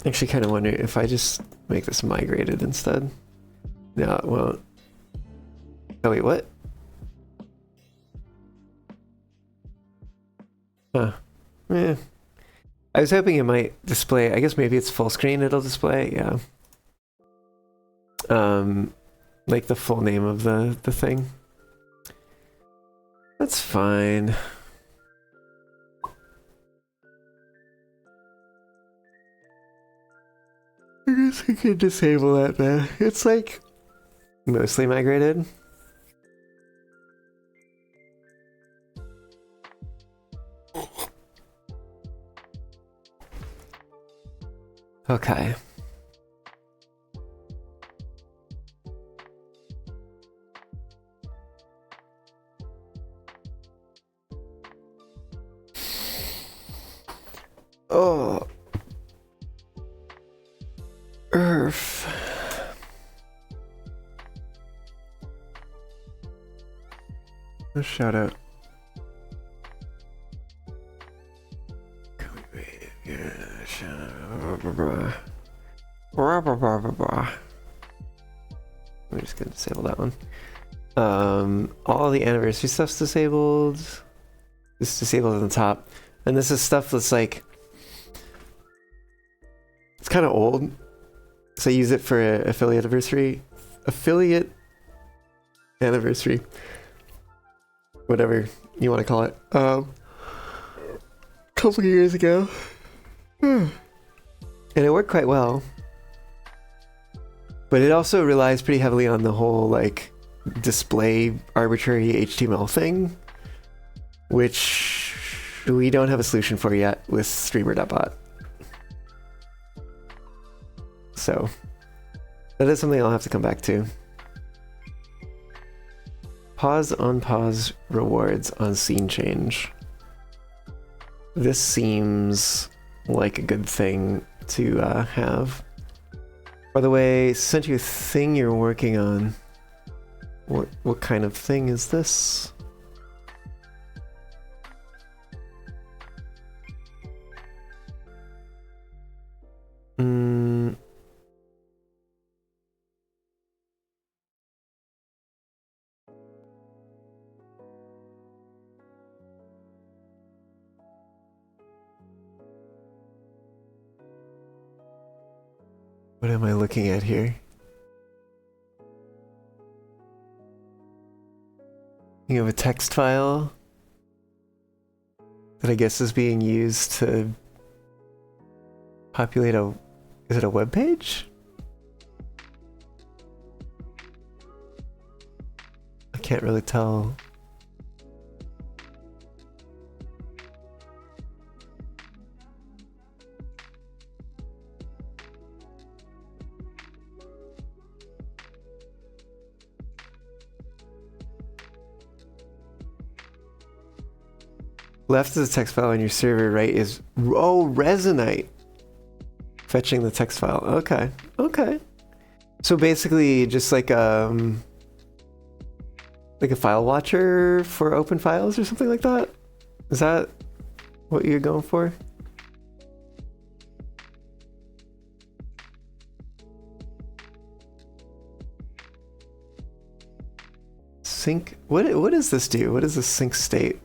Actually kind of wonder if I just make this migrated instead. No, it won't. Oh wait, what? Huh. Yeah. I was hoping it might display, I guess maybe it's full screen it'll display, yeah. Like the full name of the thing. That's fine. I guess I could disable that then. It's like mostly migrated. Okay. Oh. Earth. A shout out. I'm just gonna disable that one. All the anniversary stuff's disabled. It's disabled on the top. And this is stuff that's like, it's kind of old. So I use it for an affiliate anniversary. Whatever you want to call it. A couple of years ago. And it worked quite well. But it also relies pretty heavily on the whole like display arbitrary HTML thing, which we don't have a solution for yet with Streamer.bot. So that is something I'll have to come back to. Pause, unpause, rewards on scene change. This seems like a good thing to have. By the way, sent you a thing you're working on. What kind of thing is this? What am I looking at here? You have a text file that I guess is being used to populate a... Is it a web page? I can't really tell. Left is a text file on your server, right is... Oh, Resonate! Fetching the text file. Okay. Okay. So basically just like a file watcher for open files or something like that? Is that what you're going for? Sync... What does this do? What is the sync state?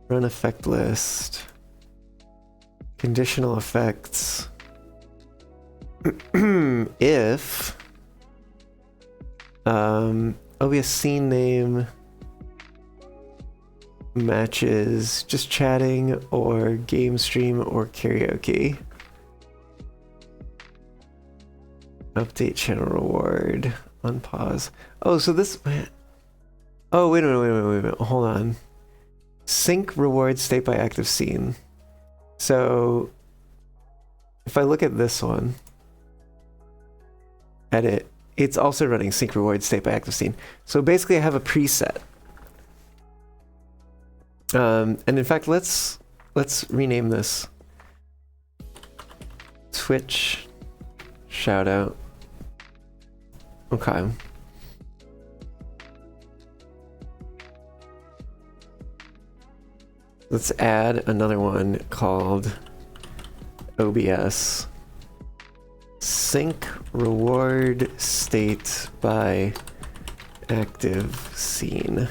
Run effect list. Conditional effects. If OBS scene name matches just chatting or game stream or karaoke. Update channel reward. Unpause. Oh, so this... Oh, wait a minute. Hold on. Sync reward state by active scene. So if I look at this one, edit, it's also running sync reward state by active scene. So basically I have a preset. And in fact, let's rename this Twitch shoutout. Okay. Let's add another one called OBS sync reward state by active scene.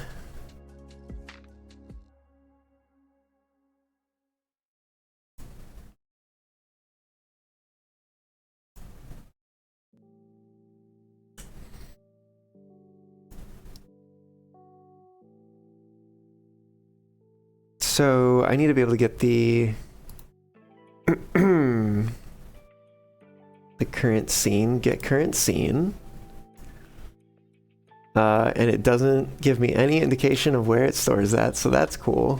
So I need to be able to get the the current scene, get current scene. And it doesn't give me any indication of where it stores that, so that's cool.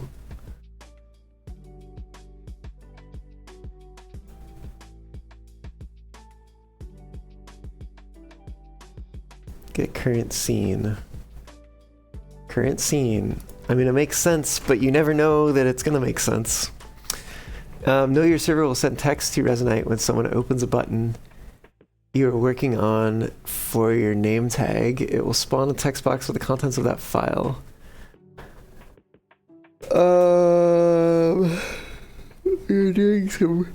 Get current scene. Current scene. I mean, it makes sense, but you never know that it's gonna make sense. Know your server will send text to Resonate when someone opens a button you are working on for your name tag. It will spawn a text box with the contents of that file. You're doing some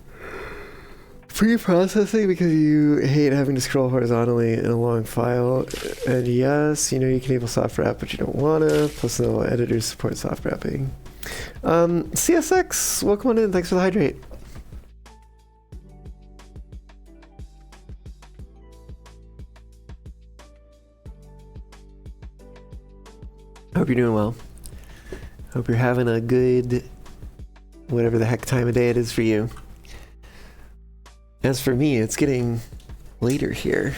pre-processing because you hate having to scroll horizontally in a long file. And yes, you know you can enable soft wrap, but you don't wanna. Plus, no editors support soft wrapping. CSX, welcome on in. Thanks for the hydrate. Hope you're doing well. Hope you're having a good, whatever the heck time of day it is for you. As for me, it's getting later here.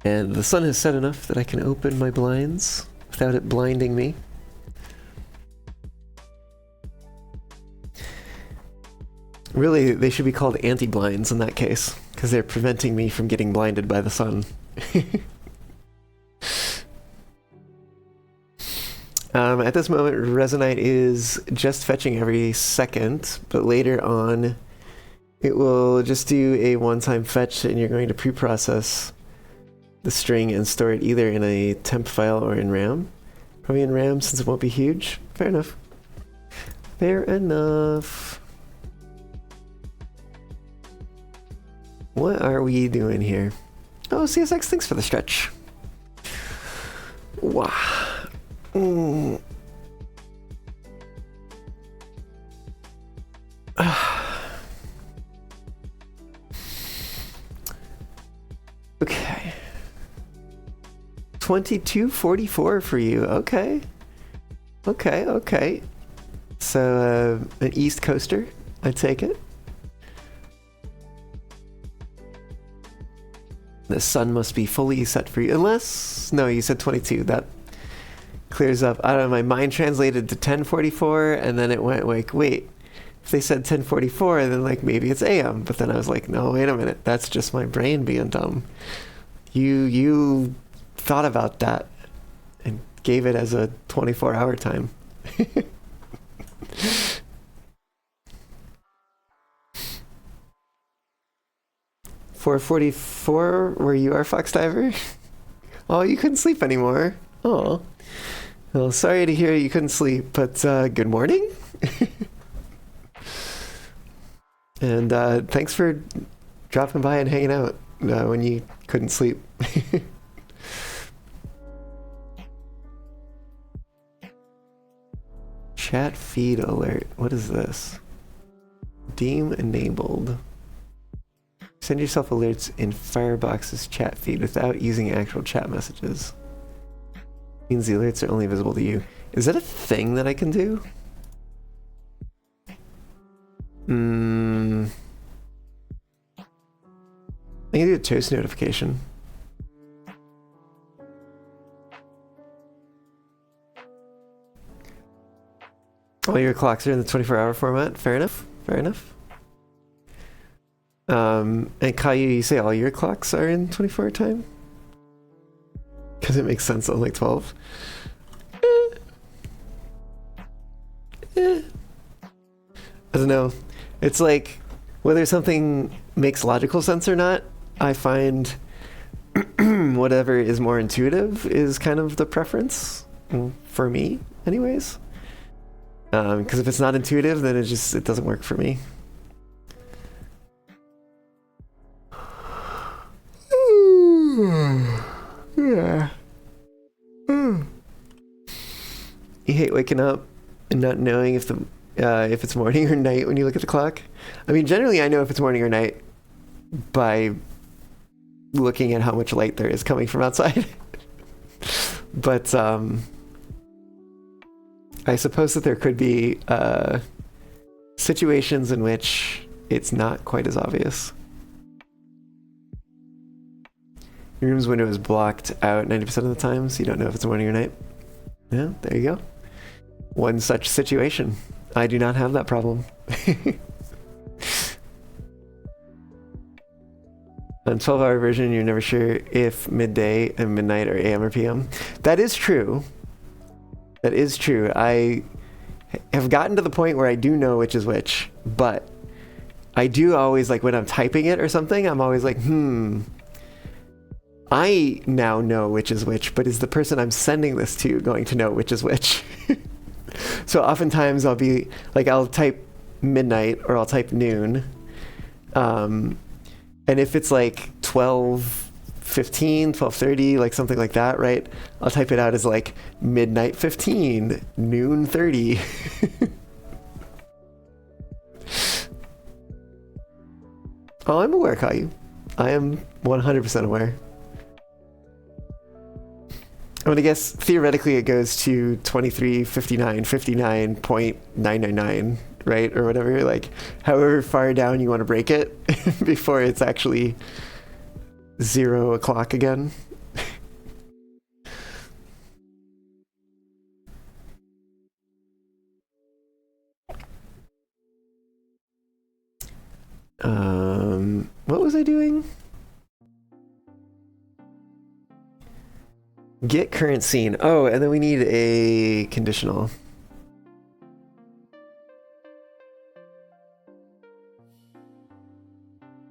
And the sun has set enough that I can open my blinds without it blinding me. Really, they should be called anti-blinds in that case, because they're preventing me from getting blinded by the sun. At this moment, Resonite is just fetching every second, but later on, it will just do a one-time fetch, and you're going to pre-process the string and store it either in a temp file or in RAM. Probably in RAM since it won't be huge. Fair enough. Fair enough. What are we doing here? Oh, CSX, thanks for the stretch. Wow. Mm. Okay. 2244 for you. Okay. Okay. So, an East Coaster, I take it. The sun must be fully set for you. Unless, no, you said 22. That clears up. I don't know, my mind translated to 1044, and then it went like, wait, if they said 1044, then like maybe it's AM. But then I was like, no, wait a minute. That's just my brain being dumb. You thought about that and gave it as a 24-hour time. 4:44, where you are, Fox Diver? Oh, you couldn't sleep anymore. Oh. Well, sorry to hear you couldn't sleep, but good morning. And thanks for dropping by and hanging out when you couldn't sleep. Chat feed alert. What is this? Deem enabled. Send yourself alerts in Firebox's chat feed without using actual chat messages. Means the alerts are only visible to you. Is that a thing that I can do? I can do a toast notification. All your clocks are in the 24-hour format. Fair enough. And Caillou, you say all your clocks are in 24-hour time? Because it makes sense on like 12. I don't know. It's like, whether something makes logical sense or not, I find whatever is more intuitive is kind of the preference for me anyways. Because if it's not intuitive, then it doesn't work for me. Yeah. You hate waking up and not knowing if it's morning or night when you look at the clock? I mean, generally I know if it's morning or night by looking at how much light there is coming from outside. But I suppose that there could be situations in which it's not quite as obvious. Your room's window is blocked out 90% of the time, so you don't know if it's morning or night. Yeah, there you go. One such situation. I do not have that problem. On 12-hour version, you're never sure if midday and midnight are AM or PM. That is true. That is true. I have gotten to the point where I do know which is which, But I do always, like, when I'm typing it or something, I'm always like, I now know which is which, but is the person I'm sending this to going to know which is which? So oftentimes I'll be like, I'll type midnight or I'll type noon. And if it's like 12:15, 12:30, like something like that, right? I'll type it out as like midnight 15, noon 30. Oh, I'm aware, Caillou. I am 100% aware. I'm gonna guess theoretically it goes to 23:59, 59.999, right? Or whatever, like however far down you want to break it before it's actually 0 o'clock again. What was I doing? Get current scene. Oh, and then we need a conditional.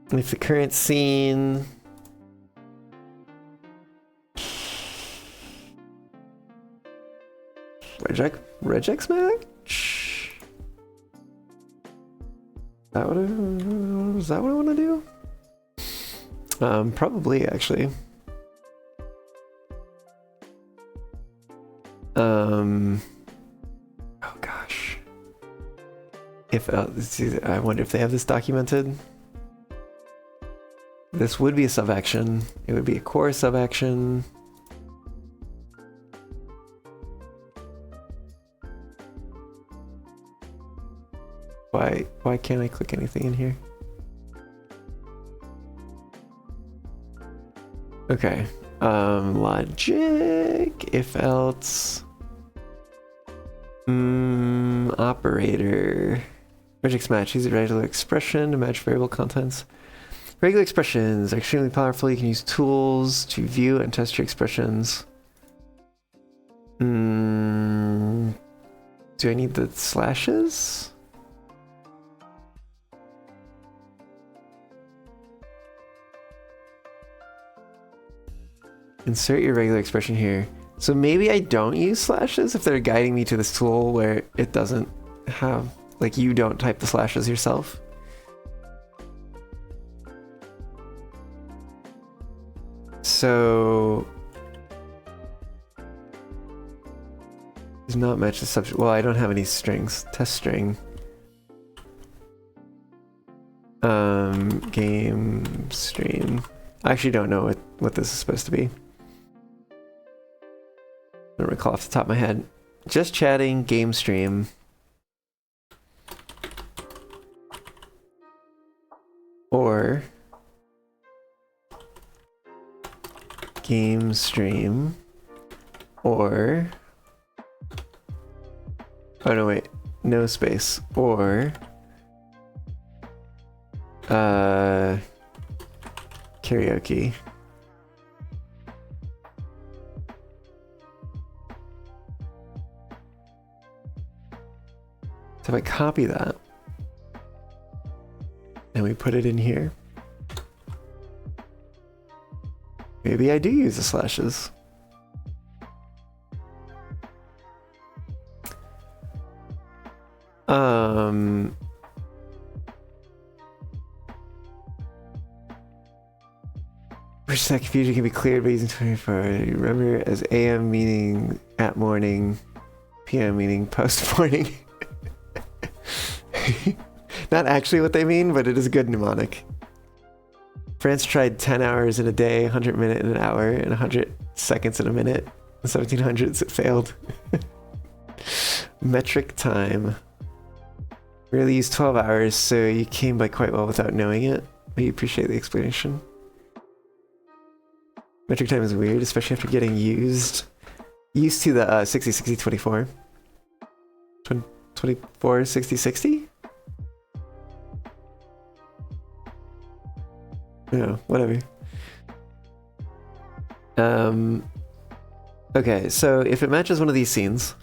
And if the current scene... Regex match? Is that what I want to do? Probably, actually. Oh gosh. If I wonder if they have this documented. This would be a sub-action. It would be a core sub-action. Why can't I click anything in here? Okay. Logic, if else. Operator. Regex match. Use a regular expression to match variable contents. Regular expressions are extremely powerful. You can use tools to view and test your expressions. Do I need the slashes? Insert your regular expression here. So maybe I don't use slashes if they're guiding me to this tool where it doesn't have, like, you don't type the slashes yourself. So does not match the subject. Well, I don't have any strings. Test string. Game stream. I actually don't know what this is supposed to be. I don't recall off the top of my head. Just chatting, game stream. Or game stream. Or oh no, wait, no space. Or karaoke. So if I copy that and we put it in here, maybe I do use the slashes. Which that confusion can be cleared by using 24. Remember as AM meaning at morning, PM meaning post morning. Not actually what they mean, but it is a good mnemonic. France tried 10 hours in a day, 100 minutes in an hour, and 100 seconds in a minute. In 1700s, it failed. Metric time. Really used 12 hours, so you came by quite well without knowing it. We appreciate the explanation. Metric time is weird, especially after getting used to the 60-60-24. 24-60-60? No, whatever. Okay, so if it matches one of these scenes,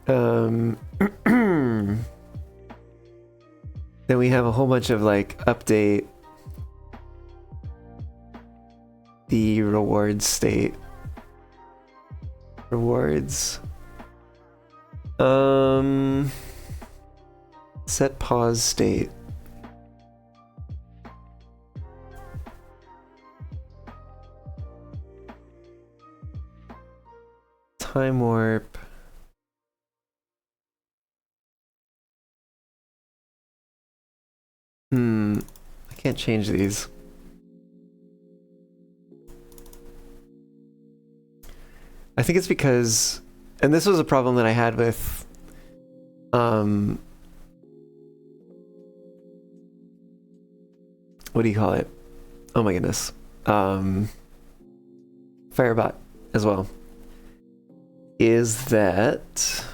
Then we have a whole bunch of like update the rewards state. Rewards. Set pause state. Time warp. I can't change these. I think it's because, and this was a problem that I had with, what do you call it? Oh my goodness. Firebot as well. Is that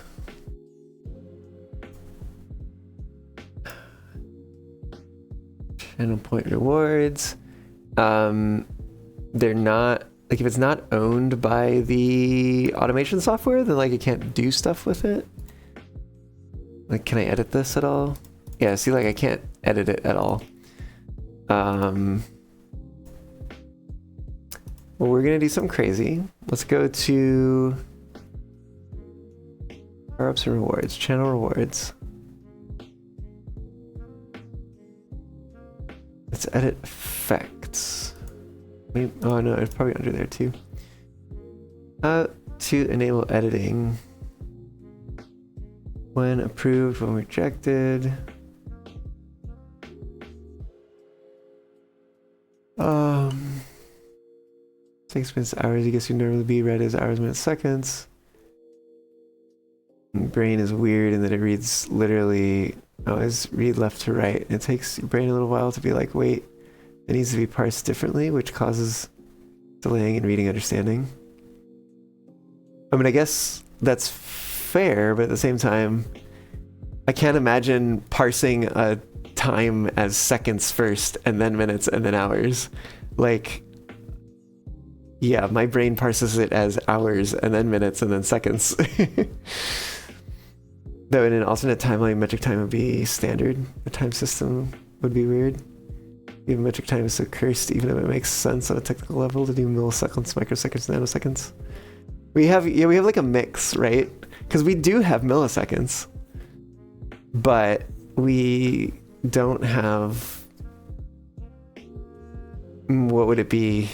channel point rewards, they're not, like if it's not owned by the automation software, then like I can't do stuff with it. Like, can I edit this at all? Yeah, see, like I can't edit it at all. Well, we're gonna do something crazy. Let's go to power-ups and rewards, channel rewards. Let's edit effects. Maybe, oh no, it's probably under there too. To enable editing. When approved, when rejected. Takes minutes, hours. I guess you normally be read as hours, minutes, seconds. Brain is weird in that it reads literally. Oh, it's read left to right. It takes your brain a little while to be like, wait, it needs to be parsed differently, which causes delaying in reading understanding. I mean, I guess that's fair, but at the same time, I can't imagine parsing a time as seconds first, and then minutes, and then hours. Like, yeah, my brain parses it as hours, and then minutes, and then seconds. Though in an alternate timeline, metric time would be standard. A time system would be weird. Even metric time is so cursed, even if it makes sense on a technical level to do milliseconds, microseconds, nanoseconds. We have like a mix, right? Because we do have milliseconds, but we don't have, what would it be?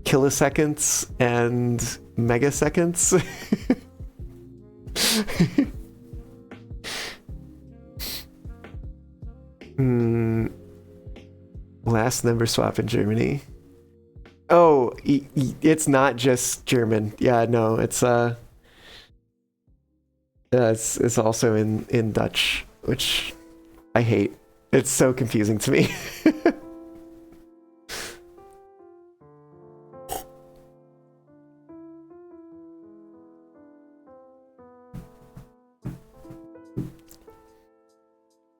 Kiloseconds and megaseconds? Last number swap in Germany. Oh, it's not just German. Yeah, no, it's also in Dutch, which I hate. It's so confusing to me.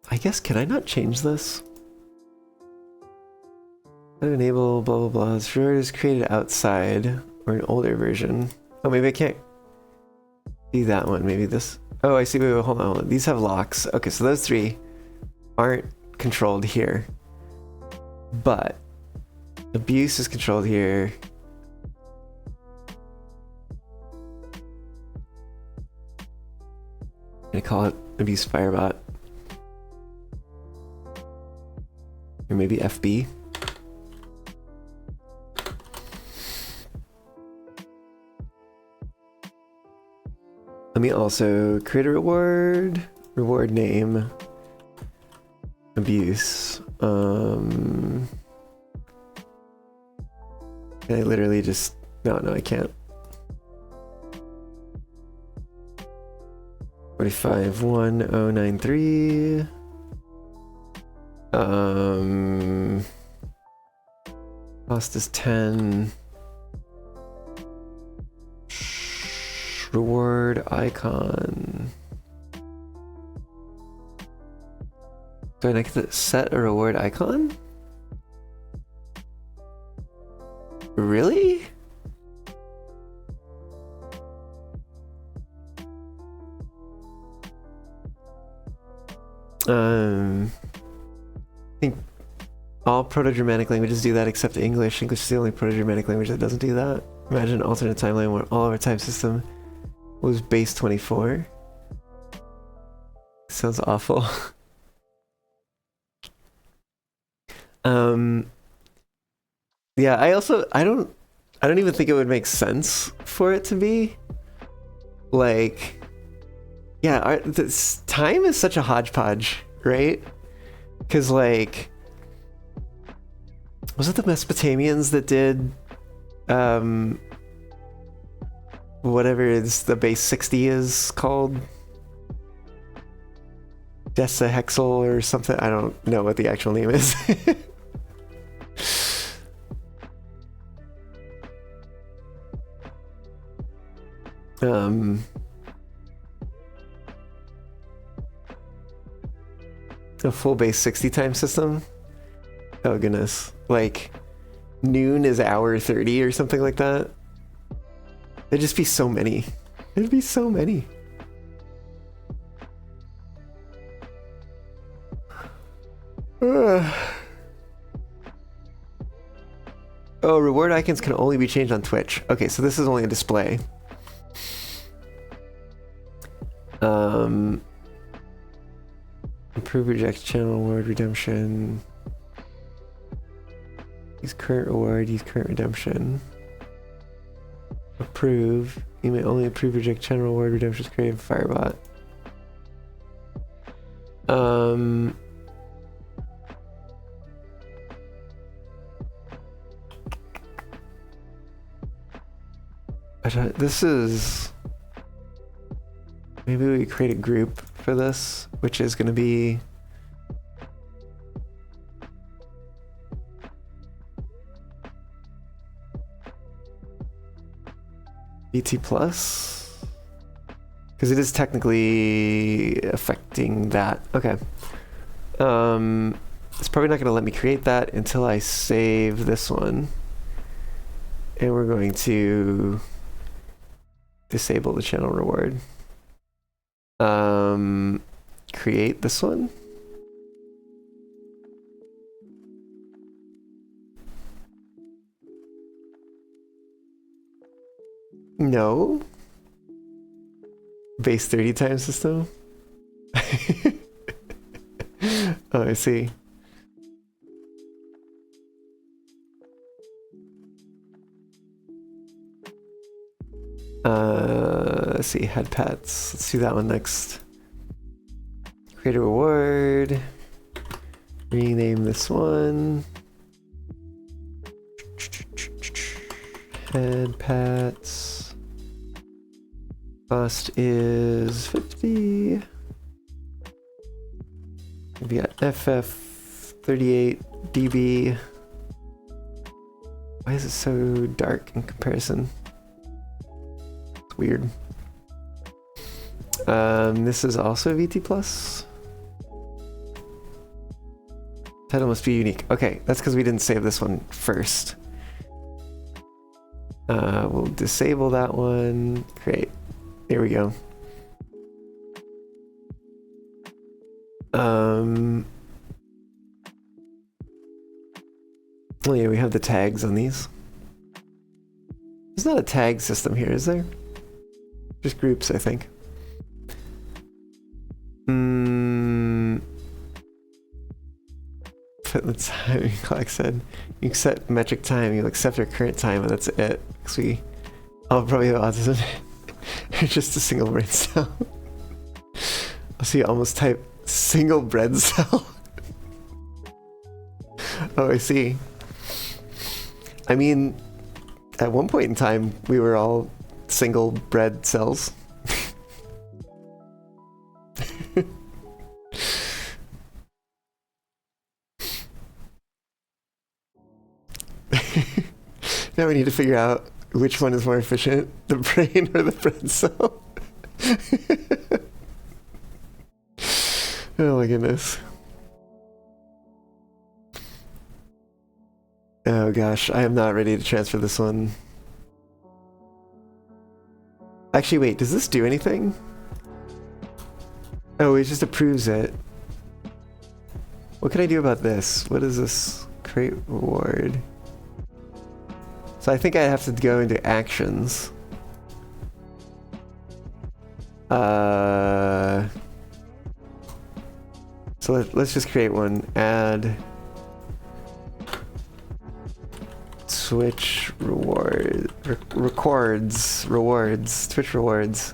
I guess, can I not change this? Enable blah blah blah. Sure, it is created outside or an older version. Oh, maybe I can't do that one. Maybe this. Oh, I see. Wait, hold on. These have locks. Okay, so those three aren't controlled here, but abuse is controlled here. I'm gonna call it abuse Firebot, or maybe FB. Let me also create a reward name, abuse. Can I literally just, no, I can't. 451093. Cost is 10. Reward icon. Do I need to set a reward icon? Really? I think all Proto-Germanic languages do that except English. English is the only Proto-Germanic language that doesn't do that. Imagine an alternate timeline where all of our time system was base 24. Sounds awful. Yeah, I don't even think it would make sense for it to be like, yeah, this time is such a hodgepodge, right? Because like, was it the Mesopotamians that did whatever is the base 60 is called? Decahexel or something? I don't know what the actual name is. A full base 60 time system? Oh goodness. Like noon is hour 30 or something like that. There'd just be so many. There'd be so many. Oh, reward icons can only be changed on Twitch. Okay, so this is only a display. Improve reject channel reward redemption. Use current reward, use current redemption. Approve. You may only approve reject channel reward redemptions created in Firebot. This is... Maybe we create a group for this, which is going to be... BT plus? Because it is technically affecting that. Okay. It's probably not going to let me create that until I save this one. And we're going to disable the channel reward. Create this one. No. Base 30 time system. Oh, I see. Let's see, head pets. Let's do that one next. Create a reward. Rename this one. Head pets. Cost is 50. We got FF38 dB. Why is it so dark in comparison? It's weird. This is also VT plus. Title must be unique. Okay, that's because we didn't save this one first. We'll disable that one. Great. Here we go. Oh yeah, we have the tags on these. There's not a tag system here, is there? Just groups, I think. Put the time clock said. You accept metric time, you accept our current time, and that's it. Because we all probably have autism. Just a single brain cell. I'll see, almost type single bread cell. Oh, I see. I mean, at one point in time, we were all single bread cells. Now we need to figure out which one is more efficient, the brain or the bread cell. Oh my goodness. Oh gosh, I am not ready to transfer this one. Actually, wait, does this do anything? Oh, it just approves it. What can I do about this? What is this? Create reward. So I think I have to go into actions. So let's just create one. Add Twitch reward rewards Twitch rewards.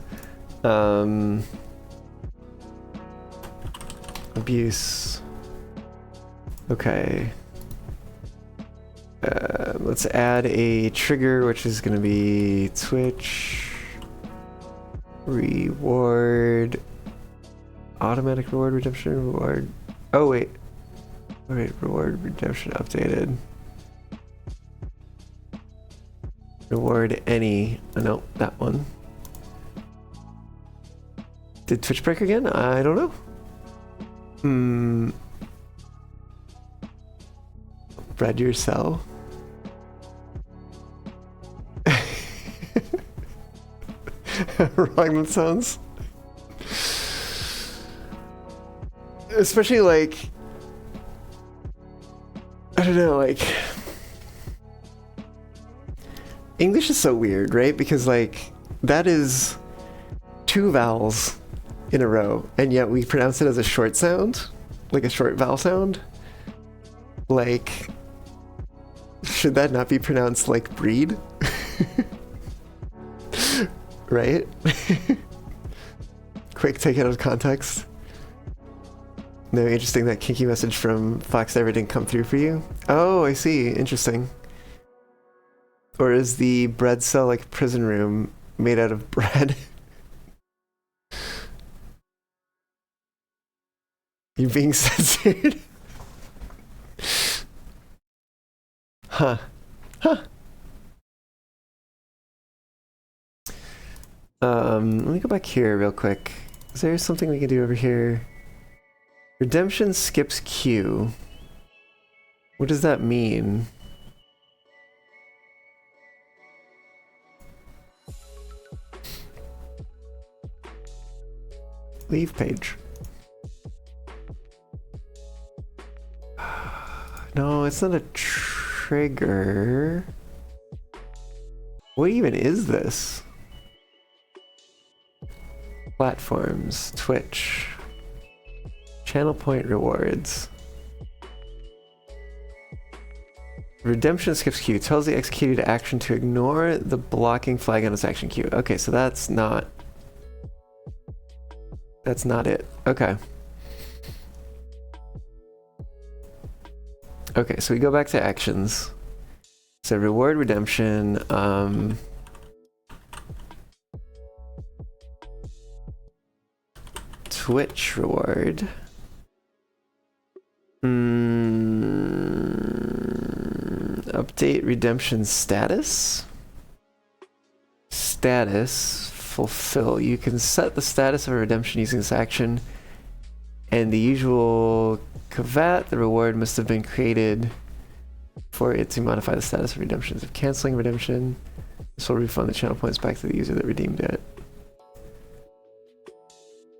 Abuse. Okay. Let's add a trigger, which is going to be Twitch reward, automatic reward redemption reward. Oh wait, reward redemption updated. Reward any. Oh, no, that one. Did Twitch break again? I don't know. Bread yourself. Wrong that sounds. Especially like, I don't know, like English is so weird, right? Because like that is 2 vowels in a row, and yet we pronounce it as a short sound, like a short vowel sound. Like, should that not be pronounced like breed? Right? Quick take it out of context. No, interesting, that kinky message from Fox Ever didn't come through for you. Oh, I see. Interesting. Or is the bread cell like a prison room made out of bread? You're being censored? Huh. Huh. Let me go back here real quick. Is there something we can do over here? Redemption skips queue. What does that mean? Leave page. No, it's not a trigger. What even is this? Platforms, Twitch, channel point rewards. Redemption skips queue, tells the executed action to ignore the blocking flag on its action queue. Okay, so that's not it. Okay. Okay, so we go back to actions. So reward redemption, Twitch reward. Update redemption status. Status fulfill. You can set the status of a redemption using this action, and the usual caveat, the reward must have been created for it to modify the status of redemptions. If canceling redemption, this will refund the channel points back to the user that redeemed it.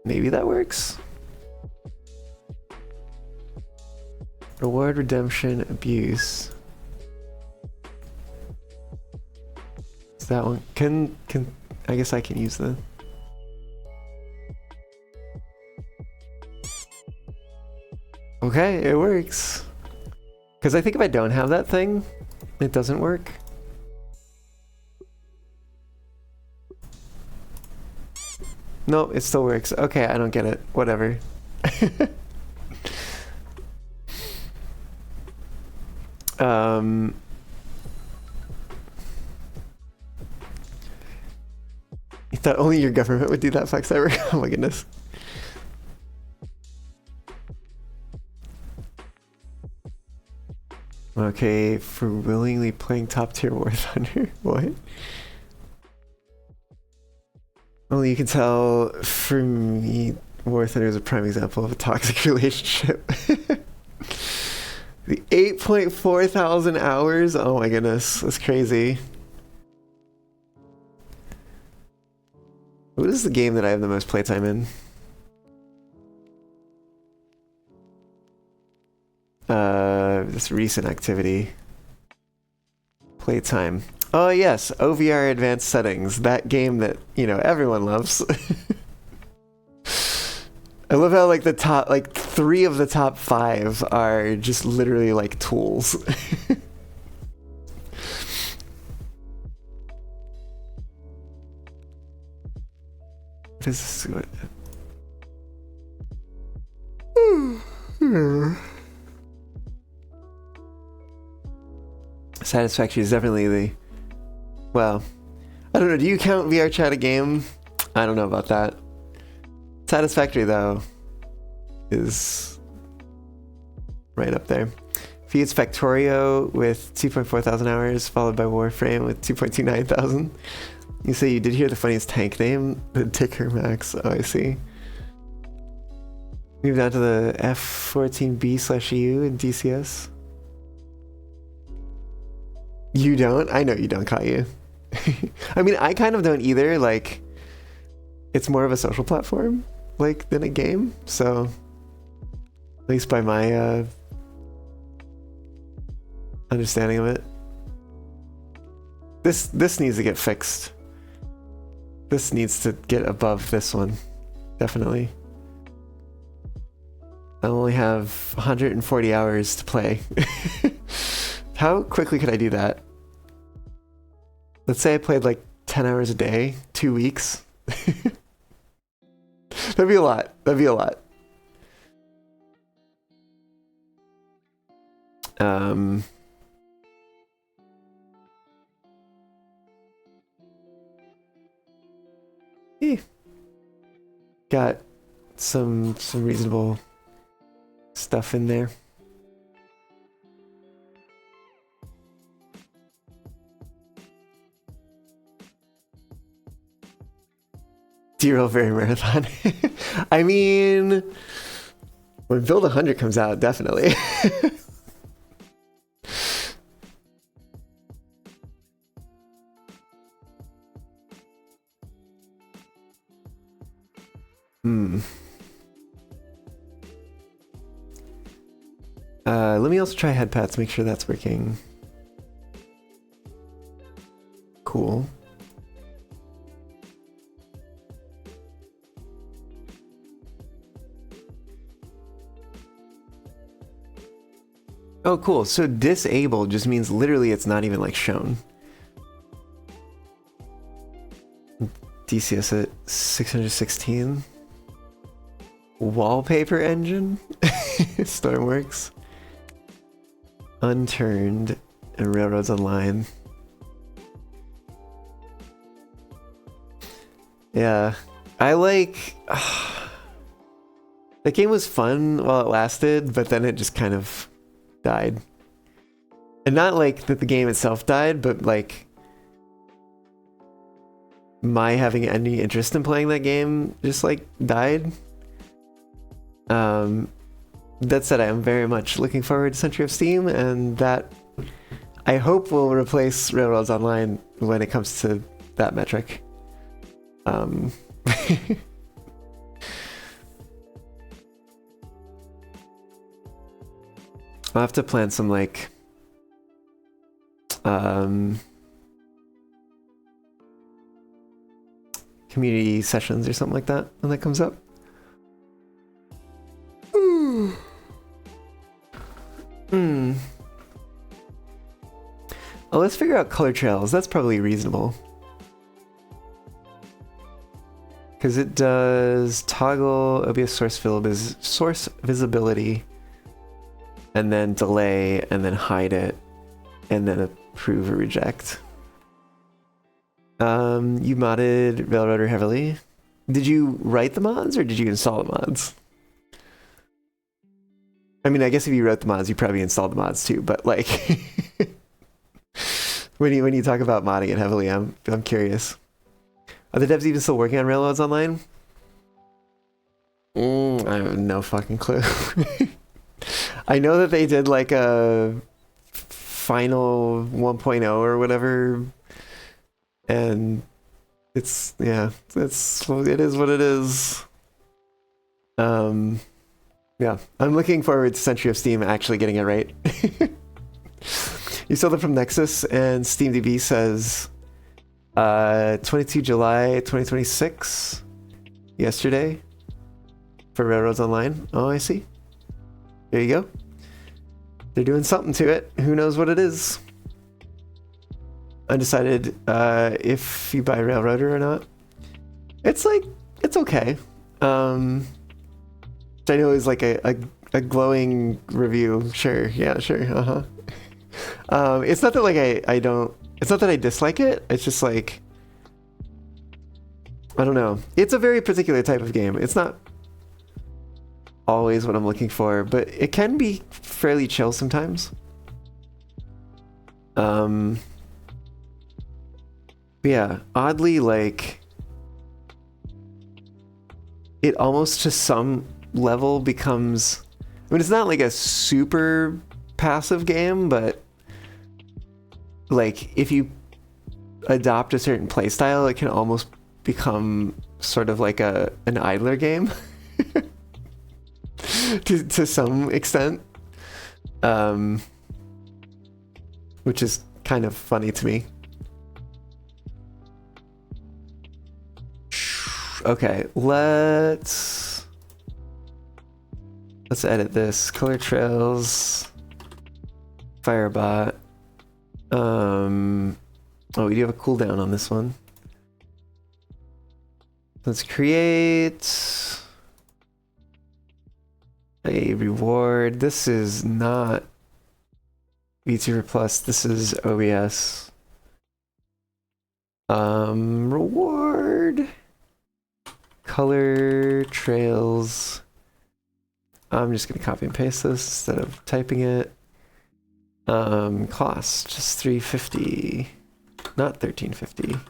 Maybe that works. Reward redemption abuse. Is that one? Can I guess I can use the. Okay, it works. Because I think if I don't have that thing, it doesn't work. No, it still works. Okay, I don't get it. Whatever. You thought only your government would do that, Fox Ever? Oh my goodness. Okay, for willingly playing top tier War Thunder. What? Only you can tell, for me, War Thunder is a prime example of a toxic relationship. The 8.4 thousand hours? Oh my goodness, that's crazy. What is the game that I have the most playtime in? This recent activity. Playtime. Oh yes, OVR advanced settings. That game that, you know, everyone loves. I love how like the top, like 3 of the top 5 are just literally like tools. This is what... Satisfactory is definitely the... Well, I don't know. Do you count VR chat a game? I don't know about that. Satisfactory, though, is right up there. Feeds Factorio with 2.4 thousand hours, followed by Warframe with 2.29 thousand. You say you did hear the funniest tank name? The Ticker Max. Oh, I see. Move down to the F14B/U in DCS. You don't? I know you don't, Caillou. I mean, I kind of don't either. Like, it's more of a social platform, like, than a game. So, at least by my understanding of it. This needs to get fixed. This needs to get above this one. Definitely. I only have 140 hours to play. How quickly could I do that? Let's say I played like 10 hours a day, 2 weeks. That'd be a lot. That'd be a lot. Got some reasonable stuff in there. D-roll very marathon. I mean, when Build 100 comes out, definitely. Let me also try headpats, make sure that's working. Cool. Oh, cool. So disabled just means literally it's not even like shown. DCS at 616. Wallpaper engine? Stormworks. Unturned and Railroads Online. Yeah. I like... that game was fun while it lasted, but then it just kind of died. And not like that the game itself died, but like my having any interest in playing that game just like died. That said, I am very much looking forward to Century of Steam, and that I hope will replace Railroads Online when it comes to that metric. I'll have to plan some like community sessions or something like that when that comes up. Oh, let's figure out color trails. That's probably reasonable. Because it does toggle OBS source visibility, and then delay, and then hide it, and then approve or reject. You modded Railroader heavily. Did you write the mods or did you install the mods? I mean, I guess if you wrote the mods, you probably installed the mods too. But like, when you talk about modding it heavily, I'm curious. Are the devs even still working on Railroads Online? I have no fucking clue. I know that they did like a final 1.0 or whatever, and it is what it is. Yeah, I'm looking forward to Century of Steam actually getting it right. You saw them from Nexus, and SteamDB says 22 July 2026 yesterday for Railroads Online. Oh, I see. There you go. They're doing something to it. Who knows what it is? Undecided if you buy Railroader or not. It's like, it's okay. I know is like a glowing review. Sure, yeah, sure, it's not that like I don't, it's not that I dislike it, it's just like, I don't know. It's a very particular type of game. It's not always what I'm looking for, but it can be fairly chill sometimes. Yeah, oddly, like, it almost to some level becomes, I mean, it's not like a super passive game, but like if you adopt a certain playstyle, it can almost become sort of like an idler game to some extent, which is kind of funny to me. Okay, let's edit this. Color trails, Firebot. Oh, we do have a cooldown on this one. Let's create a reward. This is not VTuber Plus. This is OBS. Reward. Color trails. I'm just gonna copy and paste this instead of typing it. Cost just $350, not $1350.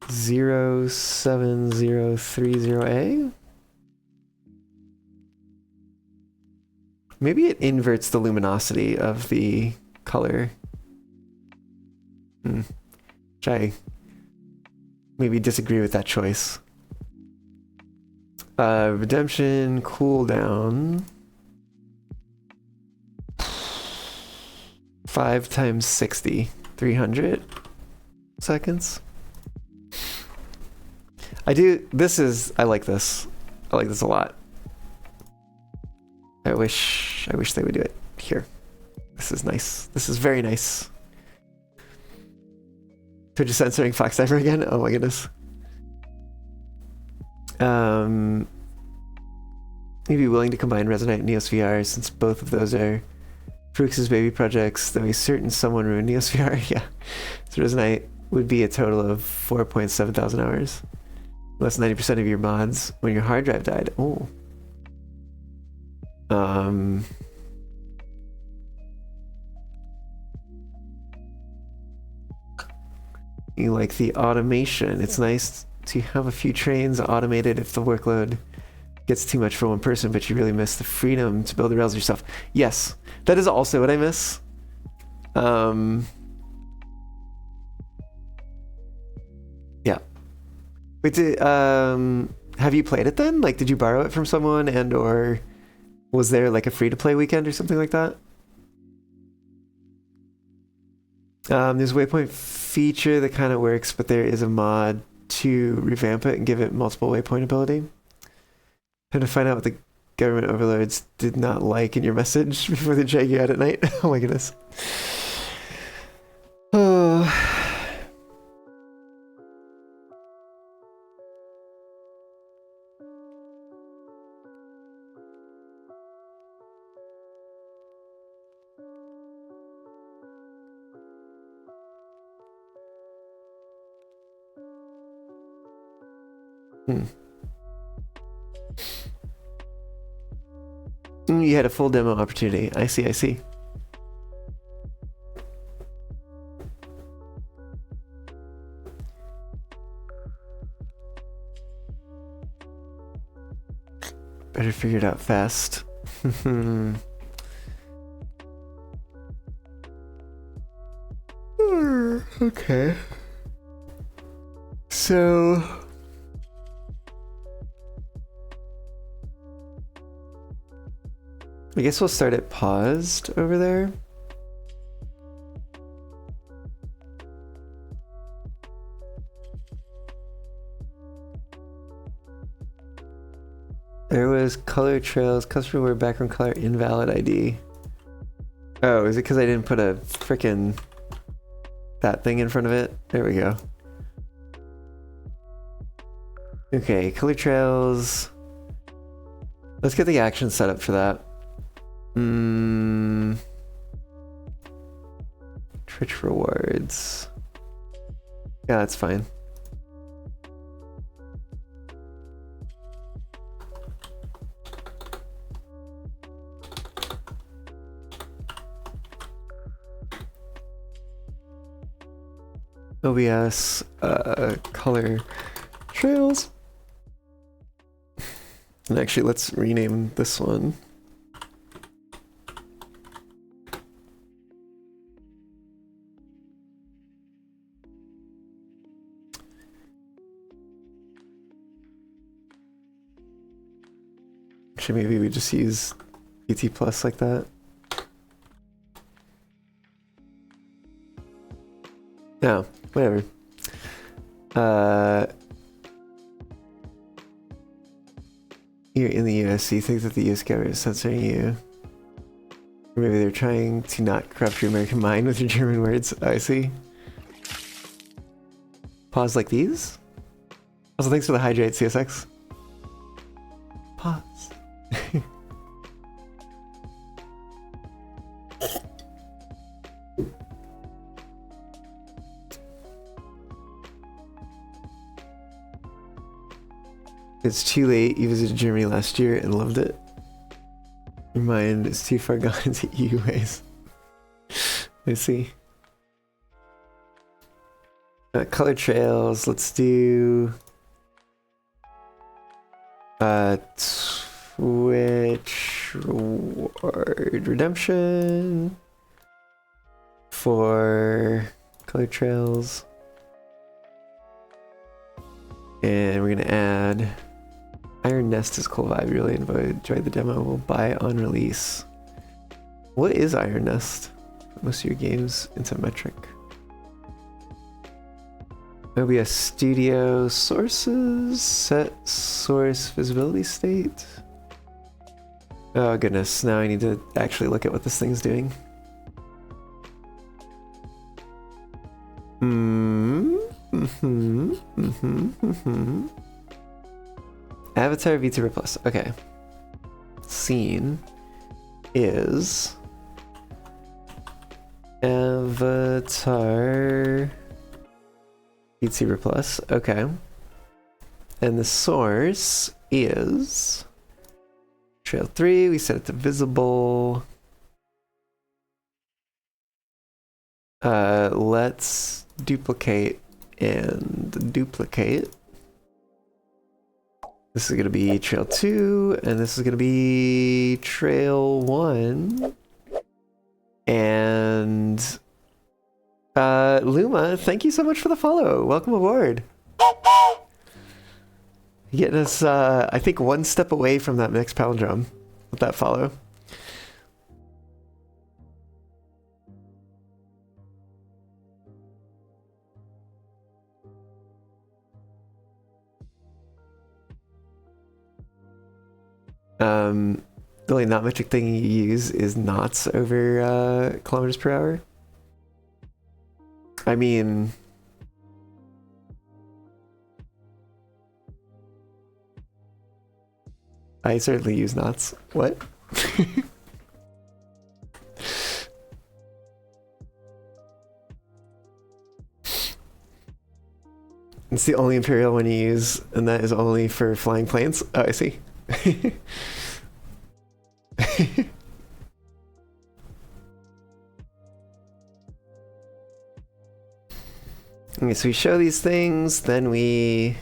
07030A. Maybe it inverts the luminosity of the color. Which I maybe disagree with that choice. Redemption cooldown. 5 times 60, 300 seconds. I like this. I like this a lot. I wish they would do it here. This is nice. This is very nice. Twitch is censoring Fox Diver again? Oh my goodness. You'd be willing to combine Resonite and Neos VR since both of those are Frux's baby projects, though a certain someone ruined Neos VR. Yeah. So Resonite would be a total of 4.7 thousand hours. Less 90% of your mods when your hard drive died. Oh. You like the automation. It's nice to have a few trains automated if the workload gets too much for one person, but you really miss the freedom to build the rails yourself. Yes, that is also what I miss. Yeah. Wait, have you played it then? Like, did you borrow it from someone, and or was there like a free-to-play weekend or something like that? There's a waypoint feature that kind of works, but there is a mod to revamp it and give it multiple waypoint ability. Trying to find out what the government overlords did not like in your message before they drag you out at night. Oh my goodness. Oh. You had a full demo opportunity. I see, I see. Better figure it out fast. Okay. So I guess we'll start it paused over there. There was color trails, customer wear background color, invalid ID. Oh, is it because I didn't put a frickin' that thing in front of it? There we go. Okay, color trails. Let's get the action set up for that. Twitch rewards. Yeah, that's fine. OBS, color trails. And actually, let's rename this one. Actually, maybe we just use BT Plus like that. No, whatever. You're in the US, so you think that the US government is censoring you. Or maybe they're trying to not corrupt your American mind with your German words. Oh, I see. Pause like these? Also, thanks for the hydrate, CSX. Pause. It's too late. You visited Germany last year and loved it. Your mind is too far gone into EU ways. I see. Color trails. Let's do Twitch reward redemption for color trails. And we're gonna add Iron Nest is cool vibe. Really enjoyed the demo. We'll buy it on release. What is Iron Nest? Most of your games into metric. OBS Studio sources, set source visibility state. Oh goodness, now I need to actually look at what this thing's doing. Avatar VTuber Plus. Okay. Scene is Avatar VTuber Plus. Okay. And the source is Trail 3. We set it to visible. Let's duplicate and duplicate. This is going to be Trail 2, and this is going to be Trail 1. And Luma, thank you so much for the follow. Welcome aboard. Getting us, I think, one step away from that next palindrome with that follow. The only not metric thing you use is knots over kilometers per hour. I mean, I certainly use knots. What? It's the only Imperial one you use, and that is only for flying planes. Oh, I see. Okay, so we show these things, then we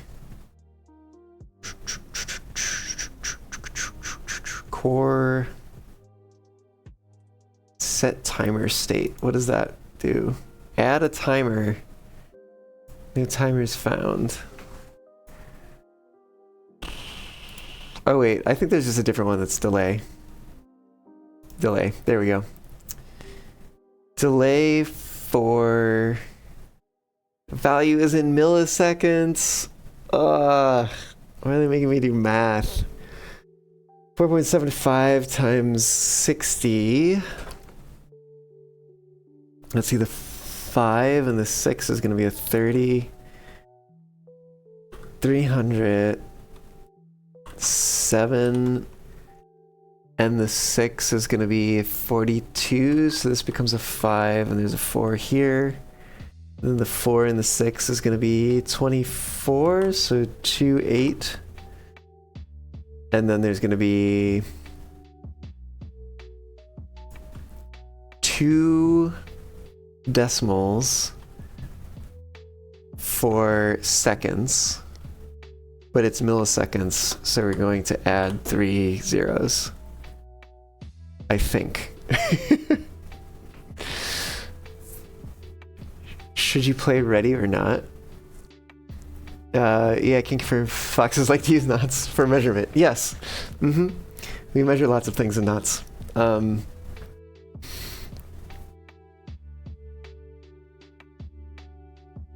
core set timer state. What does that do? Add a timer. New timer is found. Oh wait, I think there's just a different one that's delay. delay. There we go. Delay for value is in milliseconds. Why are they making me do math? 4.75 times 60. Let's see, the 5 and the 6 is going to be a 30. 300. 7. And the 6 is going to be 42. So this becomes a 5, and there's a 4 here. Then the 4 and the 6 is going to be 24. So 2, 8. And then there's going to be 2 decimals for seconds, but it's milliseconds, so we're going to add 3 zeros, I think. Should you play ready or not? Yeah, I can confirm foxes like to use knots for measurement. Yes. We measure lots of things in knots.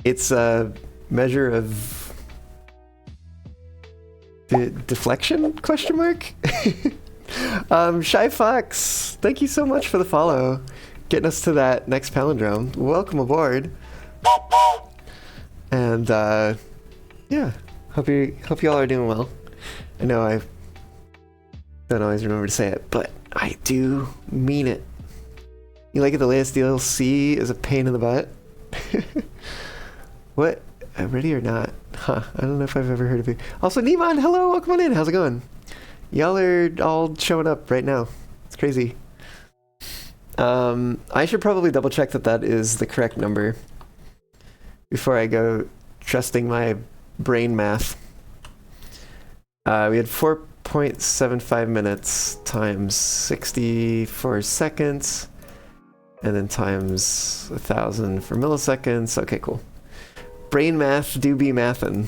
It's a measure of deflection, question mark? Shy Fox, thank you so much for the follow. Getting us to that next palindrome. Welcome aboard. And yeah, hope y'all are doing well. I know I don't always remember to say it, but I do mean it. You like it? The latest DLC is a pain in the butt. What? Ready or not? Huh, I don't know if I've ever heard of it. Also, Niman, hello, welcome on in. How's it going? Y'all are all showing up right now. It's crazy. I should probably double check that that is the correct number before I go trusting my brain math. We had 4.75 minutes times 64 seconds, and then times 1,000 for milliseconds. Okay, cool. Brain math do be mathin'.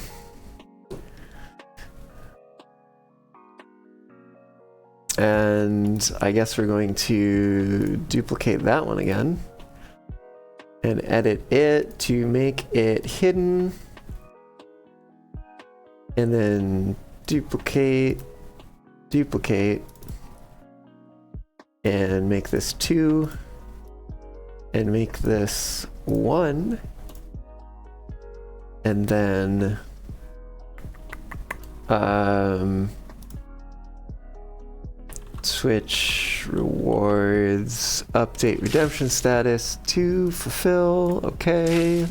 And I guess we're going to duplicate that one again and edit it to make it hidden, and then duplicate, and make this 2, and make this 1, and then switch rewards, update redemption status to fulfill. Okay.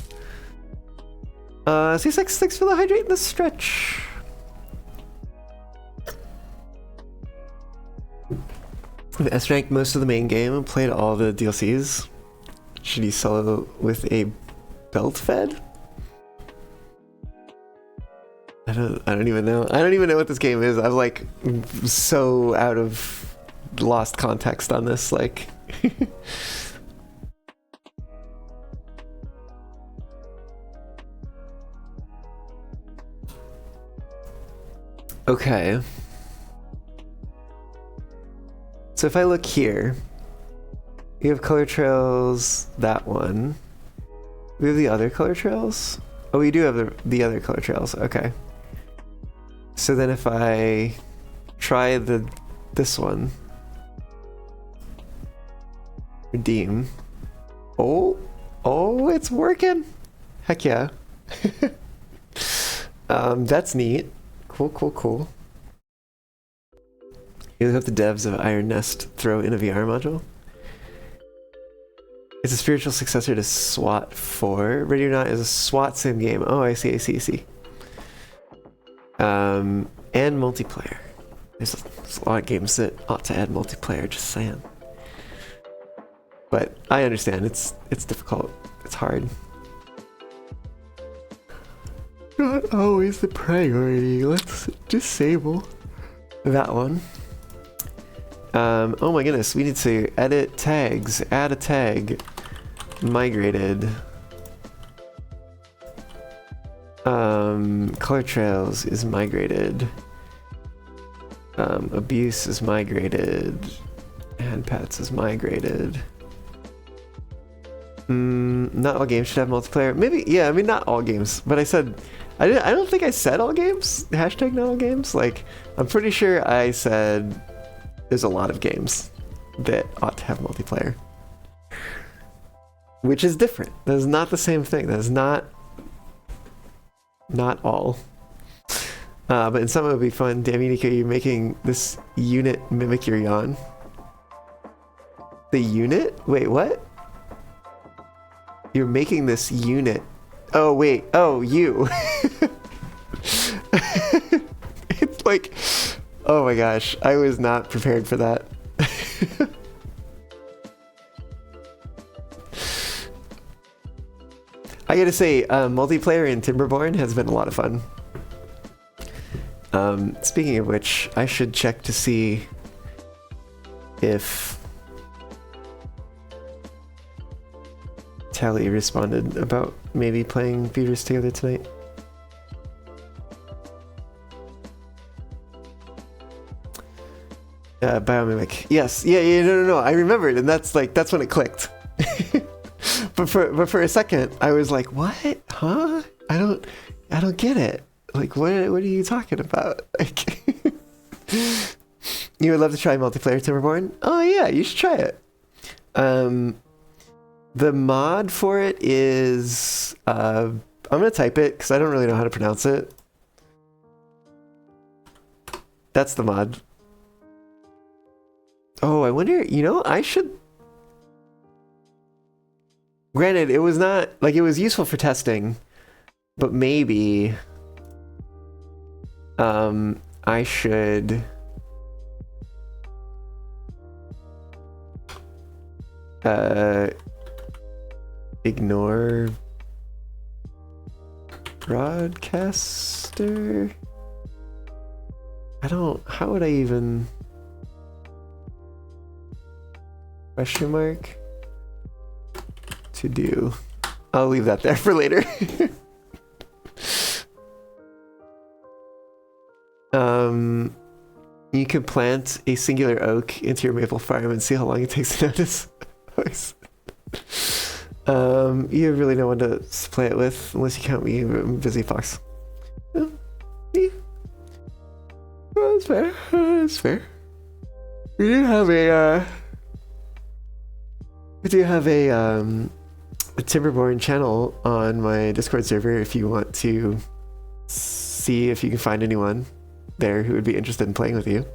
C6, thanks for the hydrate and the stretch. I've S-ranked most of the main game and played all the DLCs. Should you solo with a belt fed? I don't even know. I don't even know what this game is. I'm like so out of lost context on this, like. Okay. So if I look here, we have color trails, that one. We have the other color trails? Oh, we do have the other color trails, okay. So then if I try this one, redeem. Oh, it's working. Heck yeah. That's neat. Cool. You hope the devs of Iron Nest throw in a VR module. It's a spiritual successor to SWAT 4. Ready or Not is a SWAT sim game. Oh, I see. And multiplayer. There's a lot of games that ought to add multiplayer, just saying. But I understand, it's difficult. It's hard. Not always the priority. Let's disable that one. Oh my goodness, we need to edit tags, add a tag, migrated. Color trails is migrated. Abuse is migrated. and pets is migrated. Not all games should have multiplayer. Maybe, yeah, I mean, not all games, but I said, I don't think I said all games. Hashtag not all games. Like, I'm pretty sure I said there's a lot of games that ought to have multiplayer. Which is different. That is not the same thing. That is not all. But in some it would be fun. Damn, Nico, you're making this unit mimic your yawn. The unit? Wait, what? You're making this unit. Oh, wait. Oh, you. It's like, oh my gosh. I was not prepared for that. I gotta say, multiplayer in Timberborn has been a lot of fun. Speaking of which, I should check to see if Tally responded about maybe playing Beavers together tonight. Biomimic. Yes. Yeah, no. I remembered, and that's when it clicked. But for a second, I was like, what? Huh? I don't get it. Like, what are you talking about? Like, you would love to try multiplayer Timberborn? Oh yeah, you should try it. The mod for it is, I'm gonna type it because I don't really know how to pronounce it. That's the mod. Oh, I wonder, I should... Granted, it was not, like, it was useful for testing, but maybe, I should, ignore broadcaster? How would I even, question mark? To do. I'll leave that there for later. You could plant a singular oak into your maple farm and see how long it takes to notice. You really know when to play it with, unless you count me. I'm busy fox. Yeah. Well, that's fair. That's fair. We do have a Timberborn channel on my Discord server if you want to see if you can find anyone there who would be interested in playing with you.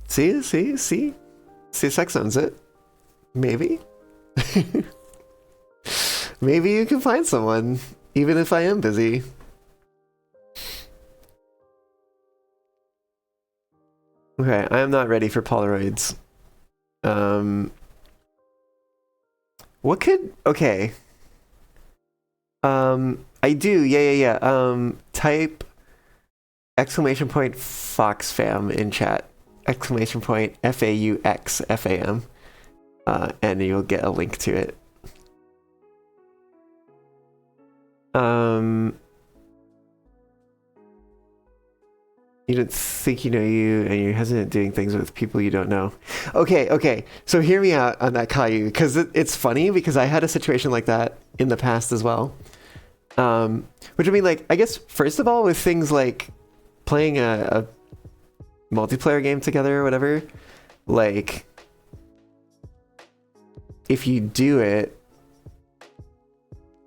See? CSX owns it. Maybe. Maybe you can find someone, even if I am busy. Okay, I am not ready for Polaroids. What could... Okay. I do, yeah. Type !FoxFam in chat. !FAUXFAM. And you'll get a link to it. You don't think you know you, and you're hesitant doing things with people you don't know. Okay. So hear me out on that, Caillou, because it's funny because I had a situation like that in the past as well. Which I mean, like, I guess first of all, with things like playing a multiplayer game together or whatever, like, if you do it,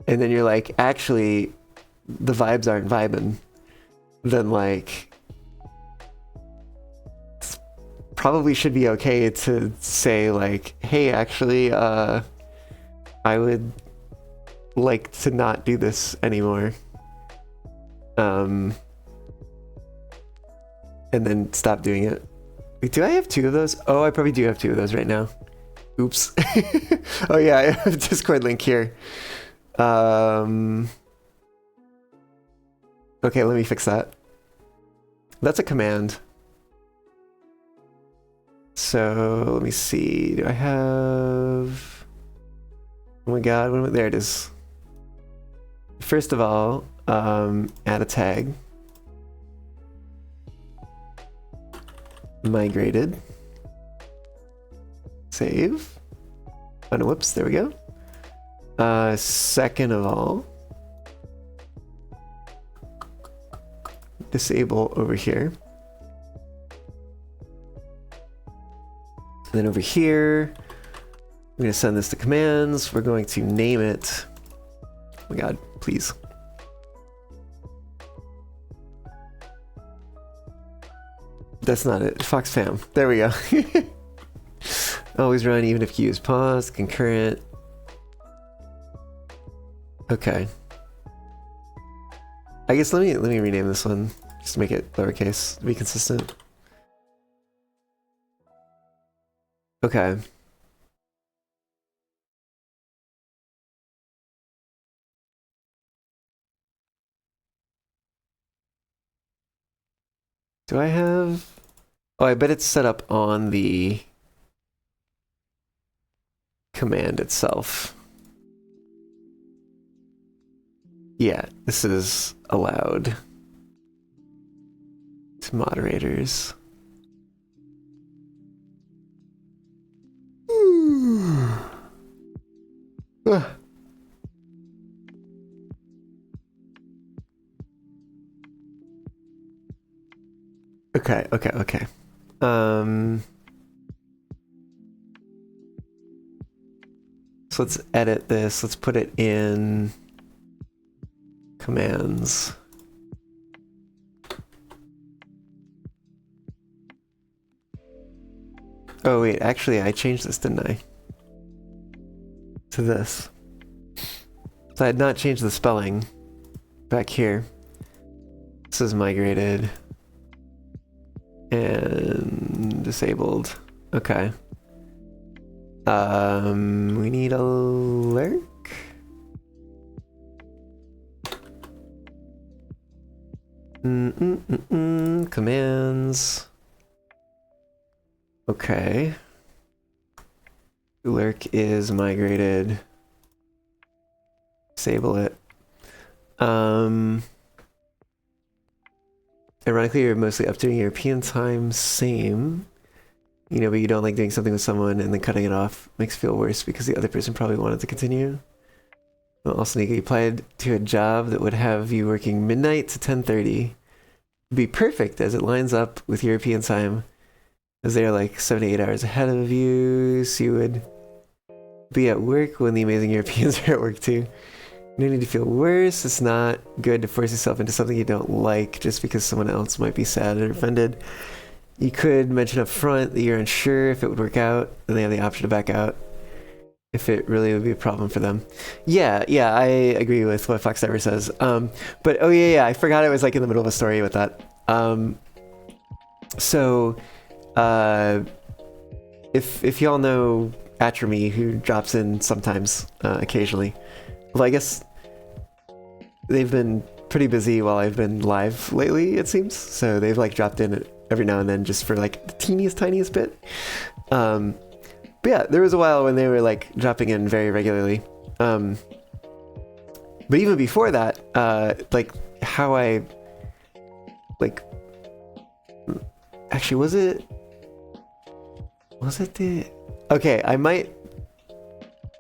and then you're like, actually, the vibes aren't vibing, then like, probably should be okay to say like, hey, actually, I would like to not do this anymore. And then stop doing it. Wait, do I have 2 of those? Oh, I probably do have 2 of those right now. Oops. Oh yeah, I have a Discord link here. Okay, let me fix that. That's a command. So let me see. Do I have... Oh my god, there it is. First of all, add a tag. migrated. Save. Oh no, whoops, there we go. Second of all, disable over here. And then over here, I'm going to send this to commands. We're going to name it. Oh my god, please. That's not it. Fox fam. There we go. Always run even if you use pause, concurrent. Okay. I guess let me rename this one just to make it lowercase to be consistent. Okay. Do I have... Oh, I bet it's set up on the command itself. Yeah, this is allowed to moderators. Okay. So let's edit this. Let's put it in commands. Oh wait, actually I changed this, didn't I? To this. So I had not changed the spelling back here. This is migrated and disabled. Okay. We need a lurk. Commands. Okay. Lurk is migrated. Disable it. Ironically, you're mostly up doing European time, same. You know, but you don't like doing something with someone and then cutting it off makes it feel worse because the other person probably wanted to continue. Well, also, Nika, you applied to a job that would have you working midnight to 10:30. Be perfect as it lines up with European time, as they're like 7 to 8 hours ahead of you, so you would be at work when the amazing Europeans are at work too. No need to feel worse. It's not good to force yourself into something you don't like just because someone else might be sad or offended. You could mention up front that you're unsure if it would work out, and they have the option to back out if it really would be a problem for them. Yeah, I agree with what Fox Diver says. But oh yeah, I forgot I was like in the middle of a story with that. If y'all know Atramy, who drops in sometimes, occasionally, well, I guess they've been pretty busy while I've been live lately, it seems. So they've like dropped in every now and then just for like the tiniest bit. But yeah, there was a while when they were like dropping in very regularly. But even before that, like how I like actually was it the okay, I might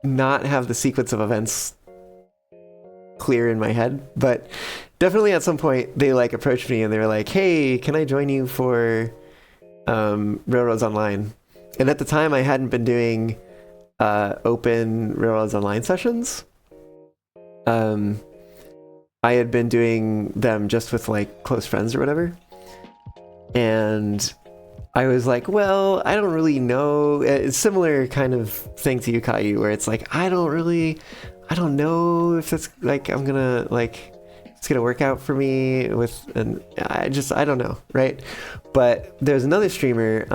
not have the sequence of events clear in my head, but definitely at some point they like approached me and they were like, hey, can I join you for Railroads Online? And at the time I hadn't been doing open Railroads Online sessions. I had been doing them just with like close friends or whatever. And I was like, well, I don't really know. It's similar kind of thing to you, Caillou, where it's like, I don't know if that's like, I'm gonna like, it's gonna work out for me with, and I don't know, right? But there's another streamer,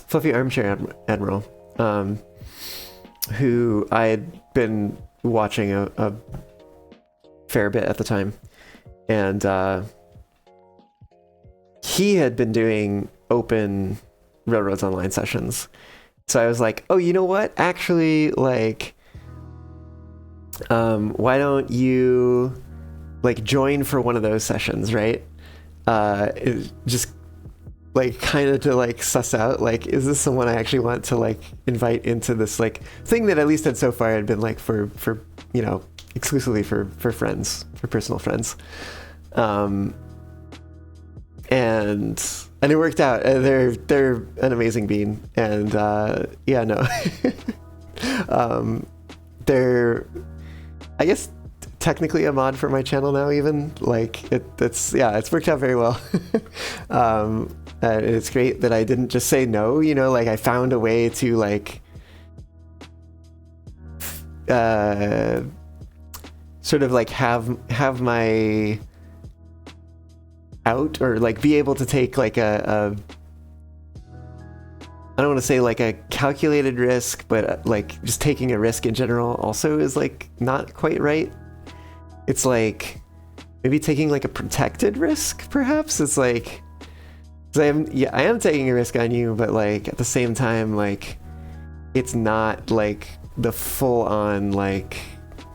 Fluffy Armchair Admiral, who I had been watching a fair bit at the time, and he had been doing open Railroads Online sessions. So I was like, oh, you know what? Actually, like, why don't you like join for one of those sessions, right? just like kind of to like suss out like, is this someone I actually want to like invite into this like thing that at least had so far had been like for you know, exclusively for friends, for personal friends. And it worked out. They're an amazing bean, and yeah, no, they're, I guess, technically a mod for my channel now. Even like it's worked out very well. It's great that I didn't just say no. You know, like I found a way to like sort of like have my out, or like be able to take like a I don't want to say like a calculated risk, but like just taking a risk in general also is like not quite right. It's like maybe taking like a protected risk, perhaps. It's like, 'cause I am taking a risk on you, but like at the same time, like it's not like the full on like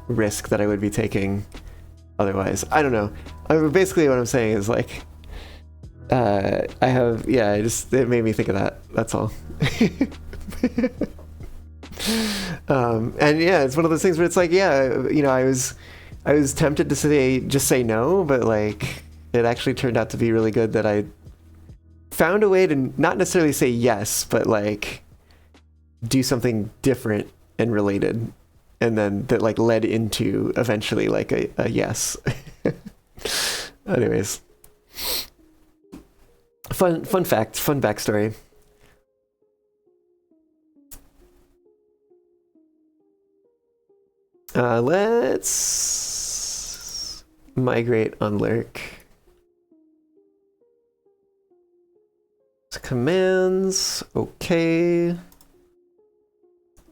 risk that I would be taking otherwise. I don't know. Basically what I'm saying is like, it made me think of that. That's all. And yeah, it's one of those things where it's like, yeah, you know, I was tempted to say no, but like it actually turned out to be really good that I found a way to not necessarily say yes, but like do something different and related, and then that like led into eventually like a yes. Anyways, fun fact, fun backstory. Let's migrate on lurk. Commands, okay.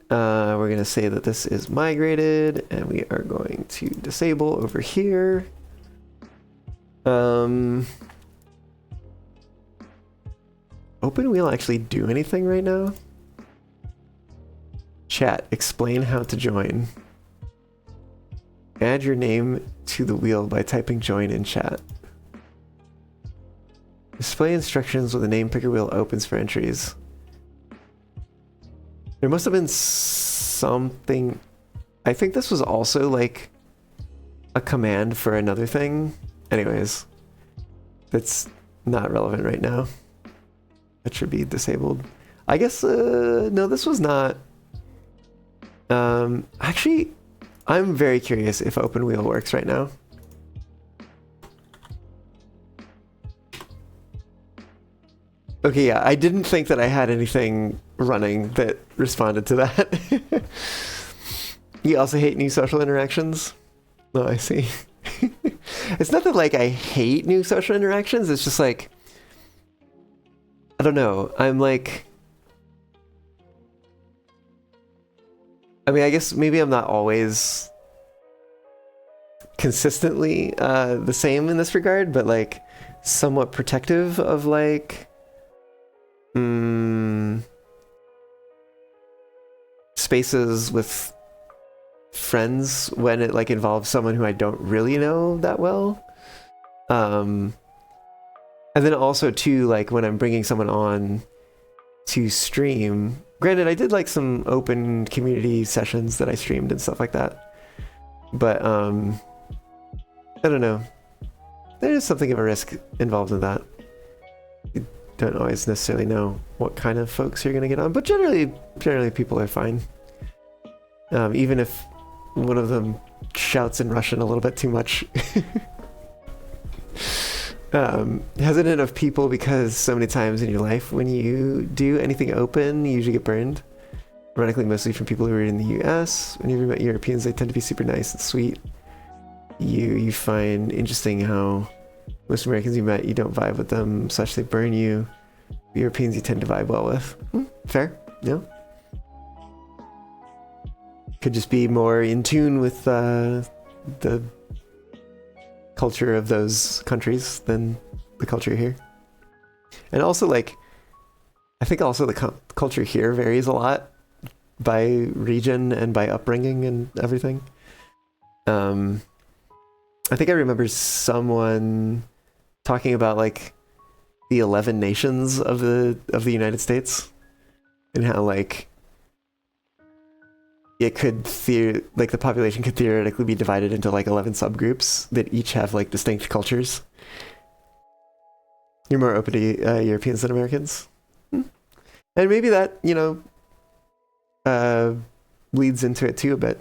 We're gonna say that this is migrated, and we are going to disable over here. Open wheel actually do anything right now? Chat, explain how to join. Add your name to the wheel by typing join in chat. Display instructions with a name picker wheel opens for entries. There must have been something. I think this was also like a command for another thing. Anyways, that's not relevant right now. That should be disabled. I guess, no, this was not. Actually, I'm very curious if open wheel works right now. Okay, yeah, I didn't think that I had anything running that responded to that. You also hate new social interactions? Oh, I see. It's not that like I hate new social interactions, it's just like, I don't know, I'm like, I mean, I guess maybe I'm not always consistently the same in this regard, but like somewhat protective of like spaces with friends when it like involves someone who I don't really know that well. And then also too, like when I'm bringing someone on to stream, granted I did like some open community sessions that I streamed and stuff like that, but I don't know, there is something of a risk involved in that. You don't always necessarily know what kind of folks you're gonna get on, but generally people are fine. Even if one of them shouts in Russian a little bit too much. Hesitant of people because so many times in your life when you do anything open, you usually get burned. Ironically, mostly from people who are in the US. When you've met Europeans, they tend to be super nice and sweet. You find interesting how most Americans you met, you don't vibe with them, such they burn you. The Europeans you tend to vibe well with. Fair, yeah. Could just be more in tune with the culture of those countries than the culture here. And also, like, I think also the culture here varies a lot by region and by upbringing and everything. I think I remember someone talking about like the 11 nations of the United States and how like it could like the population could theoretically be divided into like 11 subgroups that each have like distinct cultures. You're more open to Europeans than Americans. And maybe that, you know, leads into it too a bit.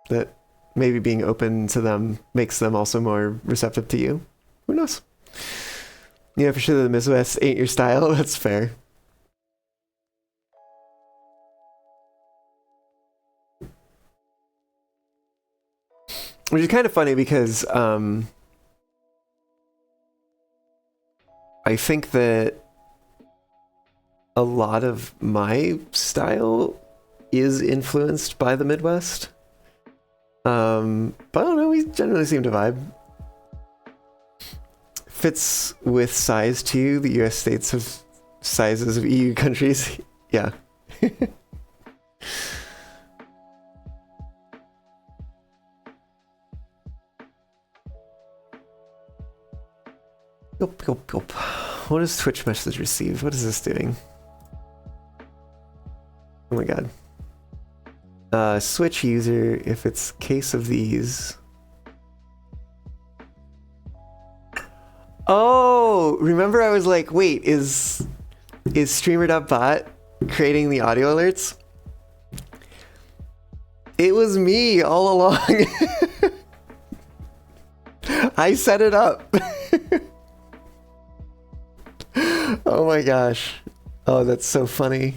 That maybe being open to them makes them also more receptive to you. Who knows? Yeah, for sure the Midwest ain't your style. That's fair. Which is kind of funny because I think that a lot of my style is influenced by the Midwest. But I don't know, we generally seem to vibe. Fits with size too. The US states have sizes of EU countries. Yeah. What does Twitch message receive? What is this doing? Oh my god. Switch user, if it's case of these. Oh, remember I was like, wait, is Streamer.bot creating the audio alerts? It was me all along. I set it up. Oh my gosh. Oh, that's so funny.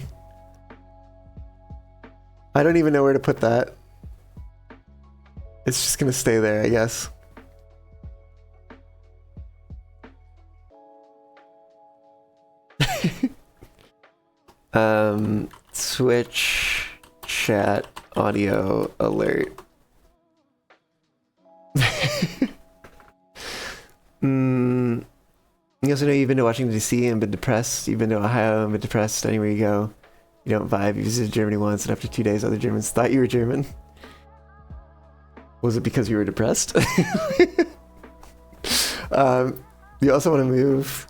I don't even know where to put that. It's just gonna stay there, I guess. Switch chat audio alert. You also know you've been to Washington DC and been depressed. You've been to Ohio and been depressed. Anywhere you go, you don't vibe. You visited Germany once, and after 2 days, other Germans thought you were German. Was it because you were depressed? You also want to move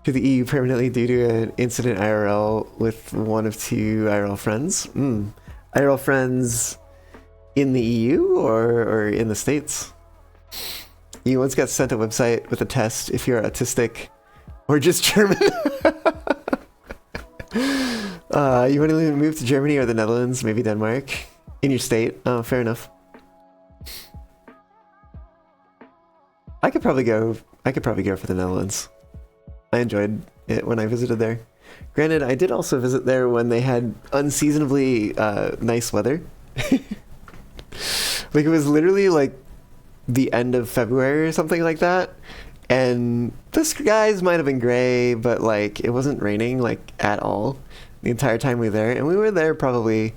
to the EU permanently due to an incident IRL with one of 2 IRL friends. IRL friends in the EU or in the States? You once got sent a website with a test if you're autistic or just German. You want to move to Germany or the Netherlands, maybe Denmark, in your state? Oh, fair enough. I could probably go for the Netherlands. I enjoyed it when I visited there. Granted, I did also visit there when they had unseasonably nice weather. Like it was literally like the end of February or something like that, and the skies might have been gray, but like it wasn't raining like at all the entire time we were there, and we were there probably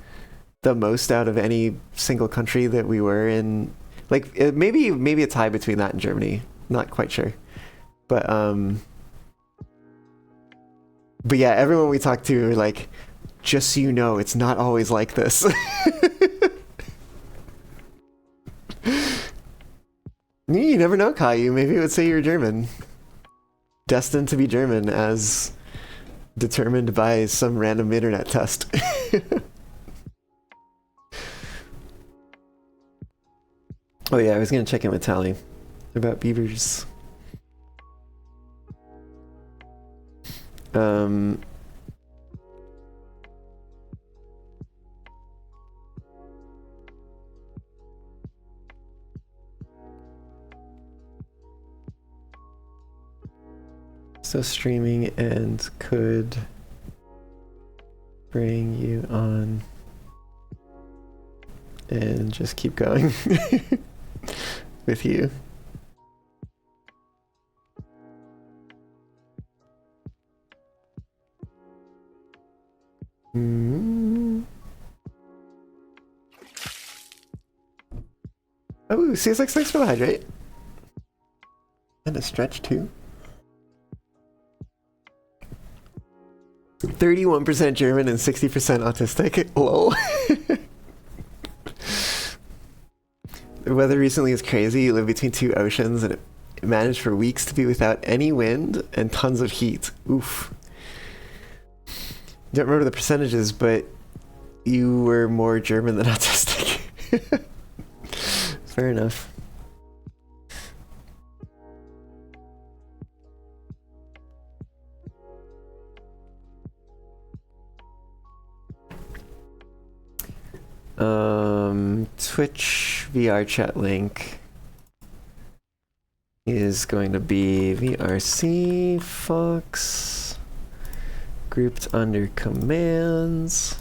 the most out of any single country that we were in. Like maybe a tie between that and Germany, not quite sure, but yeah, everyone we talked to were like, just so you know, it's not always like this. You never know, Caillou. Maybe it would say you're German. Destined to be German as determined by some random internet test. Oh yeah, I was gonna check in with Tally about beavers. So streaming and could bring you on and just keep going with you. Oh, CSX, thanks for the hydrate. And a stretch too. 31% German and 60% autistic. Lol. The weather recently is crazy. You live between 2 oceans and managed for weeks to be without any wind and tons of heat. Oof. Don't remember the percentages, but you were more German than autistic. Fair enough. Twitch VR chat link is going to be VRC Fox grouped under commands.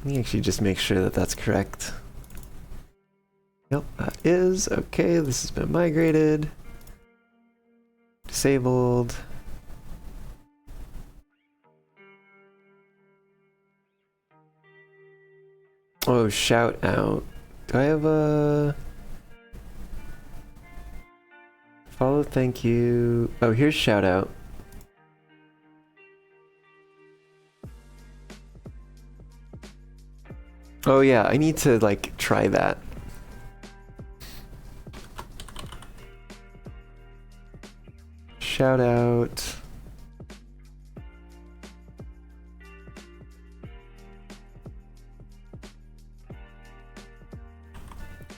Let me actually just make sure that that's correct. Yep, that is. Okay, this has been migrated. Disabled. Oh, shout out. Do I have a follow? Thank you. Oh, here's shout out. Oh yeah, I need to like try that. Shout out.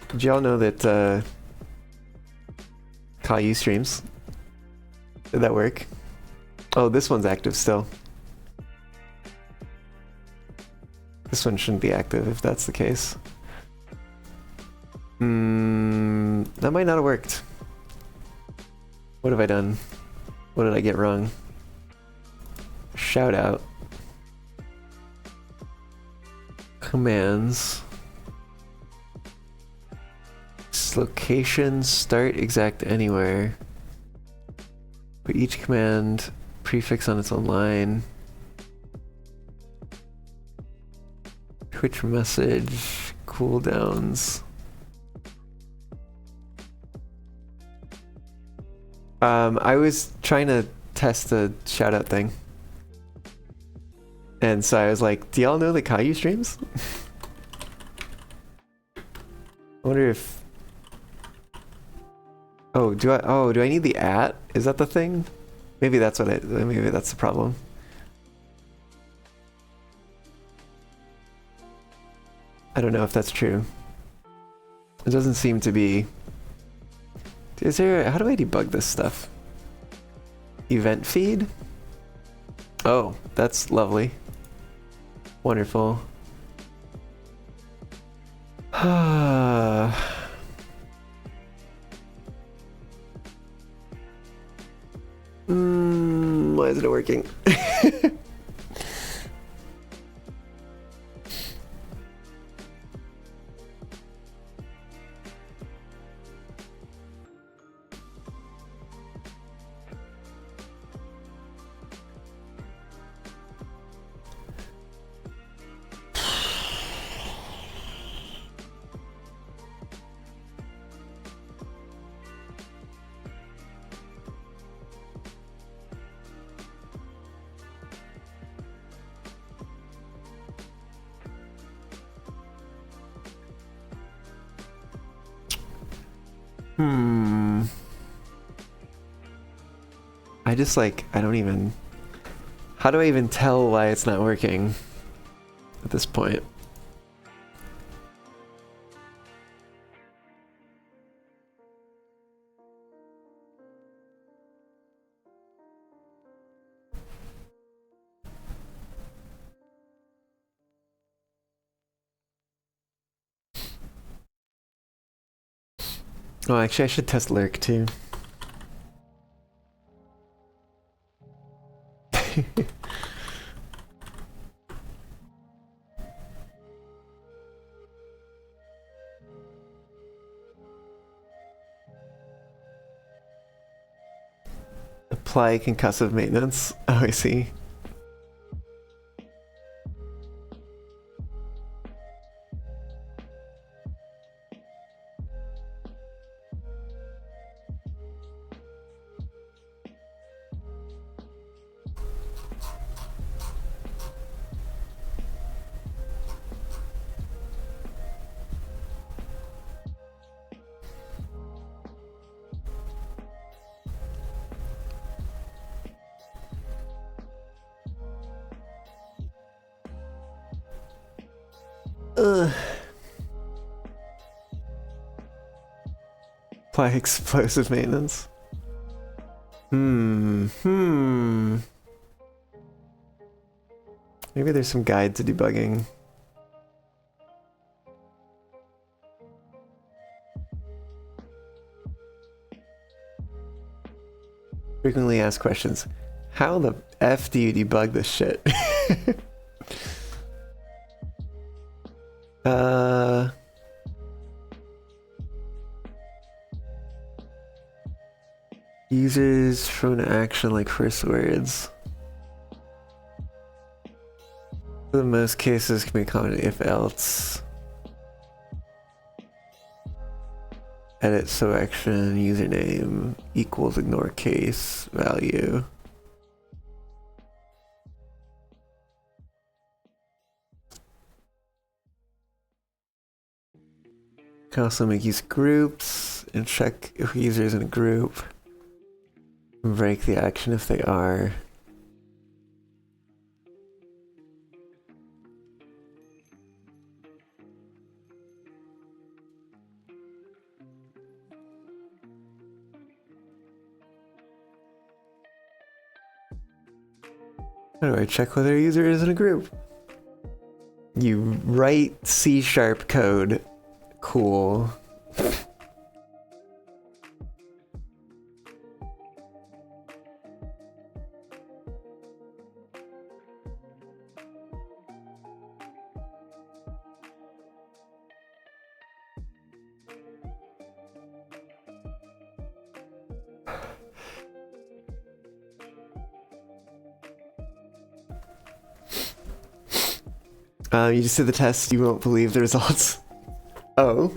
Did y'all know that Caillou streams? Did that work? Oh, this one's active still. This one shouldn't be active if that's the case. That might not have worked. What have I done? What did I get wrong? Shout out. Commands. Location, start, exact, anywhere. Put each command prefix on its own line. Twitch message, cooldowns. I was trying to test the shout out thing. And so I was like, do y'all know that Caillou streams? I wonder if... Oh, do I need the @? Is that the thing? Maybe that's what maybe that's the problem. I don't know if that's true. It doesn't seem to be. Is there, how do I debug this stuff? Event feed? Oh, that's lovely. Wonderful. Why isn't it working? I just like, I don't even... How do I even tell why it's not working at this point? Oh, actually I should test lurk too. Apply concussive maintenance. Oh, I see. Apply explosive maintenance. Maybe there's some guide to debugging. Frequently asked questions. How the F do you debug this shit? Users from an action like first words. In most cases can be commented if else. Edit so action username equals ignore case value. Can also make use groups and check if a user is in a group. Break the action if they are. How do I check whether a user is in a group? You write C# code. Cool. You just did the test, you won't believe the results. Oh.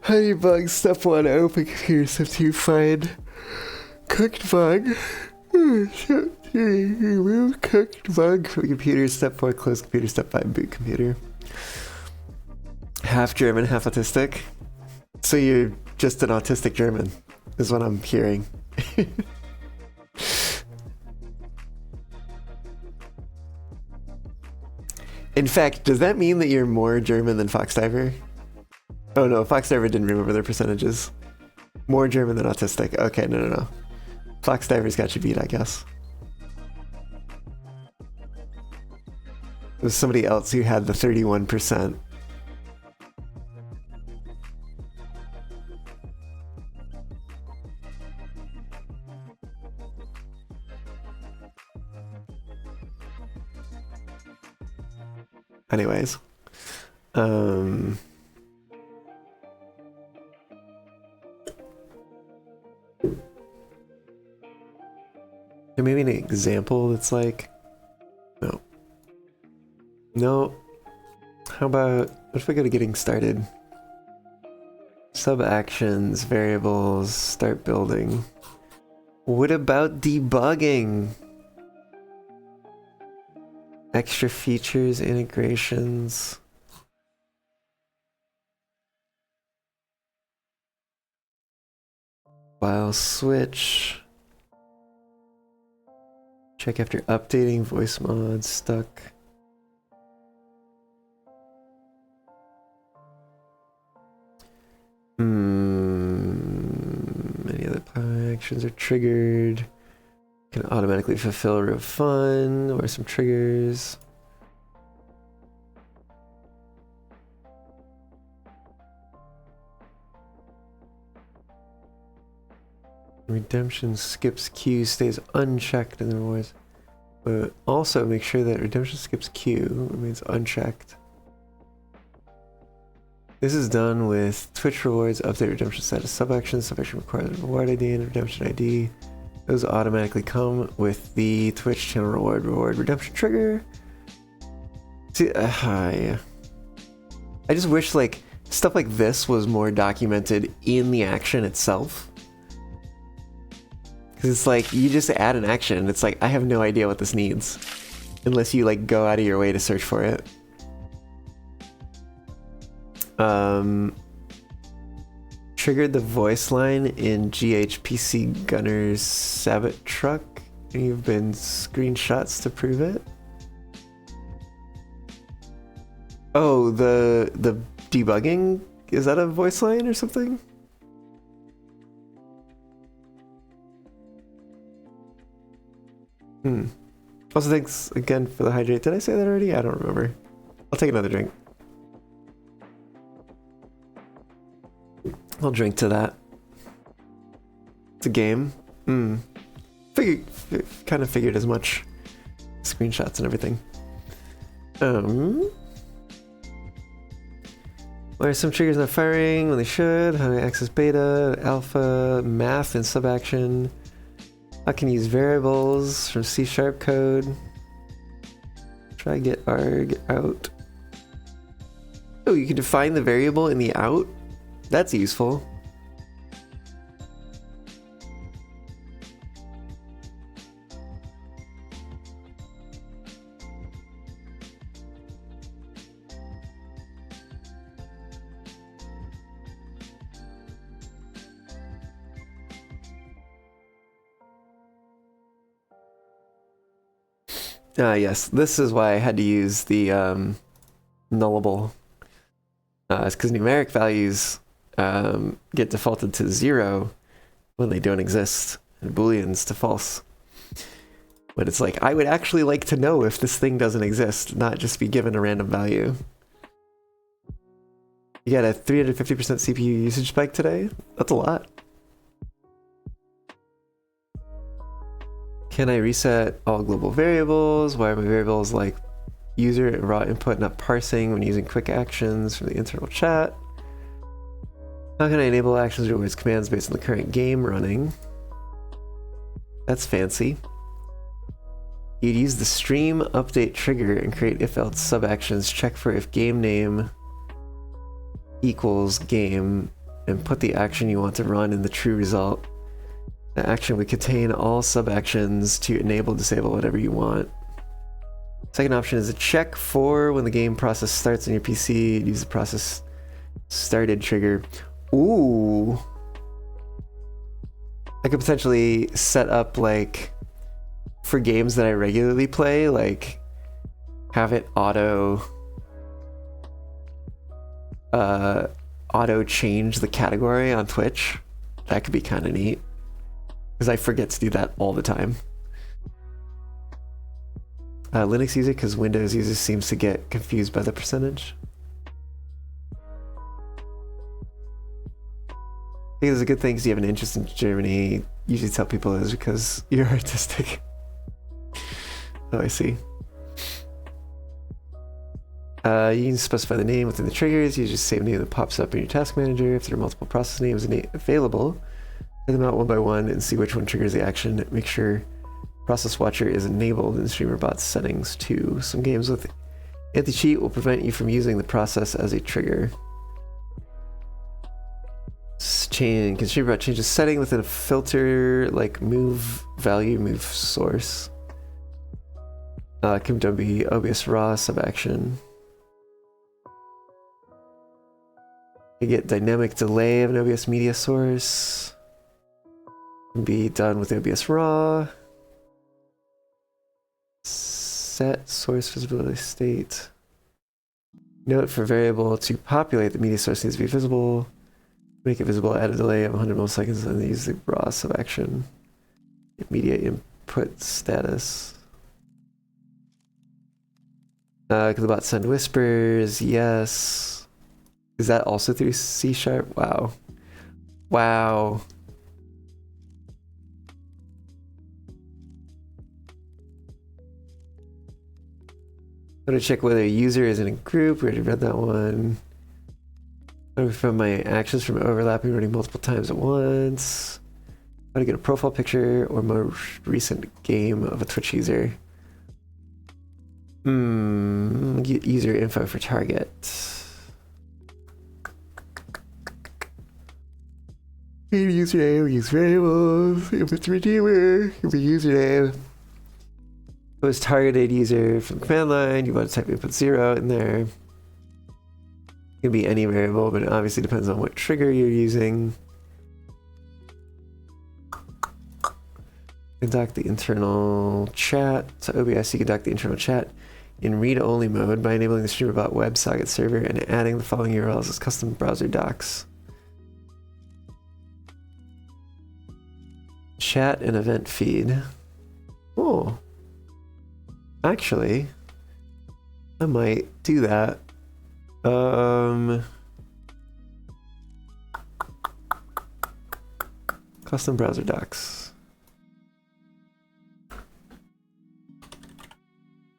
How do you bug? Step 1, open computer. Step 2, find cooked bug. Step 3, remove cooked bug from computer. Step 4, close computer. Step 5, boot computer. Half German, half autistic. So you're just an autistic German, is what I'm hearing. In fact, does that mean that you're more German than Foxdiver? Oh no, Foxdiver didn't remember their percentages. More German than autistic. Okay, no. Foxdiver's got you beat, I guess. It was somebody else who had the 31%. Anyways, maybe an example that's like, no. How about, what if we go to getting started? Sub actions, variables, start building. What about debugging? Extra features, integrations. File switch. Check after updating, voice mod, stuck. Many other actions are triggered. Can automatically fulfill real fun or some triggers. Redemption skips queue, stays unchecked in the rewards. But also make sure that redemption skips queue remains unchecked. This is done with Twitch rewards, update redemption status, sub-actions, sub-action requires reward ID and redemption ID. Those automatically come with the Twitch channel reward redemption trigger. See, yeah. I just wish like stuff like this was more documented in the action itself. Because it's like you just add an action and it's like I have no idea what this needs unless you like go out of your way to search for it. Triggered the voice line in GHPC Gunner's Sabbath truck. And you've been screenshots to prove it. Oh, the debugging? Is that a voice line or something? Also, thanks again for the hydrate. Did I say that already? I don't remember. I'll take another drink. I'll drink to that. It's a game. Kind of figured as much. Screenshots and everything. Why are some triggers not firing when they should? How do I access beta, alpha, math, and subaction? I can use variables from C# code. Try get arg out. Oh, you can define the variable in the out? That's useful. Yes, this is why I had to use the nullable. It's because numeric values get defaulted to 0 when they don't exist, and booleans to false. But it's like, I would actually like to know if this thing doesn't exist, not just be given a random value. You got a 350% CPU usage spike today? That's a lot. Can I reset all global variables? Why are my variables like user and raw input not parsing when using quick actions from the internal chat? How can I enable actions or words commands based on the current game running? That's fancy. You'd use the stream update trigger and create if-else subactions. Check for if game name equals game and put the action you want to run in the true result. The action would contain all subactions to enable, disable, whatever you want. Second option is a check for when the game process starts on your PC. Use the process started trigger. Ooh. I could potentially set up, like, for games that I regularly play, like, have it auto change the category on Twitch. That could be kind of neat. Because I forget to do that all the time. Linux user, because Windows users seems to get confused by the percentage. I think it's a good thing because you have an interest in Germany. Usually tell people is because you're artistic. Oh, I see. You can specify the name within the triggers. You just save a name that pops up in your task manager. If there are multiple process names available, try them out one by one and see which one triggers the action. Make sure Process Watcher is enabled in Streamer.bot settings too. Some games with anti-cheat will prevent you from using the process as a trigger. Can Streamer.bot change a setting within a filter like move value, move source? Can be OBS raw subaction. You get dynamic delay of an OBS media source. Can be done with OBS raw. Set source visibility state. Note for variable to populate the media source needs to be visible. Make it visible at a delay of 100 milliseconds and use the raw subaction. Media input status. Can the bot send whispers? Yes. Is that also through C#? Wow. Wow. I'm gonna check whether a user is in a group. We already read that one. From my actions from overlapping running multiple times at once. How to get a profile picture or most recent game of a Twitch user. Get user info for target. Username, use variables. If it's redeemer, it'll be username. If it was targeted user from the command line, you want to type input 0 in there. It can be any variable, but it obviously depends on what trigger you're using. Conduct the internal chat. So OBS, you conduct the internal chat in read-only mode by enabling the Streamer.bot WebSocket server and adding the following URLs as custom browser docs. Chat and event feed. Oh. Actually, I might do that. Custom browser docs.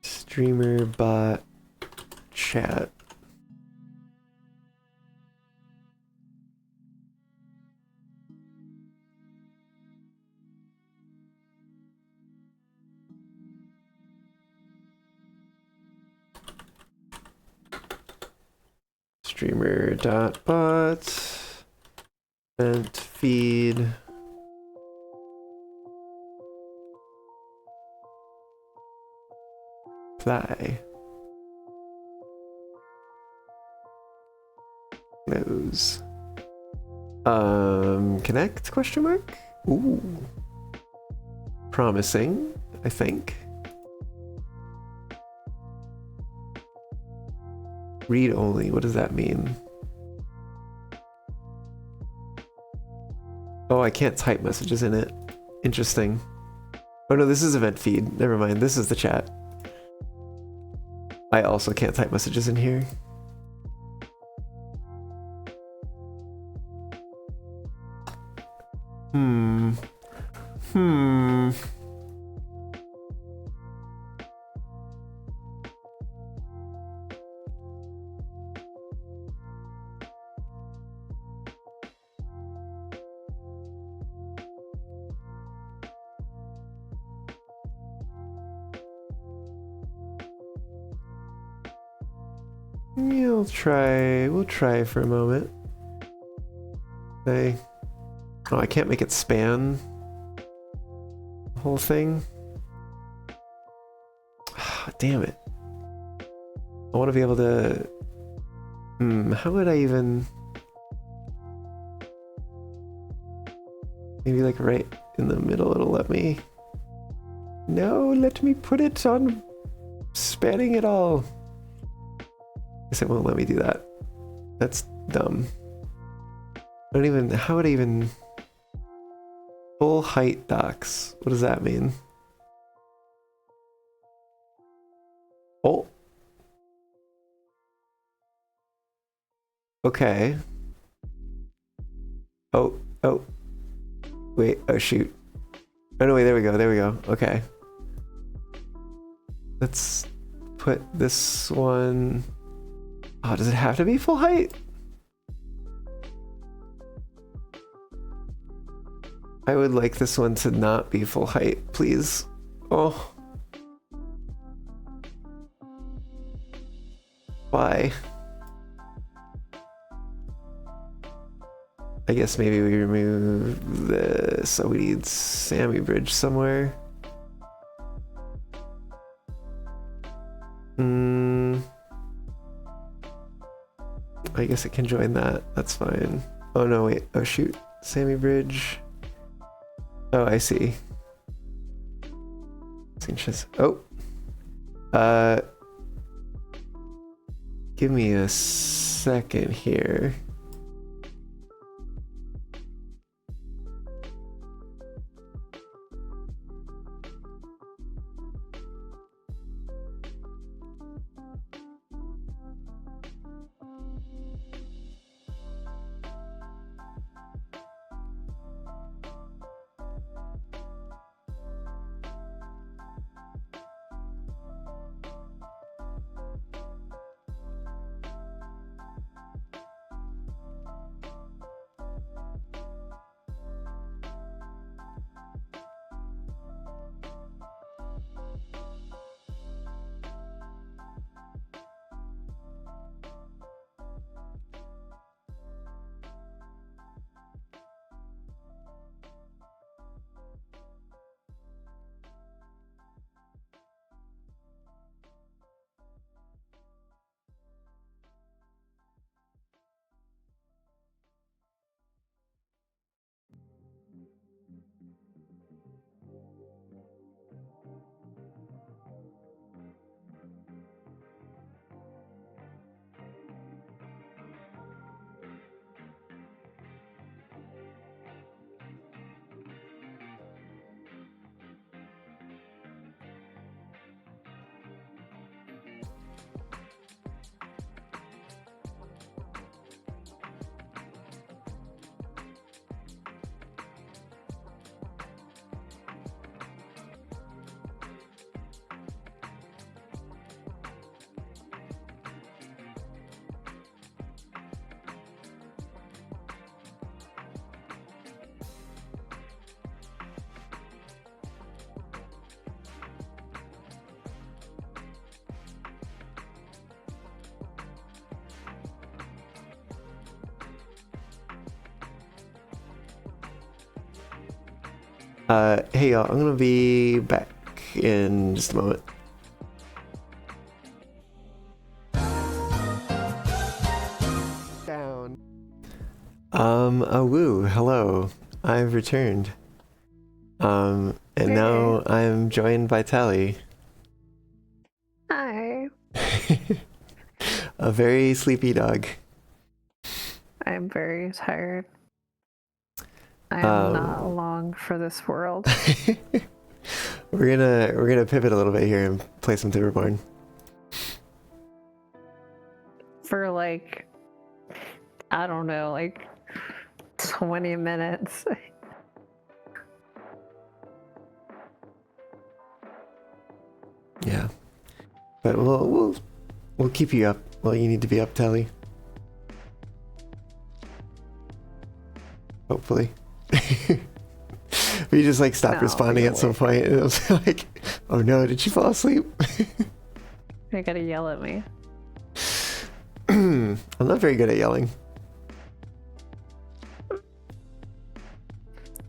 Streamer.bot chat. Streamer.bot event feed. Apply. Close. Connect, question mark? Ooh. Promising, I think. Read only, what does that mean? Oh, I can't type messages in it. Interesting. Oh no, this is event feed. Never mind, this is the chat. I also can't type messages in here. We'll try for a moment. Oh, I can't make it span the whole thing. Damn it. I want to be able to... how would I even... Maybe like right in the middle it'll let me... No, let me put it on spanning it all. Guess it won't let me do that. That's dumb. I don't even... How would I even... Full height docs. What does that mean? Oh. Okay. Oh. Wait, oh shoot. Oh no, wait, there we go. Okay. Let's put this one... Oh, does it have to be full height? I would like this one to not be full height, please. Oh. Why? I guess maybe we remove this, so we need Sammy Bridge somewhere. I guess it can join that. That's fine. Oh no, wait. Oh shoot. Sammy Bridge. Oh, I see. Oh. Give me a second here. Hey y'all, I'm gonna be back in just a moment. Down. Woo, hello. I've returned. And now I'm joined by Tally. Hi. A very sleepy dog. I'm very tired. I am not long for this world. We're gonna pivot a little bit here and play some Timberborn. For like, I don't know, like 20 minutes. Yeah, but we'll keep you up. Well, you need to be up, Tally. Hopefully. We just like stopped responding at some point, and it was like, oh no, did she fall asleep? You gotta yell at me. I'm not very good at yelling.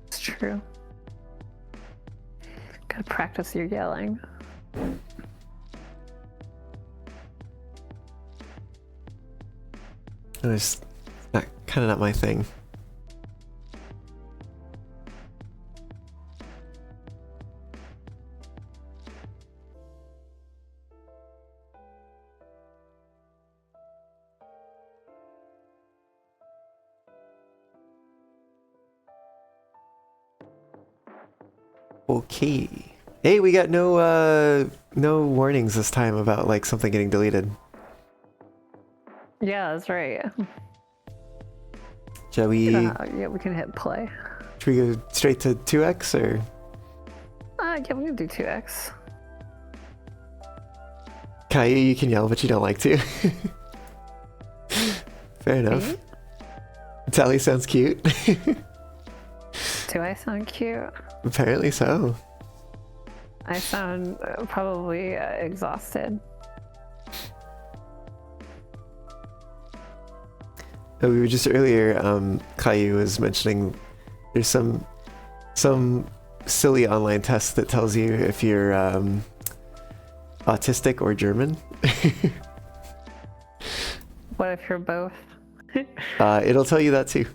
It's true. Gotta practice your yelling. It's kind of not my thing. Okay. Hey, we got no warnings this time about like something getting deleted. Yeah, that's right. Shall we? Yeah, we can hit play. Should we go straight to 2x or? Yeah, we can do 2x. Caillou, you can yell, but you don't like to. Fair enough. Me? Tally sounds cute. Do I sound cute? Apparently so. I sound probably exhausted. Oh, we were just earlier, Caillou was mentioning there's some silly online test that tells you if you're autistic or German. What if you're both? It'll tell you that too.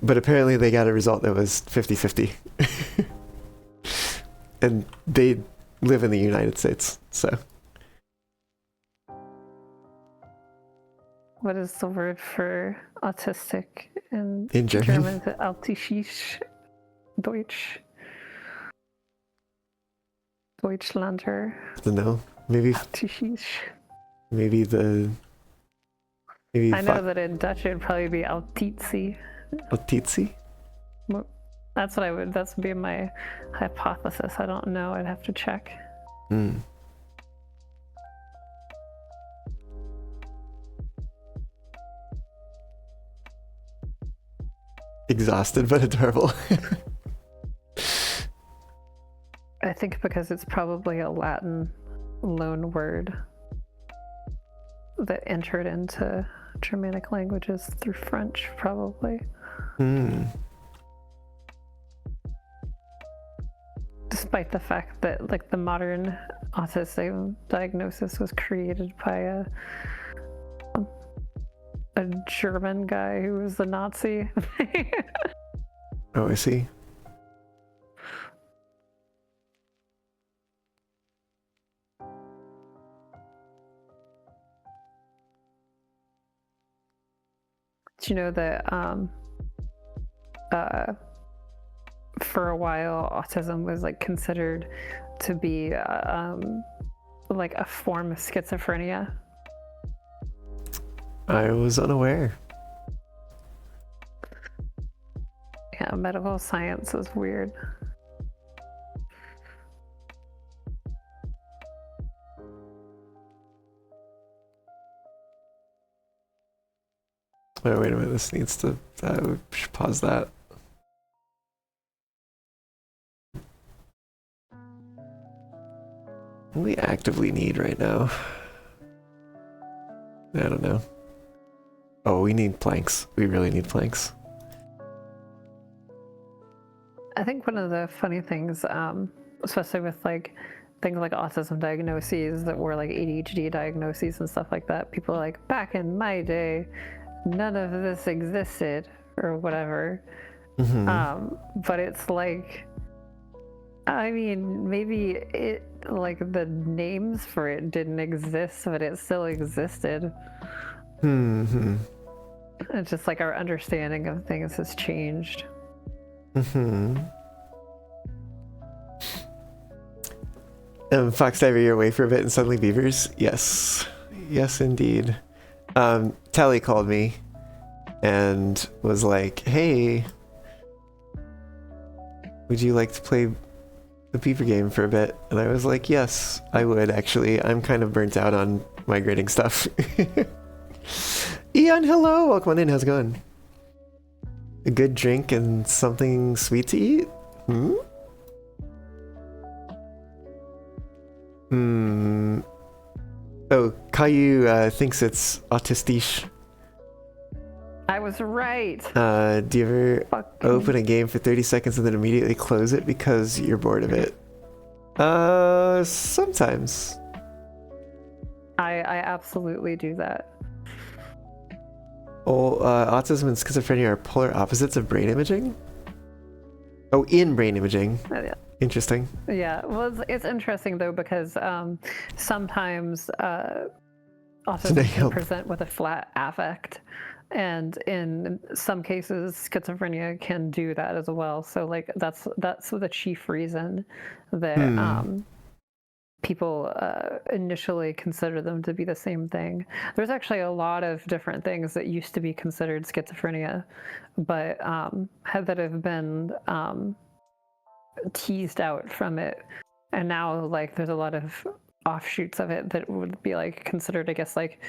But apparently they got a result that was 50-50. And they live in the United States, so. What is the word for autistic in German? German? Is it Autischisch? Deutsch? Deutschlander? I don't know. Maybe Autischisch? maybe I know that in Dutch it would probably be Autitie. Autitie? That's would be my hypothesis. I don't know. I'd have to check. Hmm. Exhausted but adorable. I think because it's probably a Latin loan word that entered into Germanic languages through French, probably. Hmm. Despite the fact that like the modern autism diagnosis was created by a German guy who was the Nazi. Oh, I see. Do you know that for a while autism was like considered to be like a form of schizophrenia? I was unaware. Yeah, medical science is weird. Oh, wait a minute, this needs to, we should pause that. What do we actively need right now? I don't know. Oh, we need planks. We really need planks. I think one of the funny things, especially with like things like autism diagnoses that were like ADHD diagnoses and stuff like that, people are like, back in my day, none of this existed or whatever. But it's like, I mean, maybe it, like, the names for it didn't exist, but it still existed. It's just like our understanding of things has changed. Fox Diver, you're away for a bit and suddenly beavers? Yes. Yes, indeed. Tally called me and was like, hey, would you like to play the beaver game for a bit? And I was like, yes, I would actually. I'm kind of burnt out on migrating stuff. Ian, hello! Welcome on in, how's it going? A good drink and something sweet to eat? Oh, Caillou thinks it's autistic. I was right. Do you ever open a game for 30 seconds and then immediately close it because you're bored of it? Sometimes. I absolutely do that. Oh, autism and schizophrenia are polar opposites of brain imaging? Oh, in brain imaging. Yeah. Interesting. Yeah, well, it's interesting though because sometimes autism can present with a flat affect, and in some cases schizophrenia can do that as well. So like that's the chief reason that people initially consider them to be the same thing. There's actually a lot of different things that used to be considered schizophrenia, but that have been teased out from it, and now like there's a lot of offshoots of it that would be like considered, I guess, like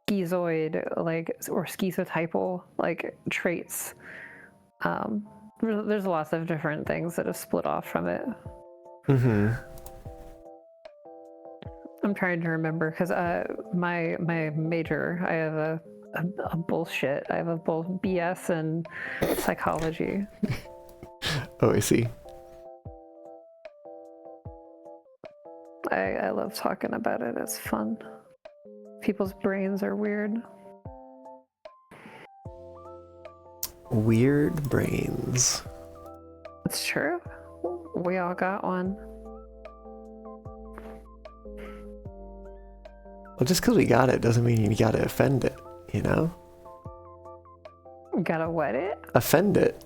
schizoid, like, or schizotypal like traits. There's lots of different things that have split off from it. I'm trying to remember because my major, I have a bullshit. I have a both BS and psychology. Oh, I see. I love talking about it. It's fun. People's brains are weird. Weird brains. It's true. We all got one. Well, just because we got it doesn't mean you gotta offend it, you know? Gotta what it? Offend it.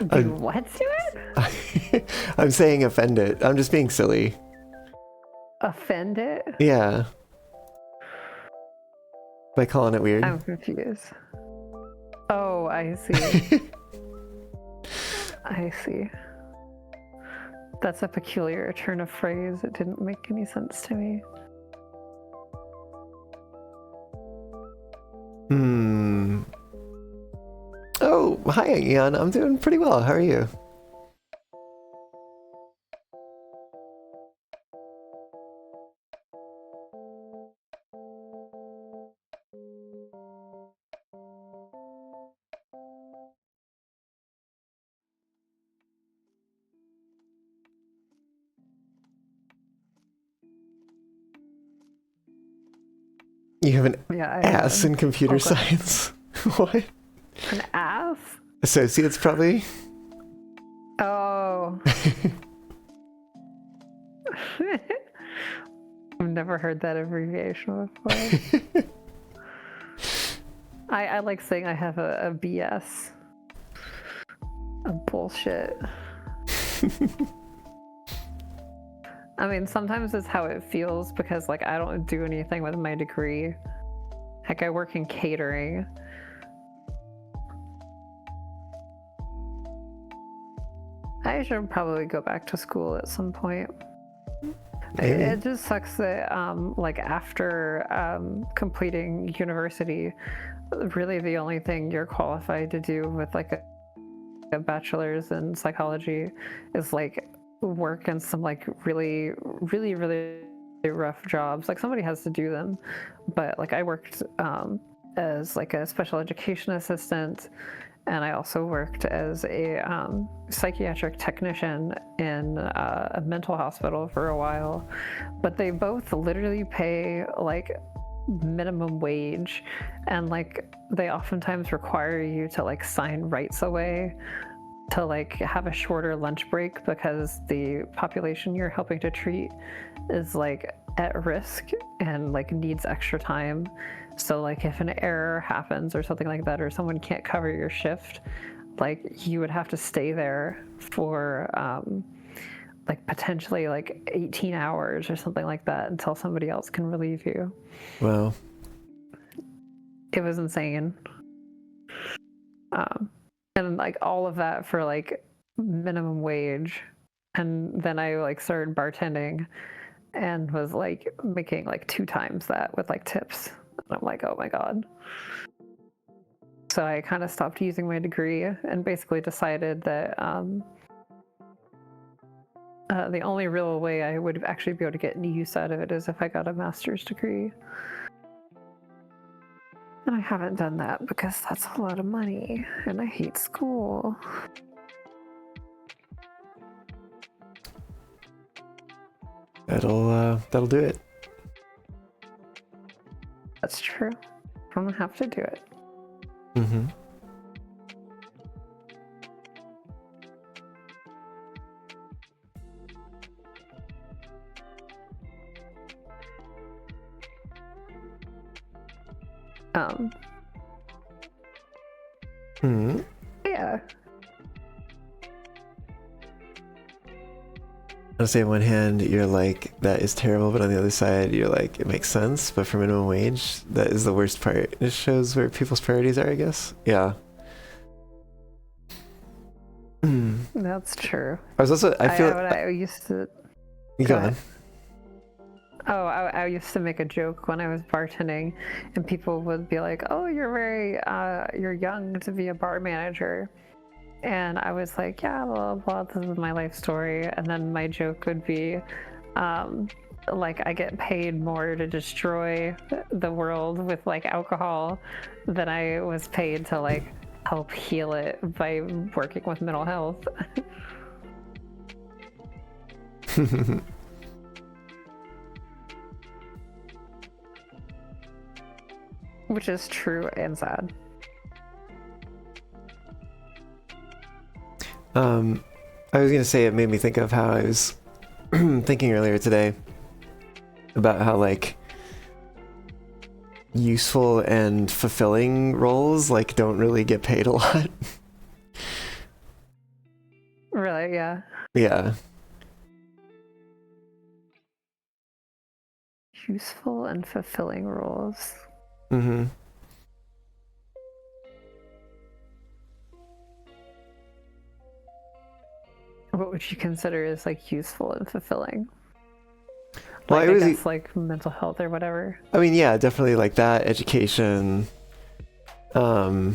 Do what to it? I'm saying offend it. I'm just being silly. Offend it? Yeah. By calling it weird. I'm confused. Oh, I see. I see. That's a peculiar turn of phrase. It didn't make any sense to me. Oh, hi, Ian. I'm doing pretty well. How are you? You have an ass in computer science. What? An ass? Associates, probably. Oh. I've never heard that abbreviation before. I like saying I have a BS. A bullshit. I mean, sometimes it's how it feels because, like, I don't do anything with my degree. Heck, I work in catering. I should probably go back to school at some point. It just sucks that, like, after completing university, really the only thing you're qualified to do with, like, a bachelor's in psychology is, like, work in some, like, really rough jobs. Like somebody has to do them, but like I worked as like a special education assistant, and I also worked as a psychiatric technician in a mental hospital for a while. But they both literally pay like minimum wage, and like they oftentimes require you to like sign rights away to like have a shorter lunch break because the population you're helping to treat is like at risk and like needs extra time. So like if an error happens or something like that, or someone can't cover your shift, like you would have to stay there for like potentially like 18 hours or something like that until somebody else can relieve you. Wow. It was insane. And like all of that for like minimum wage. And then I like started bartending and was like making like 2 times that with like tips. And I'm like, oh my God. So I kind of stopped using my degree and basically decided that the only real way I would actually be able to get any use out of it is if I got a master's degree. And I haven't done that because that's a lot of money and I hate school. That'll do it. That's true. I'm gonna have to do it. Mm-hmm. Yeah. I'll say on one hand, you're like, that is terrible, but on the other side, you're like, it makes sense, but for minimum wage, that is the worst part. It shows where people's priorities are, I guess. Yeah. That's true. I was also, I used to... Go on. Oh, I used to make a joke when I was bartending, and people would be like, "Oh, you're young to be a bar manager," and I was like, "Yeah, well, this is my life story." And then my joke would be, like, I get paid more to destroy the world with like alcohol than I was paid to like help heal it by working with mental health. Which is true and sad. I was gonna say it made me think of how I was thinking earlier today about how like useful and fulfilling roles like don't really get paid a lot. Really, yeah. Yeah. Useful and fulfilling roles. Mm-hmm. What would you consider as like useful and fulfilling? Well, like, I guess like mental health or whatever. I mean, yeah, definitely like that, education. All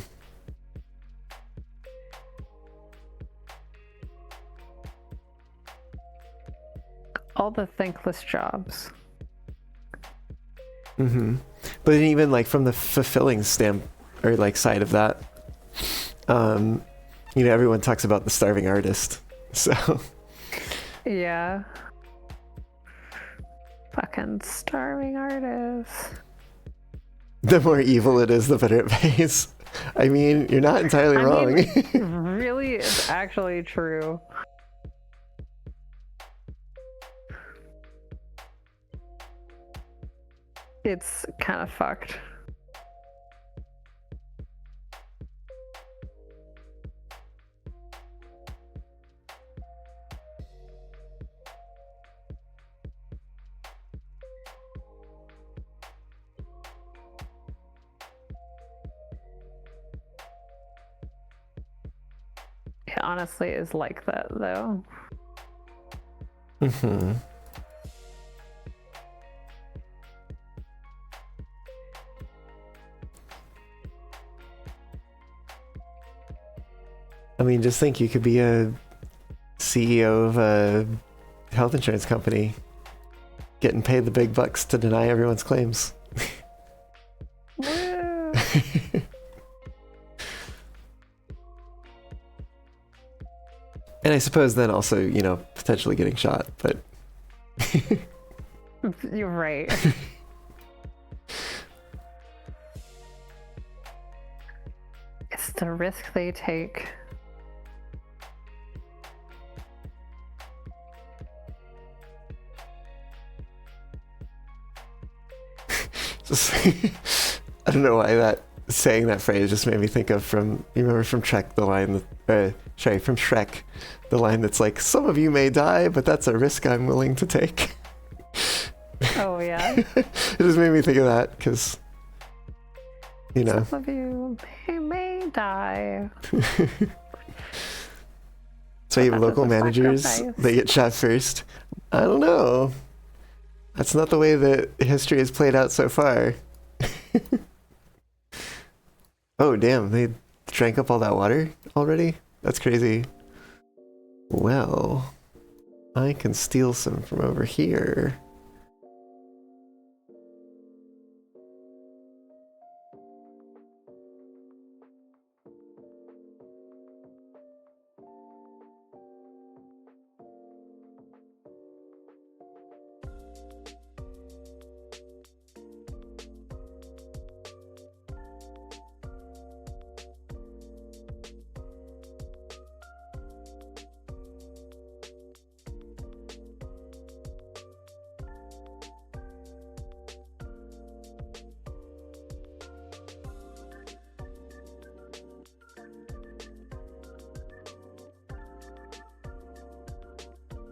the thankless jobs. Mm-hmm. But even like from the fulfilling stamp or like side of that, you know, everyone talks about the starving artist. So yeah. Fucking starving artists. The more evil it is, the better it pays. I mean, you're not entirely wrong. Really, it's actually true. It's kind of fucked. It honestly is like that, though. Mm-hmm. I mean, just think you could be a CEO of a health insurance company. getting paid the big bucks to deny everyone's claims. Woo. And I suppose then also, you know, potentially getting shot, but You're right. It's the risk they take. just I don't know why that saying that phrase just made me think of you remember from Shrek the line from Shrek, the line that's like, some of you may die, but that's a risk I'm willing to take. Oh yeah. It just made me think of that because, you know. Some of you may die. So even That local is a managers, sacrifice. they get shot first. I don't know. That's not the way that history has played out so far. Oh, damn. They drank up all that water already? That's crazy. Well, I can steal some from over here.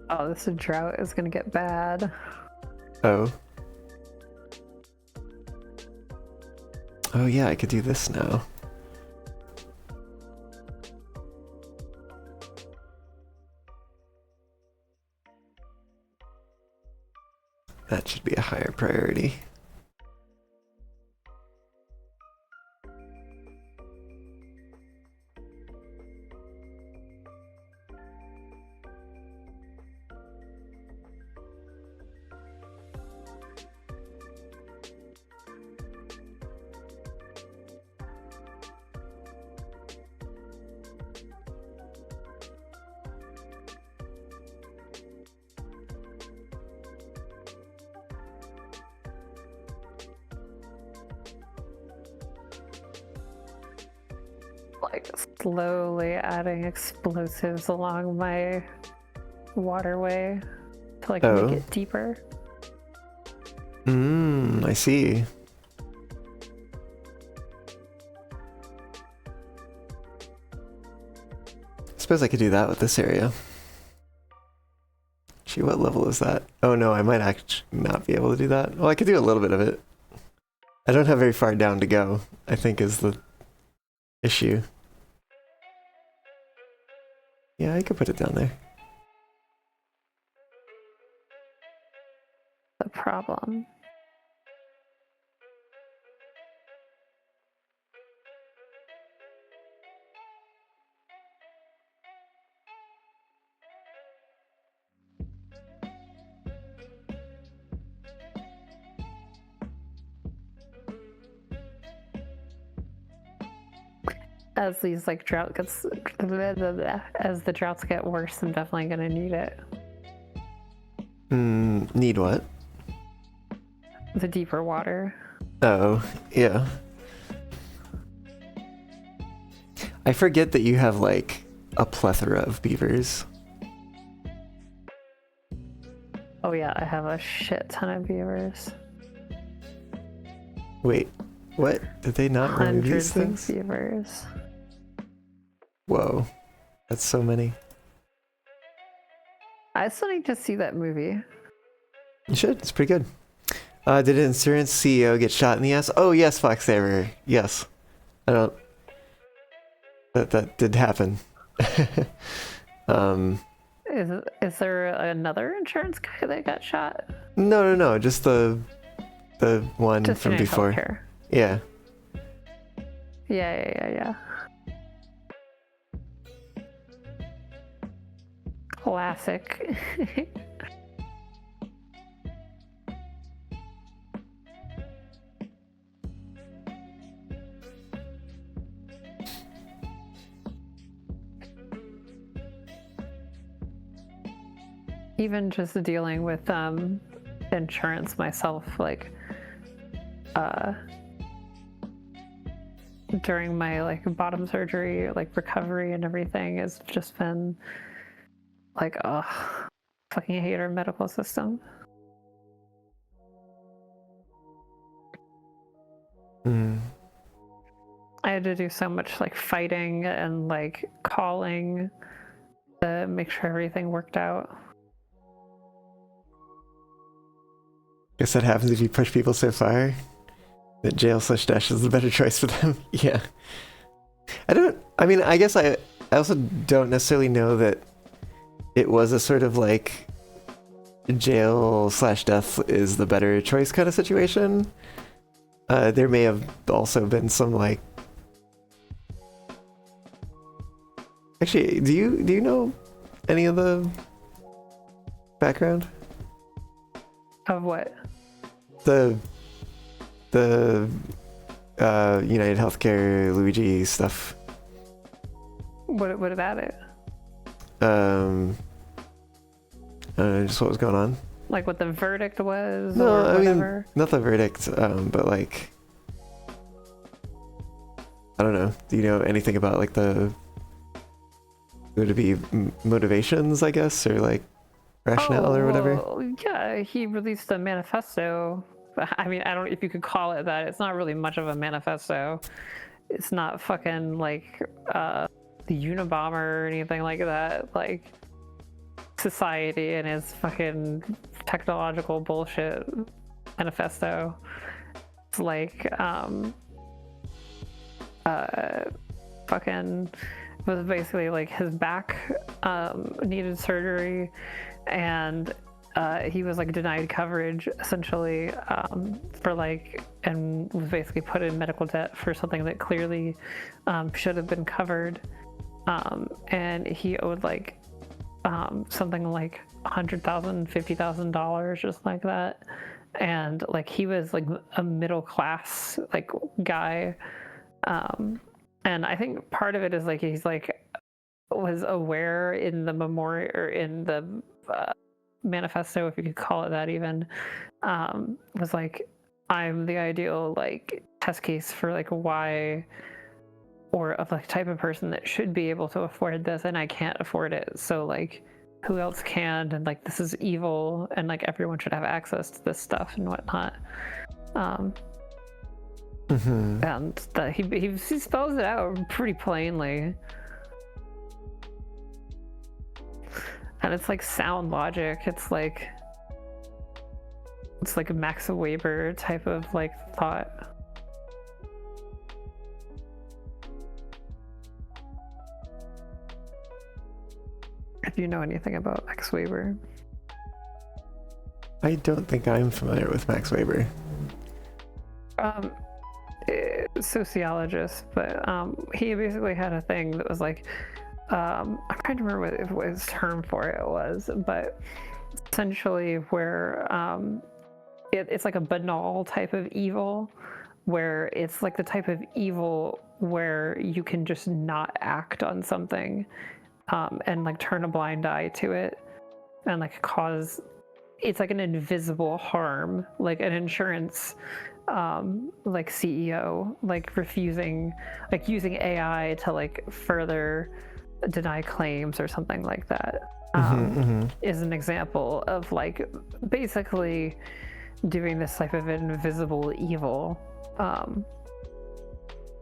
Oh, this drought is gonna get bad. Oh. Oh yeah, I could do this now. That should be a higher priority. Like slowly adding explosives along my waterway to like Oh. make it deeper. I see. Suppose I could do that with this area. Gee, what level is that? Oh no, I might actually not be able to do that. Well, I could do a little bit of it. I don't have very far down to go, I think is the issue. Yeah, I could put it down there. The problem. As these like drought gets, as the droughts get worse, I'm definitely gonna need it. Need what? The deeper water. Oh, yeah. I forget that you have like a plethora of beavers. Oh yeah, I have a shit ton of beavers. Wait, what? Did they not remove these Hundreds of things? beavers. Whoa, that's so many. I still need to see that movie. You should, it's pretty good. Did an insurance CEO get shot in the ass? Oh yes, Foxsaver. Yes. I don't... That did happen. Is there another insurance guy that got shot? No, just the one Just from United before. Healthcare. Yeah. Yeah. Classic. even just dealing with insurance myself, like during my like bottom surgery, like recovery and everything, has just been like, oh, fucking hate our medical system. I had to do so much like fighting and like calling to make sure everything worked out. Guess that happens if you push people so far that jail/dash is the better choice for them. Yeah. I mean, I guess I also don't necessarily know that it was a sort of like jail/death is the better choice kind of situation. There may have also been some like. Actually, do you know any of the background? Of what? The United Healthcare Luigi stuff. What about it? Just what was going on. Like what the verdict was, No, or whatever? I mean, not the verdict, but like, I don't know. Do you know anything about like would it be motivations, I guess, or like rationale or whatever? Well, yeah, he released a manifesto. I mean, I don't know if you could call it that. It's not really much of a manifesto. It's not fucking like the Unabomber or anything like that. Like society and his fucking technological bullshit manifesto. It's like fucking was basically like his back needed surgery, and he was like denied coverage essentially for like, and was basically put in medical debt for something that clearly should have been covered, and he owed like something like $100,000, $50,000, just like that. And like he was like a middle class like guy, and I think part of it is like he's like was aware in the memorial or in the manifesto, if you could call it that, even was like, I'm the ideal like test case for like why, or of like type of person that should be able to afford this, and I can't afford it, so like who else can, and like this is evil, and like everyone should have access to this stuff and whatnot. And that he spells it out pretty plainly, and it's like sound logic. It's like a Max Weber type of like thought. If you know anything about Max Weber. I don't think I'm familiar with Max Weber. Sociologist, but he basically had a thing that was like, I'm trying to remember what his term for it was, but essentially where it's like a banal type of evil, where it's like the type of evil where you can just not act on something and like turn a blind eye to it and like cause, it's like an invisible harm, like an insurance like CEO like refusing, like using AI to like further deny claims or something like that, is an example of like basically doing this type of invisible evil.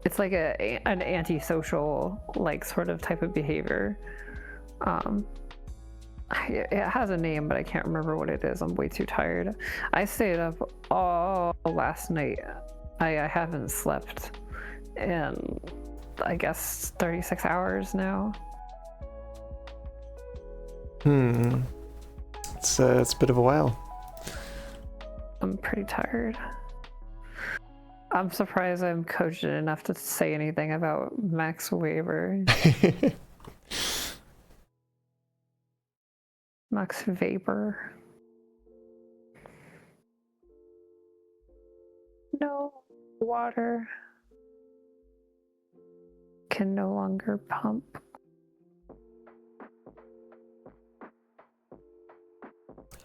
It's like an antisocial like sort of type of behavior. It has a name, but I can't remember what it is. I'm way too tired. I stayed up all last night. I haven't slept in, I guess, 36 hours now. It's a bit of a while. I'm pretty tired. I'm surprised I'm cogent enough to say anything about Max Weber. Max Weber. No water. Can no longer pump.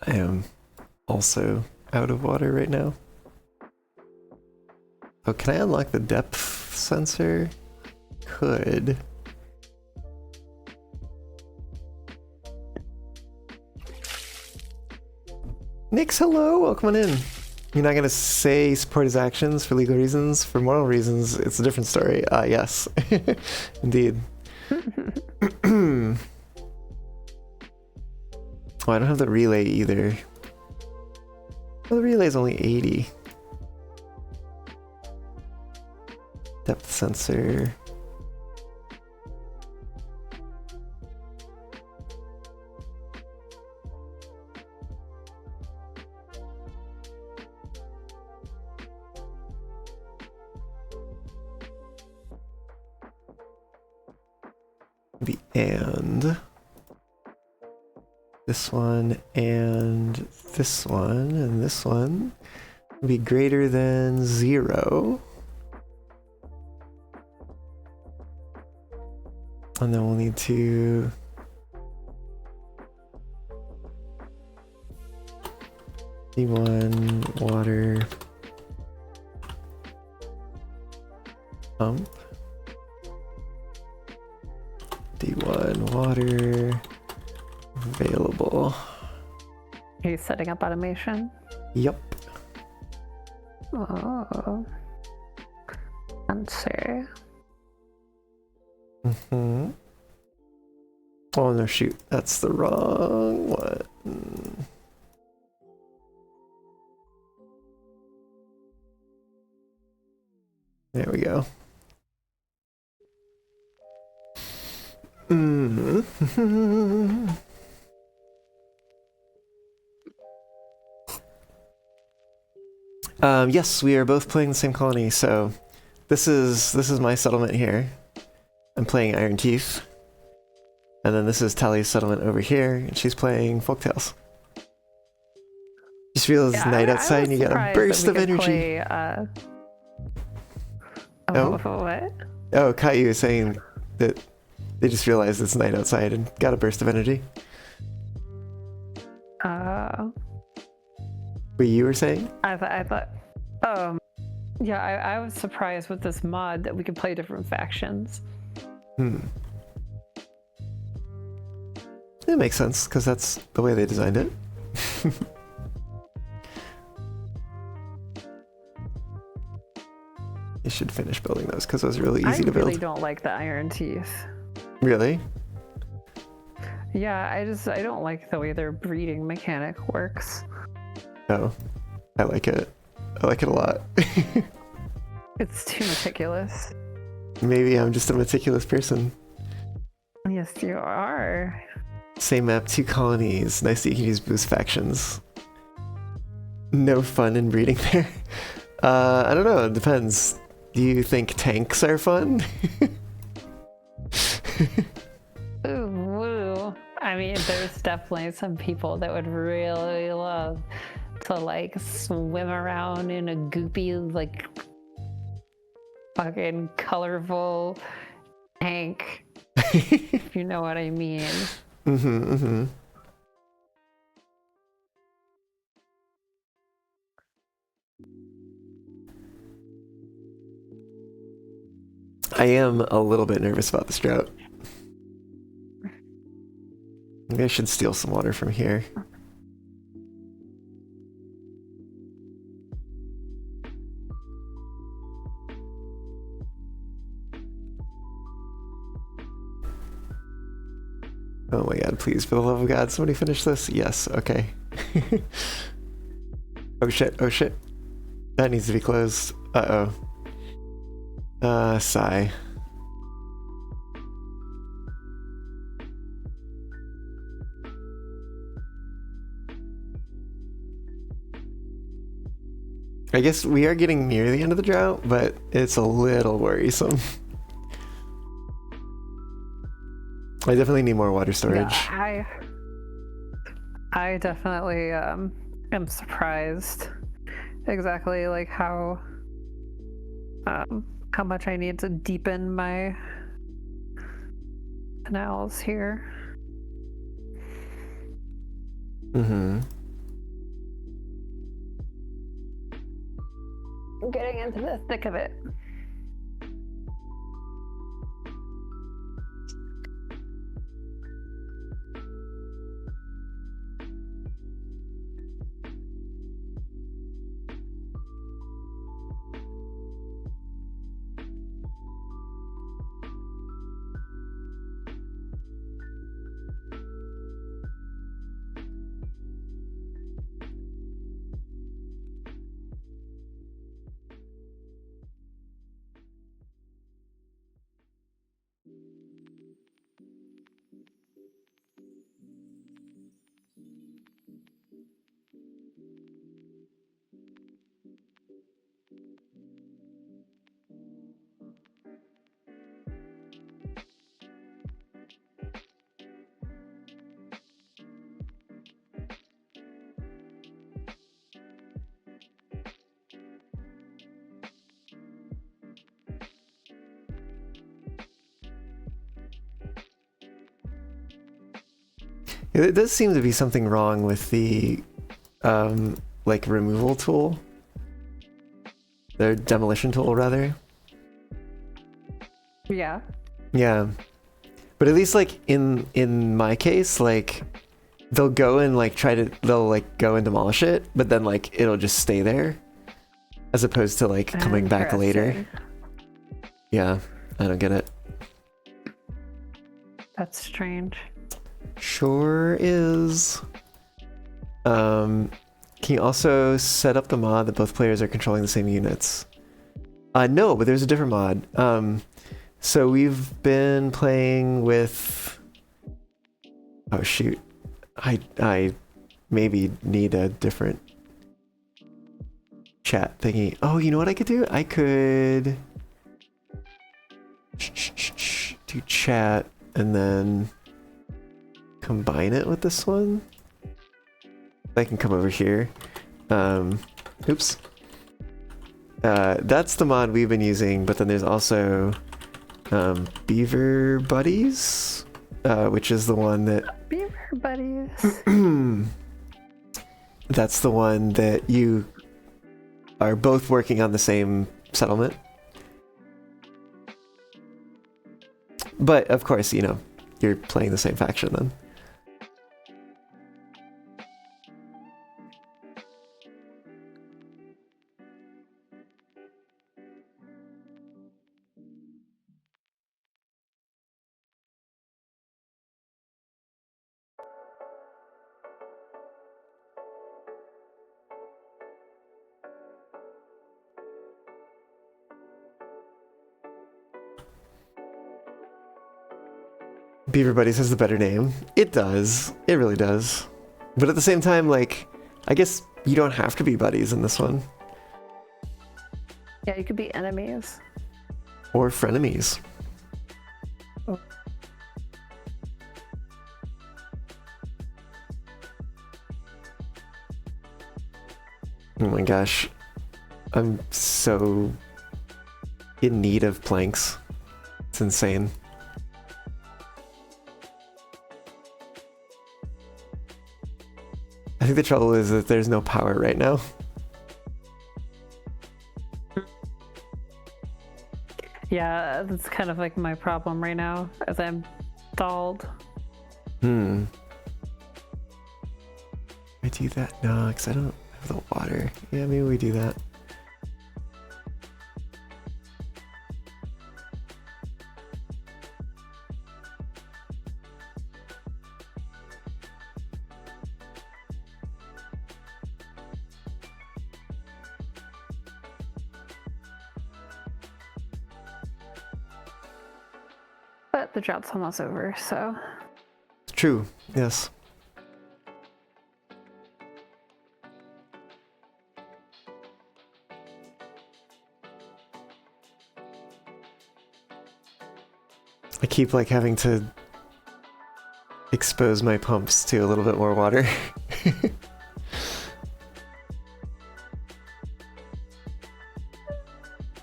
I am also out of water right now. Oh, can I unlock the depth sensor? Could. Nix, hello! Welcome on in. You're not gonna say support his actions for legal reasons? For moral reasons, it's a different story. Yes. Indeed. Oh, I don't have the relay either. Well, the relay is only 80. Depth sensor. The and this one and this one and this one will be greater than 0. And then we'll need to D1 water pump. D1 water available. Are you setting up automation? Yep. Oh. Answer. Mm-hmm. Oh no, shoot. That's the wrong one. There we go. Mm-hmm. Yes, we are both playing the same colony, so this is my settlement here. I'm playing Iron Teeth. And then this is Tally's settlement over here, and she's playing Folktales. Just feels night outside and you got a burst of energy. Play, Oh? What? Oh, Caillou is saying that they just realized it's night outside and got a burst of energy. What you were saying? I thought, yeah, I was surprised with this mod that we could play different factions. It makes sense, because that's the way they designed it. You should finish building those, because those are really easy to build. I really don't like the Iron Teeth. Really? Yeah, I don't like the way their breeding mechanic works. Oh, I like it. I like it a lot. It's too meticulous. Maybe I'm just a meticulous person. Yes, you are. Same map, 2 colonies. Nice that you can use boost factions. No fun in breeding there. I don't know, it depends. Do you think tanks are fun? Ooh, woo. I mean, there's definitely some people that would really love to like swim around in a goopy, like fucking colorful tank. If you know what I mean. I am a little bit nervous about this drought. Maybe I should steal some water from here. Oh my god, please, for the love of God, somebody finish this? Yes, okay. Oh shit, oh shit. That needs to be closed. Uh-oh. Sigh. I guess we are getting near the end of the drought, but it's a little worrisome. I definitely need more water storage. Yeah, I definitely am surprised exactly like how much I need to deepen my canals here. getting into the thick of it. It does seem to be something wrong with the like removal tool. The demolition tool rather. Yeah. Yeah. But at least like in my case, like they'll go and like they'll like go and demolish it, but then like it'll just stay there as opposed to like coming back later. Yeah, I don't get it. That's strange. Sure is. Can you also set up the mod that both players are controlling the same units? No, but there's a different mod. So we've been playing with... Oh shoot. I maybe need a different chat thingy. Oh, you know what I could do? I could... do chat and then combine it with this one. I can come over here. Oops. That's the mod we've been using, but then there's also Beaver Buddies, which is the one that... Beaver Buddies. That's the one that you are both working on the same settlement. But, of course, you know, you're playing the same faction then. Beaver Buddies has the better name. It does. It really does. But at the same time, like, I guess you don't have to be buddies in this one. Yeah, you could be enemies. Or frenemies. Oh. Oh my gosh. I'm so in need of planks. It's insane. I think the trouble is that there's no power right now. Yeah, that's kind of like my problem right now, as I'm stalled. I do that? No, because I don't have the water. Yeah, maybe we do that. But the drought's almost over, so... True, yes. I keep like having to expose my pumps to a little bit more water.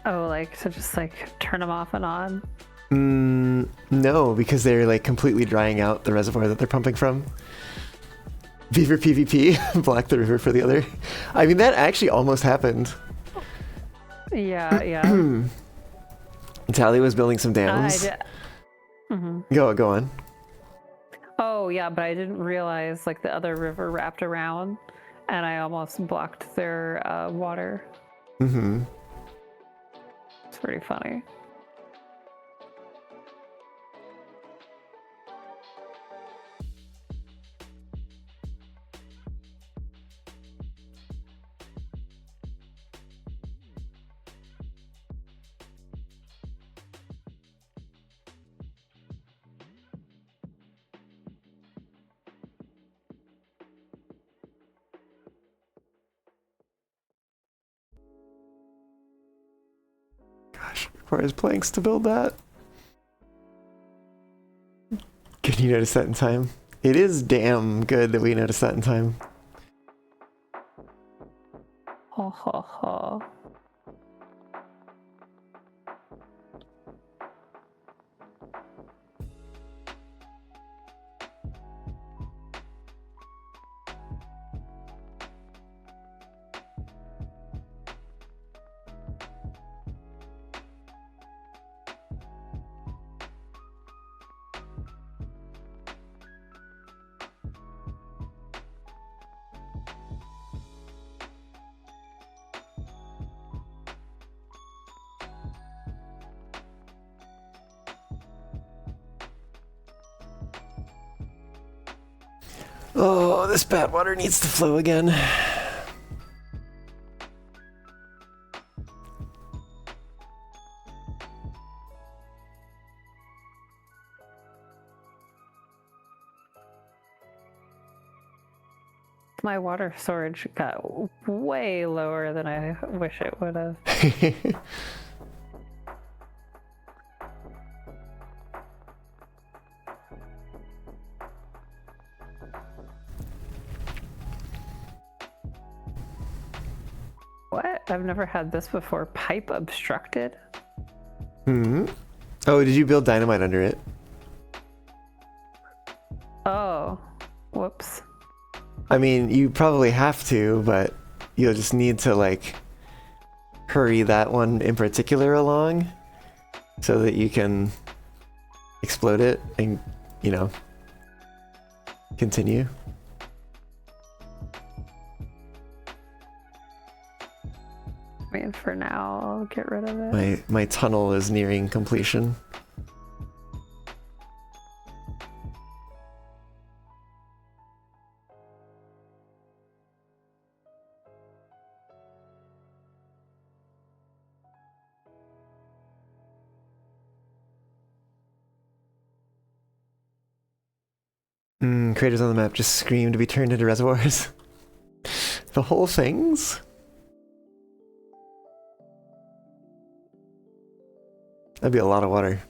Oh, like, so just like turn them off and on? No, because they're like completely drying out the reservoir that they're pumping from. Beaver PvP, block the river for the other. I mean, that actually almost happened. Yeah, yeah. Tally was building some I dams. did. Mm-hmm. Go on. Oh, yeah, but I didn't realize like the other river wrapped around, and I almost blocked their water. Mm-hmm. It's pretty funny. Gosh, requires planks to build that. Can you notice that in time? It is damn good that we noticed that in time. Ha ha ha. Oh, this bad water needs to flow again. My water storage got way lower than I wish it would have. What? I've never had this before. Pipe obstructed? Hmm. Oh, did you build dynamite under it? Oh, whoops. I mean, you probably have to, but you'll just need to, like, hurry that one in particular along so that you can explode it and, you know, continue. I mean, for now, I'll get rid of it. My tunnel is nearing completion. Craters on the map just scream to be turned into reservoirs. The whole things? That'd be a lot of water.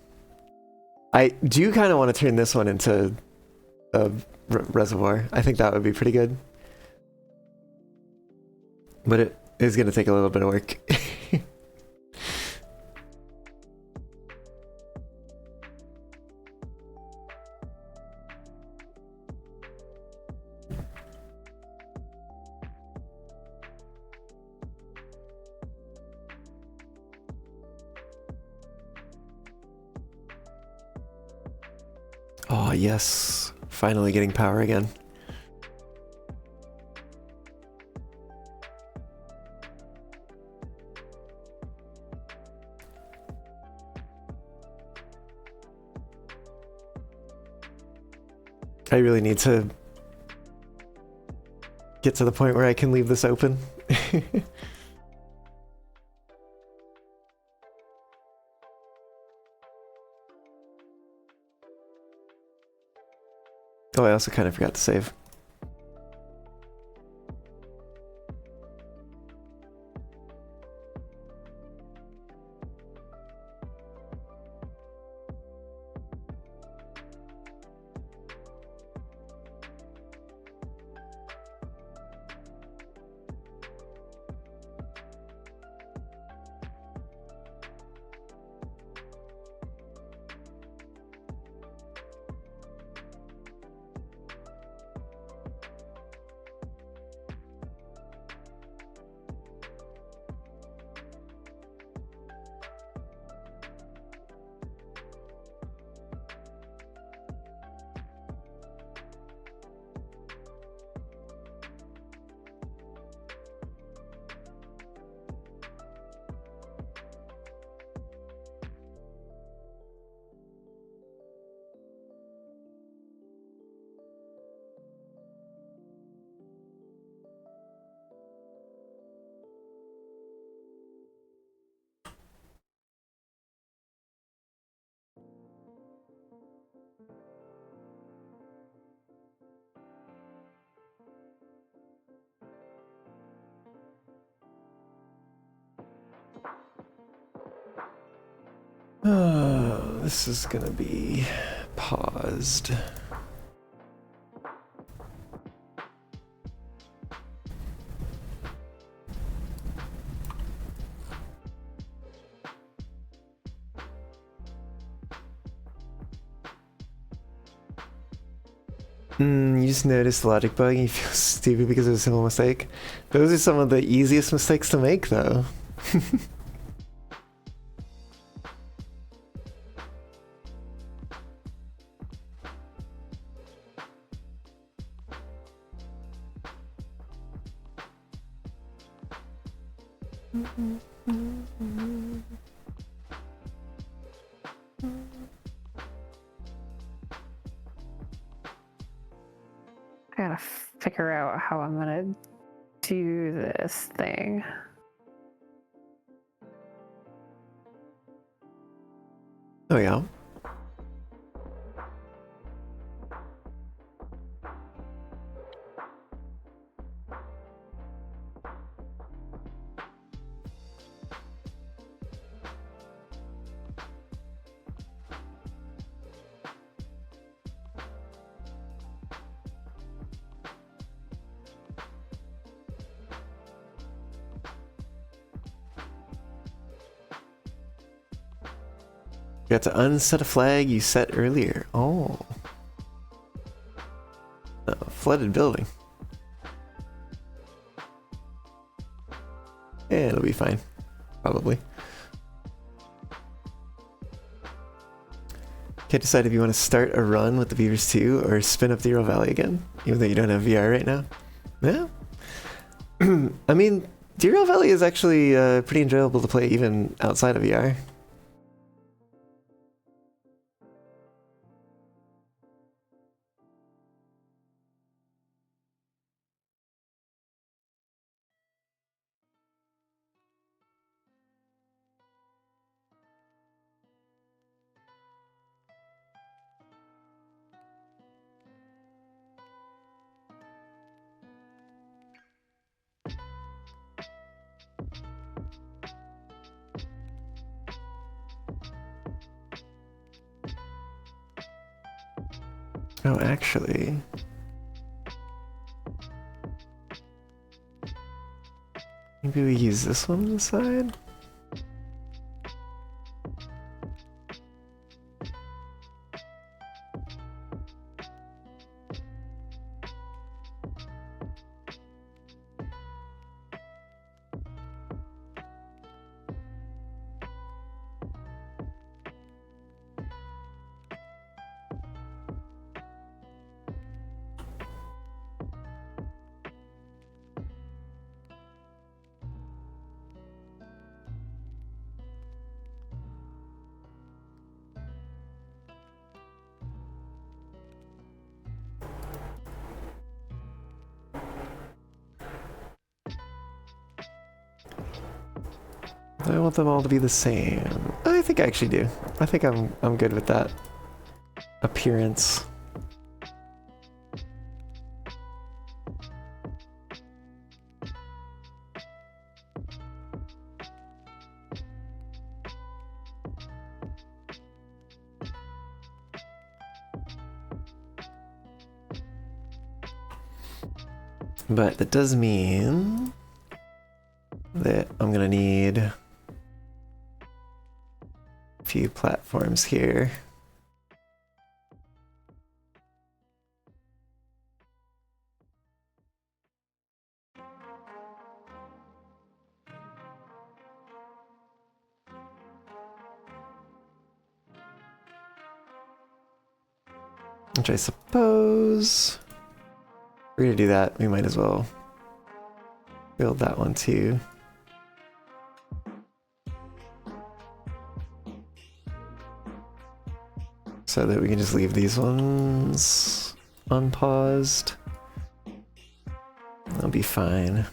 I do kind of want to turn this one into a reservoir. I think that would be pretty good. But it is going to take a little bit of work. Oh, yes. Finally getting power again. I really need to get to the point where I can leave this open. Oh, I also kind of forgot to save. Oh, this is gonna be paused. You just noticed the logic bug and you feel stupid because of a simple mistake. Those are some of the easiest mistakes to make, though. I gotta figure out how I'm gonna do this thing. Oh yeah. You got to unset a flag you set earlier. Oh. Flooded building. Yeah, it'll be fine. Probably. Can't decide if you want to start a run with the Beavers 2 or spin up the Euro Valley again, even though you don't have VR right now. Yeah. I mean, the Euro Valley is actually pretty enjoyable to play even outside of VR. Oh, actually... maybe we use this one on the side? I want them all to be the same. I think I actually do. I think I'm good with that appearance. But that does mean that I'm gonna need a few platforms here. Which I suppose we're gonna do that. We might as well build that one too. So that we can just leave these ones unpaused. That'll be fine.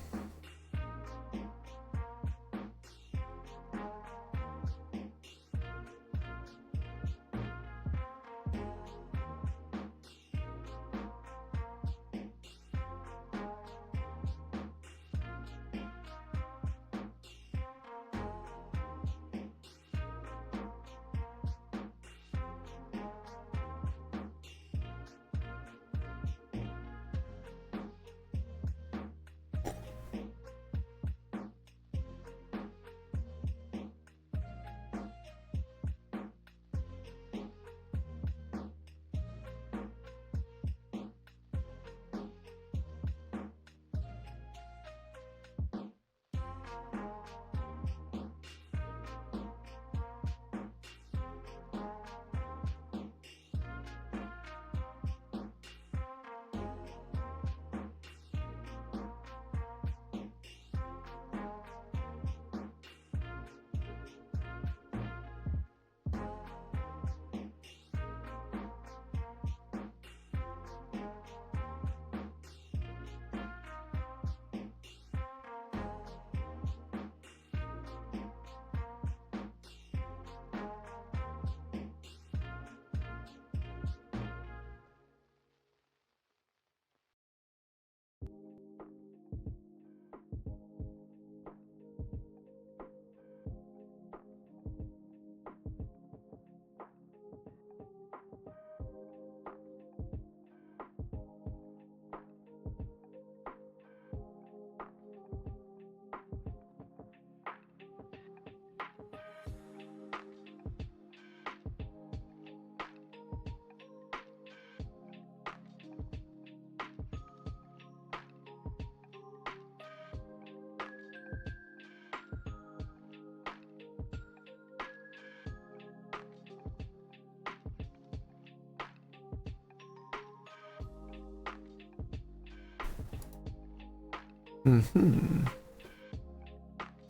Mm-hmm.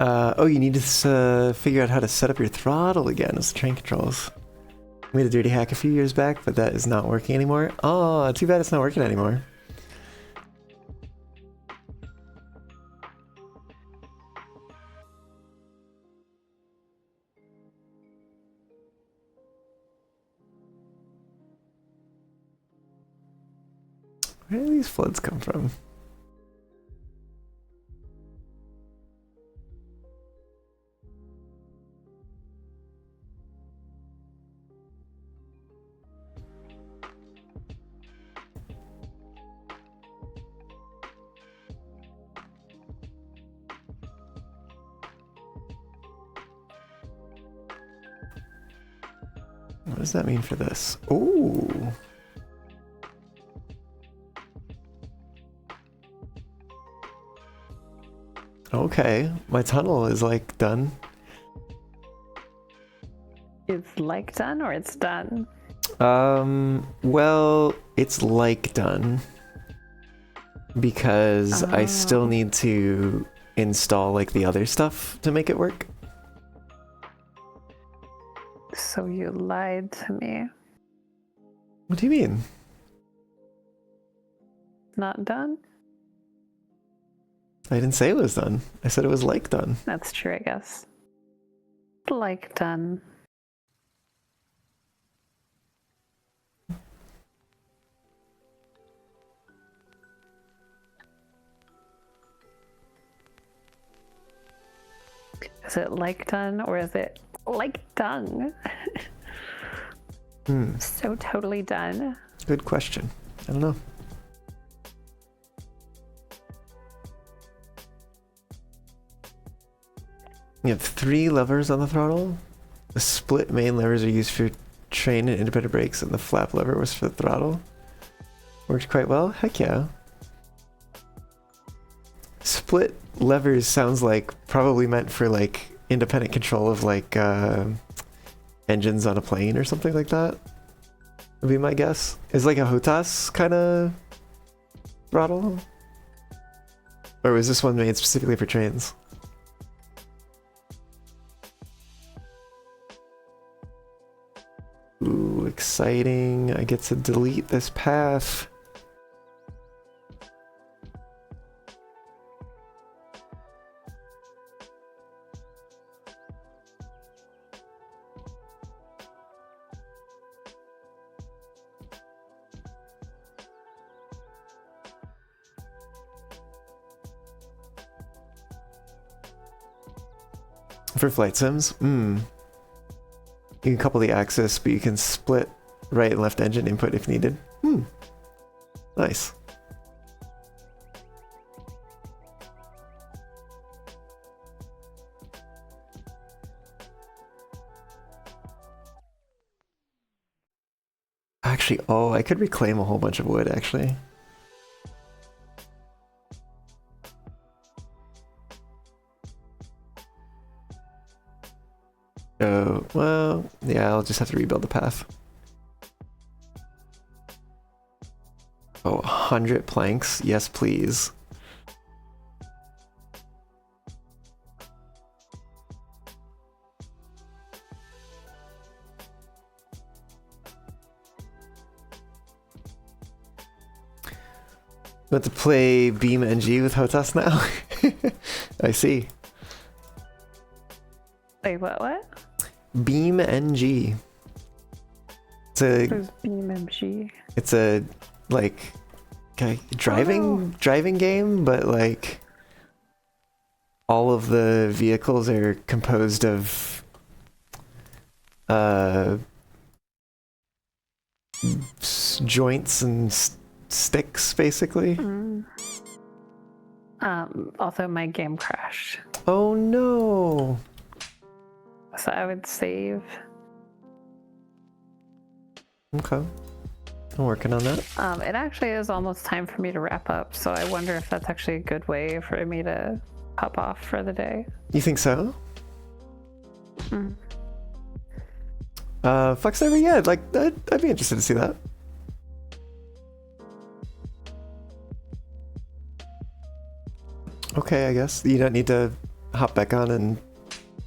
Oh, you need to figure out how to set up your throttle again as the train controls. I made a dirty hack a few years back, but that is not working anymore. Oh, too bad it's not working anymore. Where do these floods come from? What does that mean for this? Ooh. Okay, my tunnel is like done. It's like done or it's done? Well, it's like done. Because I still need to install like the other stuff to make it work. So you lied to me. What do you mean? Not done? I didn't say it was done. I said it was like done. That's true, I guess. Like done. Is it like done or is it like done? So totally done. Good question. I don't know. You have 3 levers on the throttle. The split main levers are used for train and independent brakes, and the flap lever was for the throttle. Worked quite well. Heck yeah. Split levers sounds like probably meant for like independent control of like engines on a plane or something like that. Would be my guess. Is like a HOTAS kind of throttle? Or was this one made specifically for trains? Ooh, exciting. I get to delete this path. For flight sims? You can couple the axis, but you can split right and left engine input if needed. Nice. Actually, oh, I could reclaim a whole bunch of wood, actually. Oh, well, yeah, I'll just have to rebuild the path. Oh, 100 planks? Yes, please. About to play Beam NG with HOTAS now? I see. Wait, what? Beam NG. It's a Beam MG. It's a like driving game, but like all of the vehicles are composed of joints and sticks, basically. Also my game crashed. Oh no. So I would save. Okay. I'm working on that. It actually is almost time for me to wrap up, so I wonder if that's actually a good way for me to pop off for the day. You think so? Fuck server, yeah, like I'd be interested to see that. okay, I guess. You don't need to hop back on and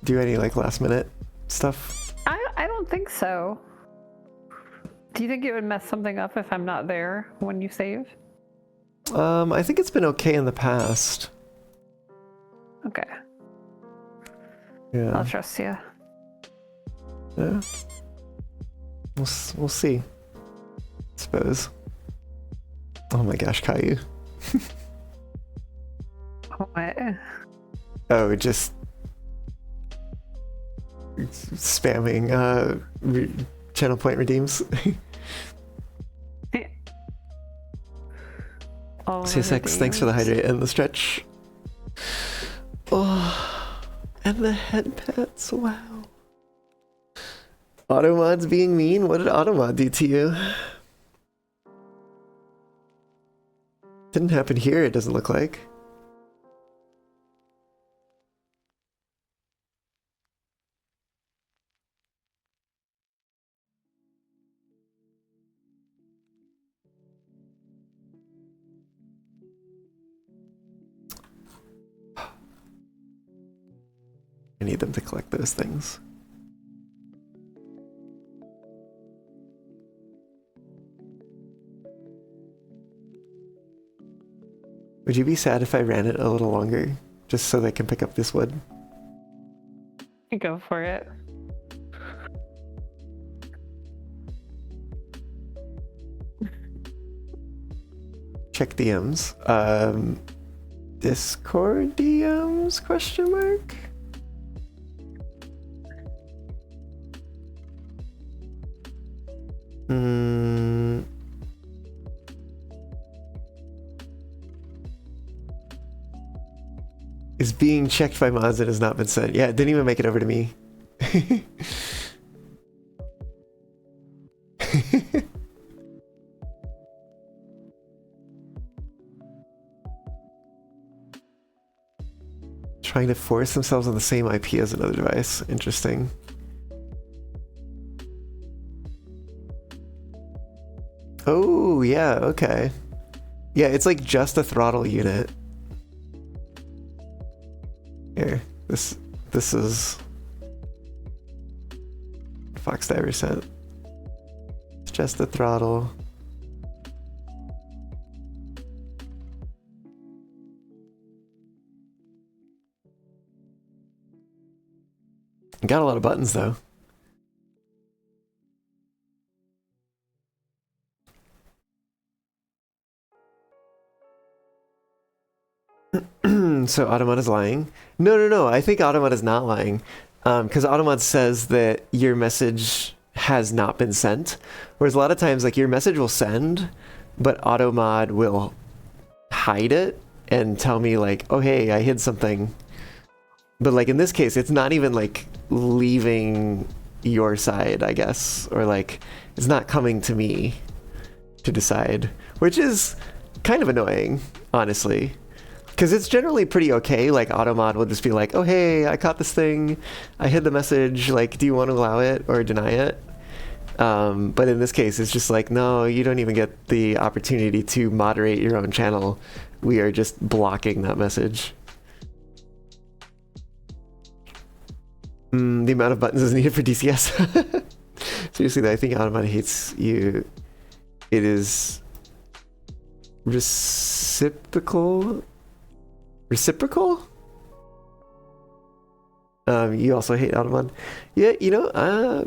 do any like last minute stuff. I don't think so. Do you think it would mess something up if I'm not there when you save? I think it's been okay in the past. Okay. Yeah. I'll trust you. Yeah. We'll see. I suppose. Oh my gosh, Caillou. What? Oh, just spamming channel point redeems. Oh, CSX, thanks for the hydrate and the stretch. Oh, and the head pets, wow. Automod's being mean? What did Automod do to you? Didn't happen here, it doesn't look like. I need them to collect those things. Would you be sad if I ran it a little longer, just so they can pick up this wood? Go for it. Check DMs. Discord DMs, question mark? Is being checked by mods that has not been sent. Yeah, it didn't even make it over to me. Trying to force themselves on the same IP as another device. Interesting. Oh, yeah, okay. Yeah, it's like just a throttle unit. Here, this is Fox Diver sent. It's just a throttle. Got a lot of buttons though. So Automod is lying. No. I think Automod is not lying. Because Automod says that your message has not been sent. Whereas a lot of times, like, your message will send, but Automod will hide it and tell me, like, oh, hey, I hid something. But, like, in this case, it's not even, like, leaving your side, I guess. Or, like, it's not coming to me to decide. Which is kind of annoying, honestly. Because it's generally pretty okay. Like, Automod will just be like, oh, hey, I caught this thing. I hid the message. Like, do you want to allow it or deny it? But in this case, it's just like, no, you don't even get the opportunity to moderate your own channel. We are just blocking that message. The amount of buttons is needed for DCS. Seriously, though, I think Automod hates you. It is reciprocal? Reciprocal? You also hate Automod? Yeah, you know, I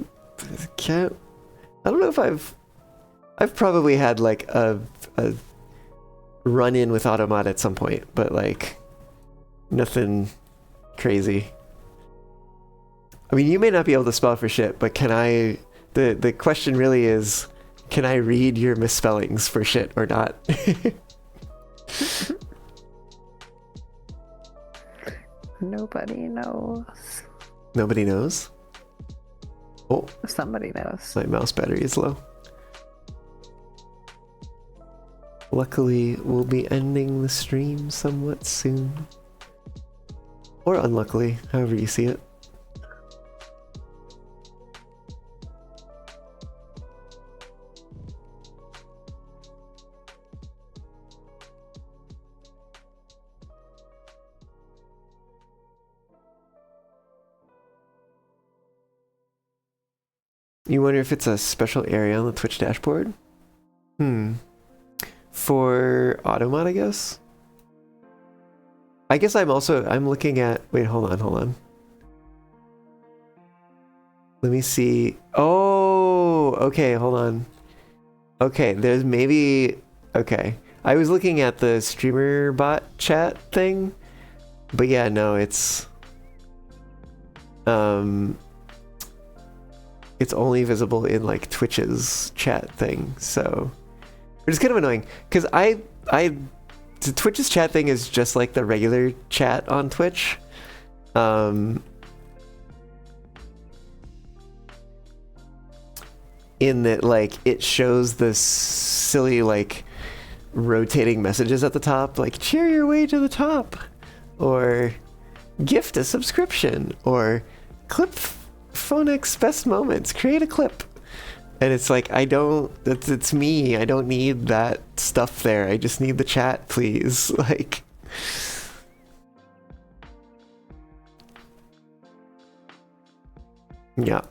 don't know if I've probably had like a run-in with Automod at some point, but like nothing crazy. I mean, you may not be able to spell for shit, but can I, the question really is, can I read your misspellings for shit or not? Nobody knows. Nobody knows? Oh. Somebody knows. My mouse battery is low. Luckily, we'll be ending the stream somewhat soon. Or unluckily, however you see it. You wonder if it's a special area on the Twitch dashboard? For Automod, I guess? I guess I'm looking at, wait, hold on. Let me see. Oh, okay, hold on. Okay, there's maybe, okay. I was looking at the Streamer.bot chat thing, but yeah, no, it's only visible in like Twitch's chat thing, so it's kind of annoying because the Twitch's chat thing is just like the regular chat on Twitch. In that, like, it shows the silly, like, rotating messages at the top, like, cheer your way to the top, or gift a subscription, or clip Phoenix best moments, create a clip. And it's like, it's me, I don't need that stuff there, I just need the chat, please. Like, yeah.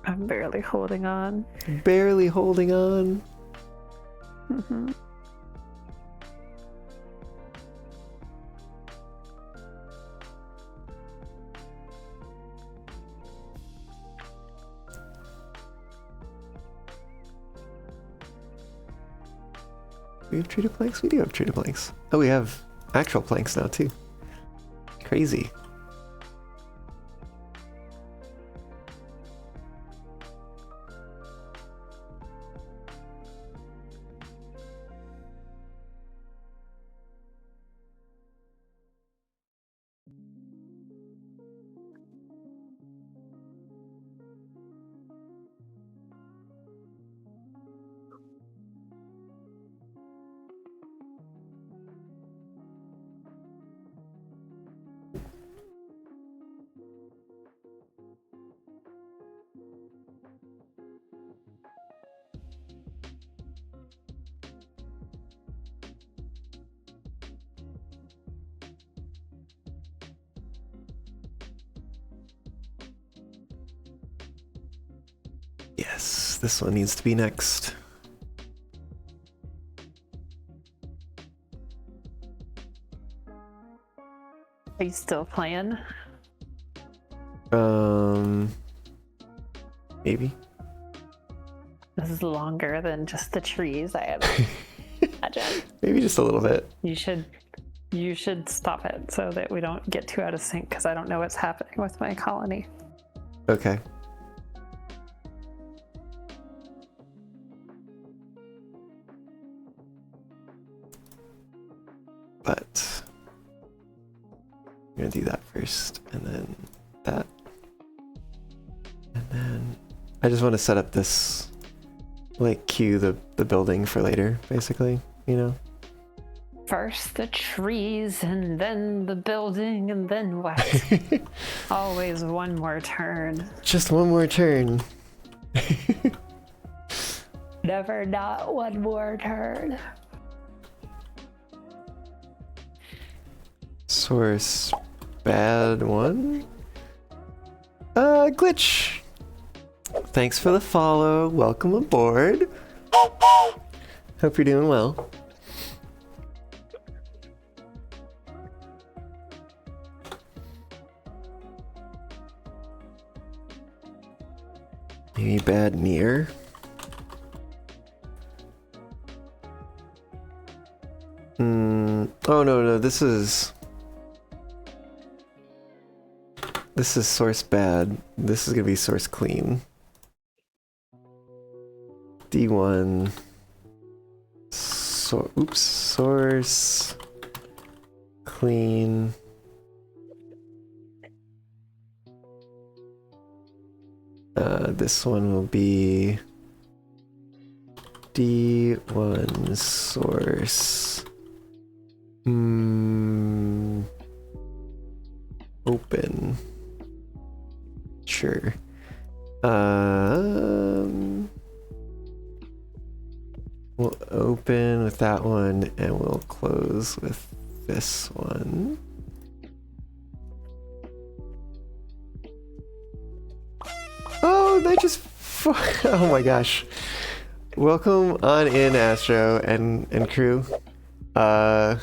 I'm barely holding on. Barely holding on. Mm-hmm. We have treated planks? We do have treated planks. Oh, we have actual planks now, too. Crazy. Yes, this one needs to be next. Are you still playing? Maybe. This is longer than just the trees, I imagine. Maybe just a little bit. You should stop it so that we don't get too out of sync, because I don't know what's happening with my colony. Okay. But I'm gonna do that first, and then that, and then I just want to set up this, like, cue the building for later, basically, you know. First the trees, and then the building, and then what? Always one more turn. Just one more turn. Never not one more turn. Source bad one. Glitch. Thanks for the follow. Welcome aboard. Hope you're doing well. Maybe bad near. Oh no, this is source bad. This is gonna be source clean. D1 source clean. This one will be D1 source open. Sure. We'll open with that one and we'll close with this one. Oh, they just... Oh my gosh. Welcome on in, Astro and crew. I'm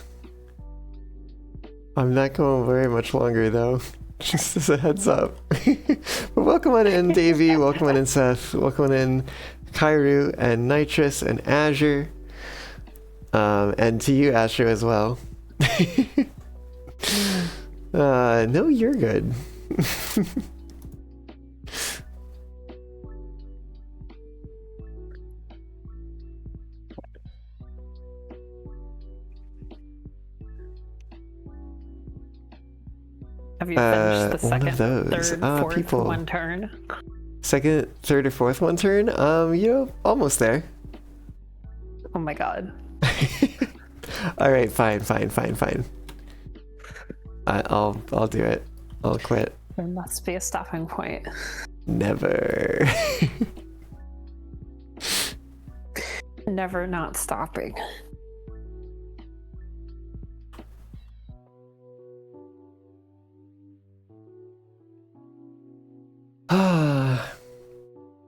not going very much longer though. Just as a heads up. But welcome on in, Davey. Welcome on in, Seth. Welcome on in, Kairu and Nitrous and Azure. And to you, Astro, as well. No, you're good. Have you finished the One second, of those. third, fourth, People. one turn? Second, third, or fourth one turn? Almost there. Oh my god. All right, fine. I'll do it. I'll quit. There must be a stopping point. Never. Never not stopping. Ah,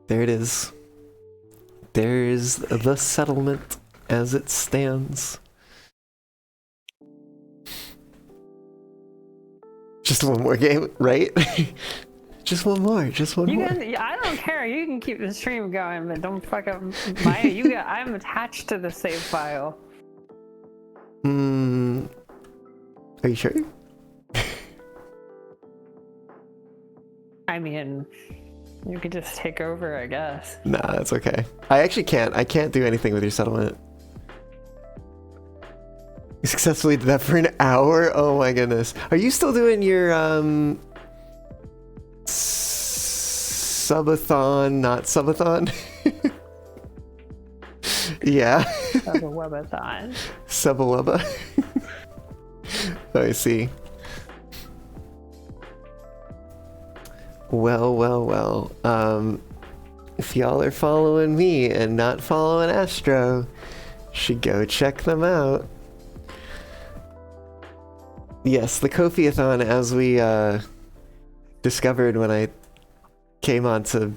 there it is. There's the settlement as it stands. Just one more game, right? Just one more. I don't care. You can keep the stream going, but don't fuck up my. I'm attached to the save file. Are you sure? I mean, you could just take over, I guess. Nah, it's okay. I actually can't. I can't do anything with your settlement. You successfully did that for an hour? Oh my goodness. Are you still doing your subathon, not subathon? Yeah. Subawebathon. Subaweba. I see. Well. If y'all are following me and not following Astro, should go check them out. Yes, the Ko-fi-a-thon, as we discovered when I came on to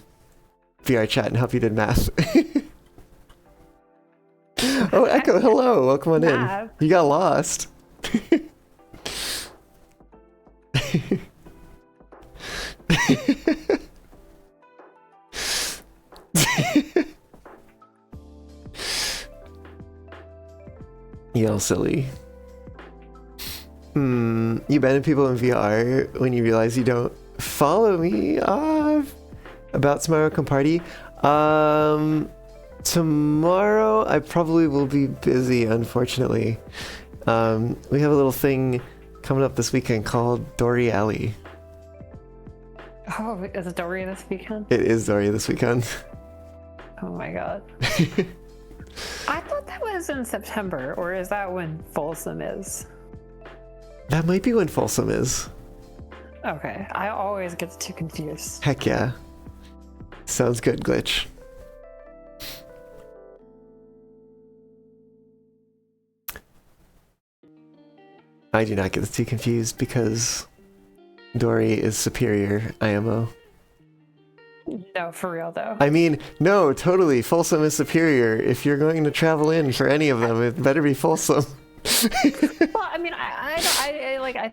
VR chat and help you did math. Oh, Echo, hello, welcome on in. You got lost. You all silly. You abandon people in VR when you realize you don't follow me about tomorrow come party. Tomorrow I probably will be busy, unfortunately. We have a little thing coming up this weekend called Dory Alley. Oh, is it Dory this weekend? It is Dory this weekend. Oh my god. I thought that was in September, or is that when Folsom is? That might be when Folsom is. Okay, I always get too confused. Heck yeah. Sounds good, Glitch. I do not get too confused because Dory is superior IMO. No, for real though. I mean, no, totally. Folsom is superior. If you're going to travel in for any of them, it better be Folsom. Well, I mean, I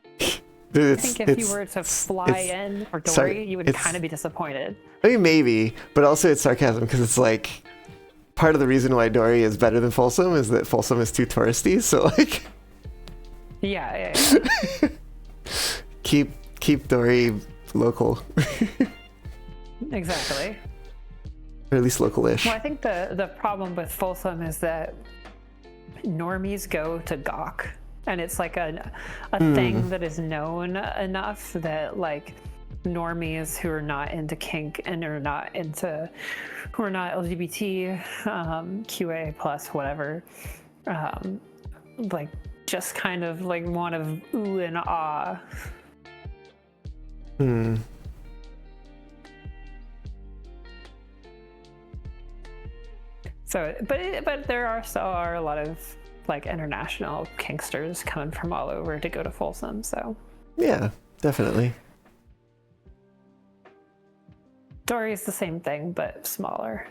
think if you were to fly in for Dory, you would kind of be disappointed. I mean, maybe, but also it's sarcasm because it's like part of the reason why Dory is better than Folsom is that Folsom is too touristy. So like, yeah. keep Dory local. Exactly. Or at least local-ish. Well, I think the problem with Folsom is that normies go to Gawk, and it's like a thing that is known enough that like normies who are not into kink and who are not LGBT, QA plus whatever, like just kind of like want to ooh and ah Hmm. So, but there also are a lot of like international kinksters coming from all over to go to Folsom. So Yeah, definitely. Dory's the same thing, but smaller.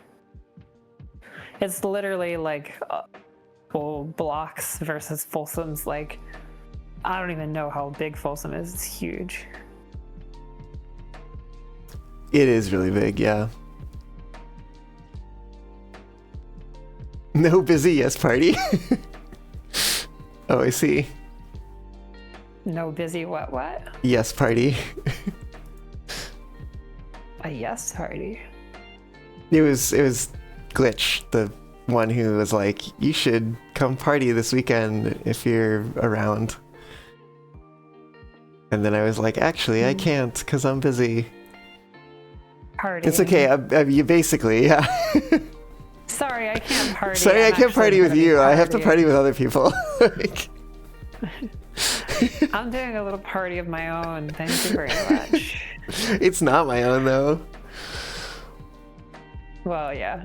It's literally like full blocks versus Folsom's like, I don't even know how big Folsom is. It's huge. It is really big, yeah. No busy yes party. Oh, I see. No busy what? Yes party. A yes party. It was Glitch, the one who was like, you should come party this weekend if you're around. And then I was like, actually, I can't because I'm busy. Party. It's okay. You basically, yeah. Sorry, I can't party. Sorry, I can't party with you. I have to party with other people. I'm doing a little party of my own. Thank you very much. It's not my own, though. Well, yeah.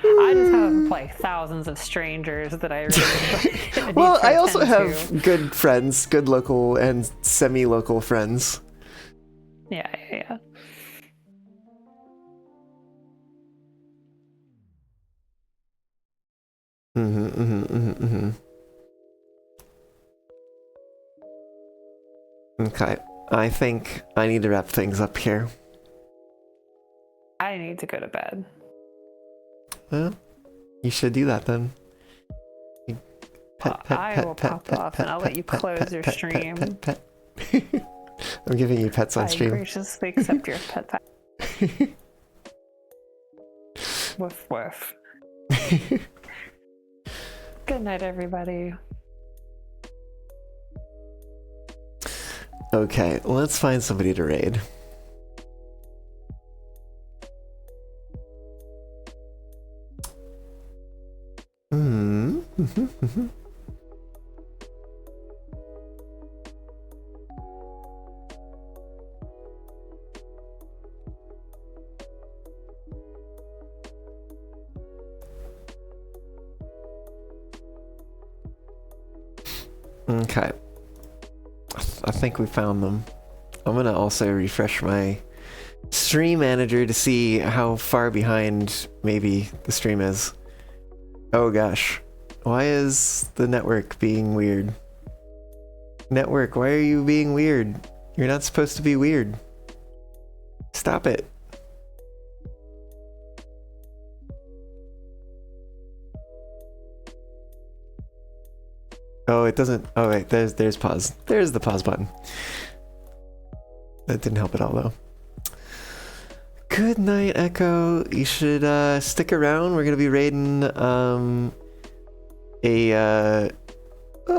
I just have like thousands of strangers that I really Well, I also have good friends, good local and semi-local friends. Yeah. Okay, I think I need to wrap things up here. I need to go to bed. Well, you should do that then. I will pop off and I'll let you close your stream. I'm giving you pets on stream. I graciously accept your pet. Woof woof. Good night, everybody. Okay, let's find somebody to raid. Okay. I think we found them. I'm gonna also refresh my stream manager to see how far behind maybe the stream is. Oh gosh. Why is the network being weird? Network, why are you being weird? You're not supposed to be weird. Stop it. Oh, it doesn't. Oh wait, there's pause. There's the pause button. That didn't help at all though. Good night, Echo. You should stick around. We're gonna be raiding a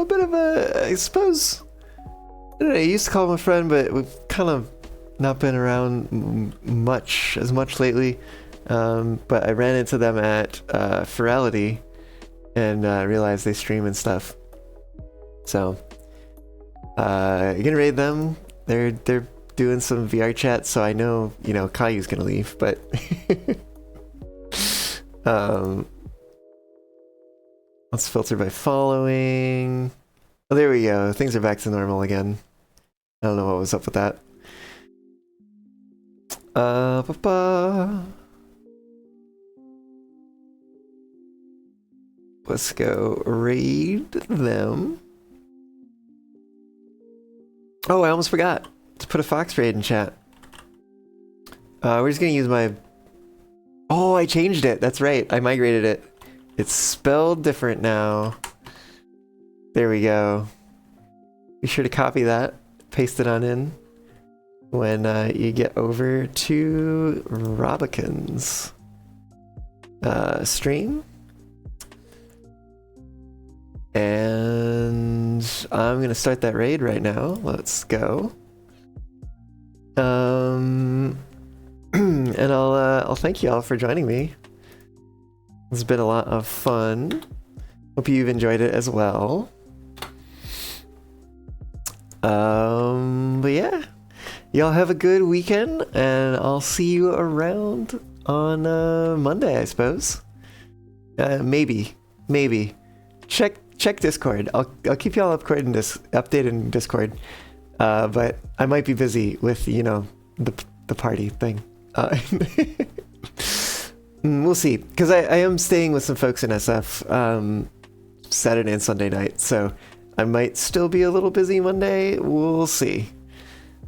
bit of a, I suppose. I don't know, I used to call him a friend, but we've kind of not been around as much lately. But I ran into them at Ferality and realized they stream and stuff. So you're gonna raid them. They're doing some VR chat, so I know, you know, Caillou's gonna leave, but let's filter by following. Oh, there we go. Things are back to normal again. I don't know what was up with that. Let's go raid them. Oh, I almost forgot to put a Fox raid in chat. We're just gonna use my... Oh, I changed it. That's right. I migrated it. It's spelled different now. There we go. Be sure to copy that. Paste it on in when you get over to Robikin's stream. And I'm gonna start that raid right now. Let's go. And I'll thank you all for joining me. It's been a lot of fun. Hope you've enjoyed it as well. But yeah, y'all have a good weekend, and I'll see you around on Monday, I suppose. Maybe. Check Discord. I'll keep y'all updated in Discord. But I might be busy with the party thing. We'll see, because I am staying with some folks in SF Saturday and Sunday night, so I might still be a little busy Monday. We'll see.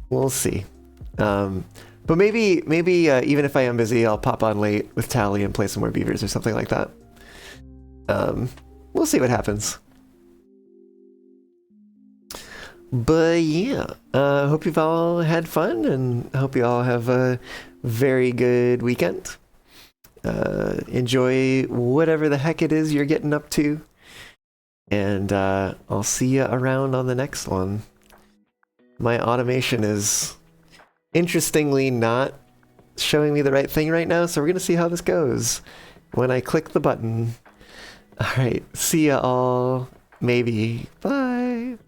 But maybe even if I am busy, I'll pop on late with Tally and play some more beavers or something like that. We'll see what happens. But yeah, hope you've all had fun, and hope you all have a very good weekend. Enjoy whatever the heck it is you're getting up to, and I'll see you around on the next one. My automation is interestingly not showing me the right thing right now, so we're gonna see how this goes when I click the button. All right, see ya all. Maybe. Bye.